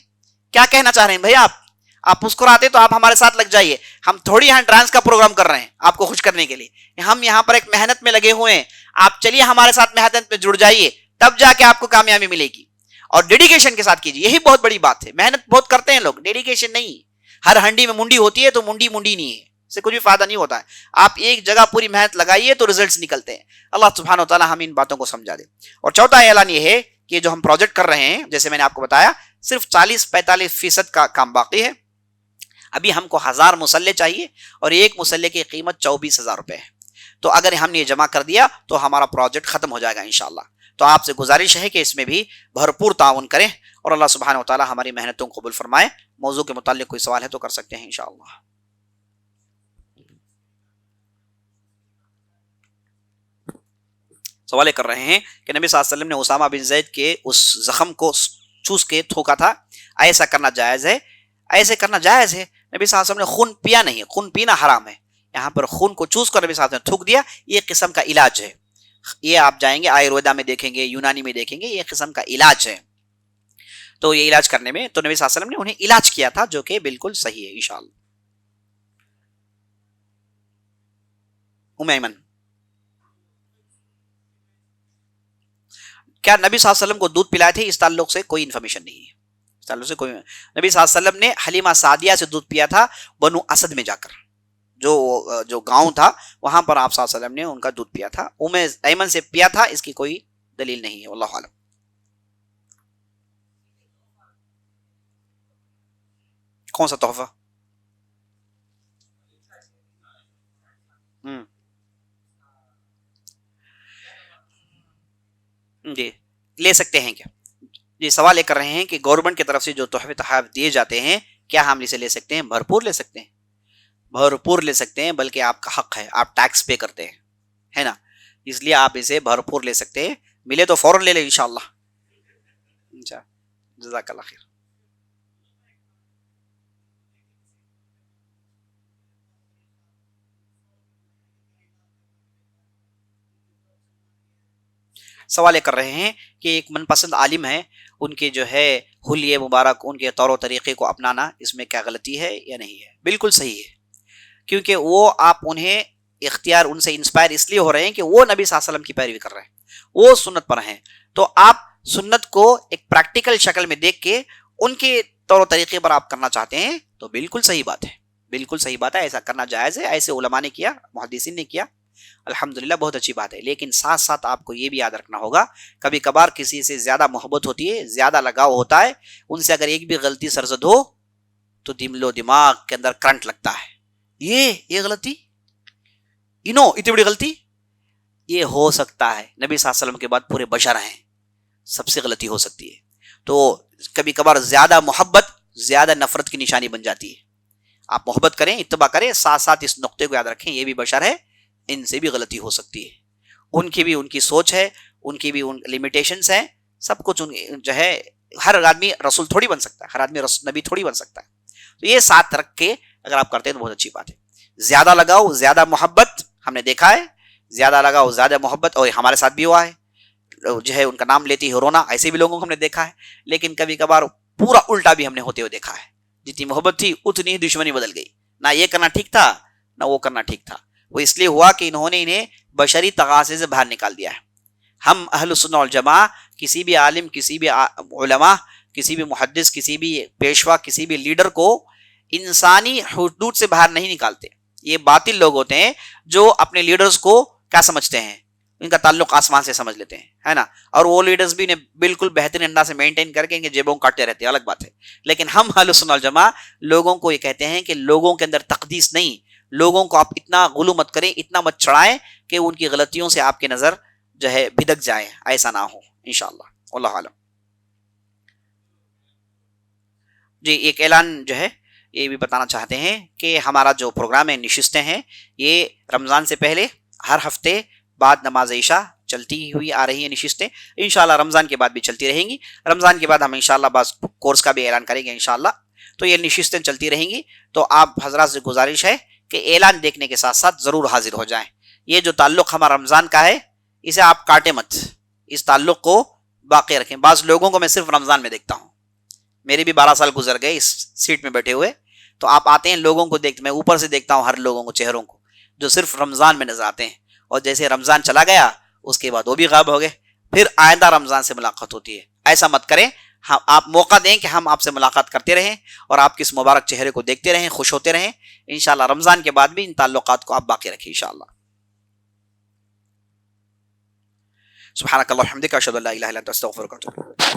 کیا کہنا چاہ رہے ہیں بھائی آپ مسکراتے تو آپ ہمارے ساتھ لگ جائیے. ہم تھوڑی یہاں ڈانس کا پروگرام کر رہے ہیں آپ کو خوش کرنے کے لیے, ہم یہاں پر ایک محنت میں لگے ہوئے ہیں. آپ چلیے ہمارے ساتھ محنت میں جڑ جائیے, تب جا کے آپ کو کامیابی ملے گی. اور ڈیڈیکیشن کے ساتھ کیجیے, یہی بہت بڑی بات ہے. محنت بہت کرتے ہیں لوگ, ڈیڈیکیشن نہیں. ہر ہنڈی میں منڈی ہوتی ہے تو منڈی نہیں ہے, اس سے کچھ بھی فائدہ نہیں ہوتا ہے. آپ ایک جگہ پوری محنت لگائیے تو ریزلٹس نکلتے ہیں. اللہ سبحانہ و تعالی ہمیں ان باتوں کو سمجھا دے. اور چوتھا اعلان یہ ہے کہ جو ہم پروجیکٹ کر رہے ہیں, جیسے میں نے آپ کو بتایا, صرف 40-45% کا کام باقی ہے. ابھی ہم کو 1000 مسلح چاہیے اور ایک مسلح کی قیمت 24,000 روپے ہے. تو اگر ہم نے یہ جمع کر دیا تو ہمارا پروجیکٹ ختم ہو جائے گا انشاءاللہ. تو آپ سے گزارش ہے کہ اس میں بھی بھرپور تعاون کریں اور اللہ سبحانہ و تعالی ہماری محنتوں کو قبول فرمائے. موضوع کے متعلق کوئی سوال ہے تو کر سکتے ہیں انشاءاللہ. سوال کر رہے ہیں کہ نبی صلی اللہ علیہ وسلم نے اسامہ بن زید کے اس زخم کو چوس کے تھوکا تھا, ایسا کرنا جائز ہے؟ ایسے کرنا جائز ہے. نبی صلی اللہ علیہ وسلم نے خون پیا نہیں, خون پینا حرام ہے. یہاں پر خون کو چوس کر نبی صلی اللہ علیہ وسلم نے تھوک دیا, یہ ایک قسم کا علاج ہے. یہ آپ جائیں گے آیورویدا میں دیکھیں گے, یونانی میں دیکھیں گے, یہ قسم کا علاج ہے. تو یہ علاج کرنے میں تو نبی صلی اللہ علیہ وسلم نے انہیں علاج کیا تھا, جو کہ بالکل صحیح ہے انشاءاللہ. ایمن, کیا نبی صلی اللہ علیہ وسلم کو دودھ پلائے تھے؟ اس تعلق سے کوئی انفارمیشن نہیں ہے. اس تعلق سے کوئی, نبی صلی اللہ علیہ وسلم نے حلیمہ سعدیہ سے دودھ پیا تھا بنو اسد میں جا کر, جو گاؤں تھا وہاں پر آپ صلی اللہ علیہ وسلم نے ان کا دودھ پیا تھا. ایمن سے پیا تھا, اس کی کوئی دلیل نہیں ہے, واللہ اعلم. کون سا تحفہ؟ جی لے سکتے ہیں کیا؟ یہ سوال یہ کر رہے ہیں کہ گورنمنٹ کی طرف سے جو تحفے تحائف دیے جاتے ہیں کیا ہم اسے لے سکتے ہیں؟ بھرپور لے سکتے ہیں, بھرپور لے سکتے ہیں, بلکہ آپ کا حق ہے, آپ ٹیکس پے کرتے ہیں, ہے نا, اس لیے آپ اسے بھرپور لے سکتے ہیں. ملے تو فوراً لے لیں انشاءاللہ. جزاک اللہ خیر. سوال یہ کر رہے ہیں کہ ایک من پسند عالم ہے, ان کے جو ہے حلیہ مبارک, ان کے طور و طریقے کو اپنانا, اس میں کیا غلطی ہے یا نہیں ہے؟ بالکل صحیح ہے, کیونکہ وہ آپ انہیں اختیار ان سے انسپائر اس لیے ہو رہے ہیں کہ وہ نبی صلی اللہ علیہ وسلم کی پیروی کر رہے ہیں, وہ سنت پر ہیں. تو آپ سنت کو ایک پریکٹیکل شکل میں دیکھ کے ان کے طور و طریقے پر آپ کرنا چاہتے ہیں تو بالکل صحیح بات ہے, بالکل صحیح بات ہے, ایسا کرنا جائز ہے, ایسے علماء نے کیا, محدثین نے کیا, الحمدللہ بہت اچھی بات ہے. لیکن ساتھ ساتھ آپ کو یہ بھی یاد رکھنا ہوگا, کبھی کبھار کسی سے زیادہ محبت ہوتی ہے, زیادہ لگاؤ ہوتا ہے, ان سے اگر ایک بھی غلطی سرزد ہو تو دل و دماغ کے اندر کرنٹ لگتا ہے, یہ غلطی, اتنی بڑی غلطی, یہ ہو سکتا ہے. نبی صلی اللہ علیہ وسلم کے بعد پورے بشر ہیں, سب سے غلطی ہو سکتی ہے. تو کبھی کبھار زیادہ محبت زیادہ نفرت کی نشانی بن جاتی ہے. آپ محبت کریں, اتباع کریں, ساتھ ساتھ اس نقطے کو یاد رکھیں یہ بھی بشر ہے, ان سے بھی غلطی ہو سکتی ہے, ان کی بھی ان کی سوچ ہے, ان کی بھی ان لمیٹیشنز ہیں, سب کچھ جو ہے. ہر آدمی رسول تھوڑی بن سکتا ہے, ہر آدمی نبی تھوڑی بن سکتا ہے. تو یہ ساتھ رکھ کے اگر آپ کرتے ہیں تو بہت اچھی بات ہے. زیادہ لگاؤ زیادہ محبت ہم نے دیکھا ہے, زیادہ لگاؤ زیادہ محبت, اور ہمارے ساتھ بھی ہوا ہے, جو ہے ان کا نام لیتی ہے رونا, ایسے بھی لوگوں کو ہم نے دیکھا ہے. لیکن کبھی کبھار پورا الٹا بھی ہم نے ہوتے ہوئے دیکھا ہے, جتنی محبت تھی اتنی ہی دشمنی بدل گئی, نہ یہ کرنا ٹھیک تھا نہ وہ کرنا ٹھیک تھا. وہ اس لیے ہوا کہ انہوں نے انہیں بشری تقاضے سے باہر نکال دیا ہے. ہم اہل سنت والجماعہ کسی بھی عالم, کسی بھی علماء, کسی بھی محدث, کسی بھی پیشوا, کسی بھی لیڈر کو انسانی حدود سے باہر نہیں نکالتے. یہ باطل لوگ ہوتے ہیں جو اپنے لیڈرز کو کیا سمجھتے ہیں, ان کا تعلق آسمان سے سمجھ لیتے ہیں, ہے نا, اور وہ لیڈرز بھی انہیں بالکل بہترین انداز سے مینٹین کر کے ان کے جیبوں کاٹتے رہتے ہیں, الگ بات ہے. لیکن ہم اہل سنت والجماعہ لوگوں کو یہ کہتے ہیں کہ لوگوں کے اندر تقدیس نہیں, لوگوں کو آپ اتنا غلو مت کریں, اتنا مت چڑھائیں کہ ان کی غلطیوں سے آپ کی نظر جو ہے بھدک جائیں, ایسا نہ ہو انشاءاللہ. واللہ عالم. جی ایک اعلان جو ہے یہ بھی بتانا چاہتے ہیں کہ ہمارا جو پروگرام ہے, نشستیں ہیں, یہ رمضان سے پہلے ہر ہفتے بعد نماز عشاء چلتی ہوئی آ رہی ہیں نشستیں, انشاءاللہ رمضان کے بعد بھی چلتی رہیں گی. رمضان کے بعد ہم انشاءاللہ بعض کورس کا بھی اعلان کریں گے انشاءاللہ. تو یہ نشستیں چلتی رہیں گی. تو آپ حضرات سے گزارش ہے کہ اعلان دیکھنے کے ساتھ ساتھ ضرور حاضر ہو جائیں. یہ جو تعلق ہمارا رمضان کا ہے اسے آپ کاٹے مت, اس تعلق کو باقی رکھیں. بعض لوگوں کو میں صرف رمضان میں دیکھتا ہوں, میرے بھی 12 سال گزر گئے اس سیٹ میں بیٹھے ہوئے. تو آپ آتے ہیں لوگوں کو دیکھتے, میں اوپر سے دیکھتا ہوں ہر لوگوں کو, چہروں کو, جو صرف رمضان میں نظر آتے ہیں, اور جیسے رمضان چلا گیا اس کے بعد وہ بھی غائب ہو گئے, پھر آئندہ رمضان سے ملاقات ہوتی ہے. ایسا مت کریں, آپ موقع دیں کہ ہم آپ سے ملاقات کرتے رہیں اور آپ کے اس مبارک چہرے کو دیکھتے رہیں, خوش ہوتے رہیں. انشاءاللہ رمضان کے بعد بھی ان تعلقات کو آپ باقی رکھیں انشاءاللہ. سبحانک اللہم و بحمدک اشہد ان لا الہ الا انت استغفرک و اتوب الیک.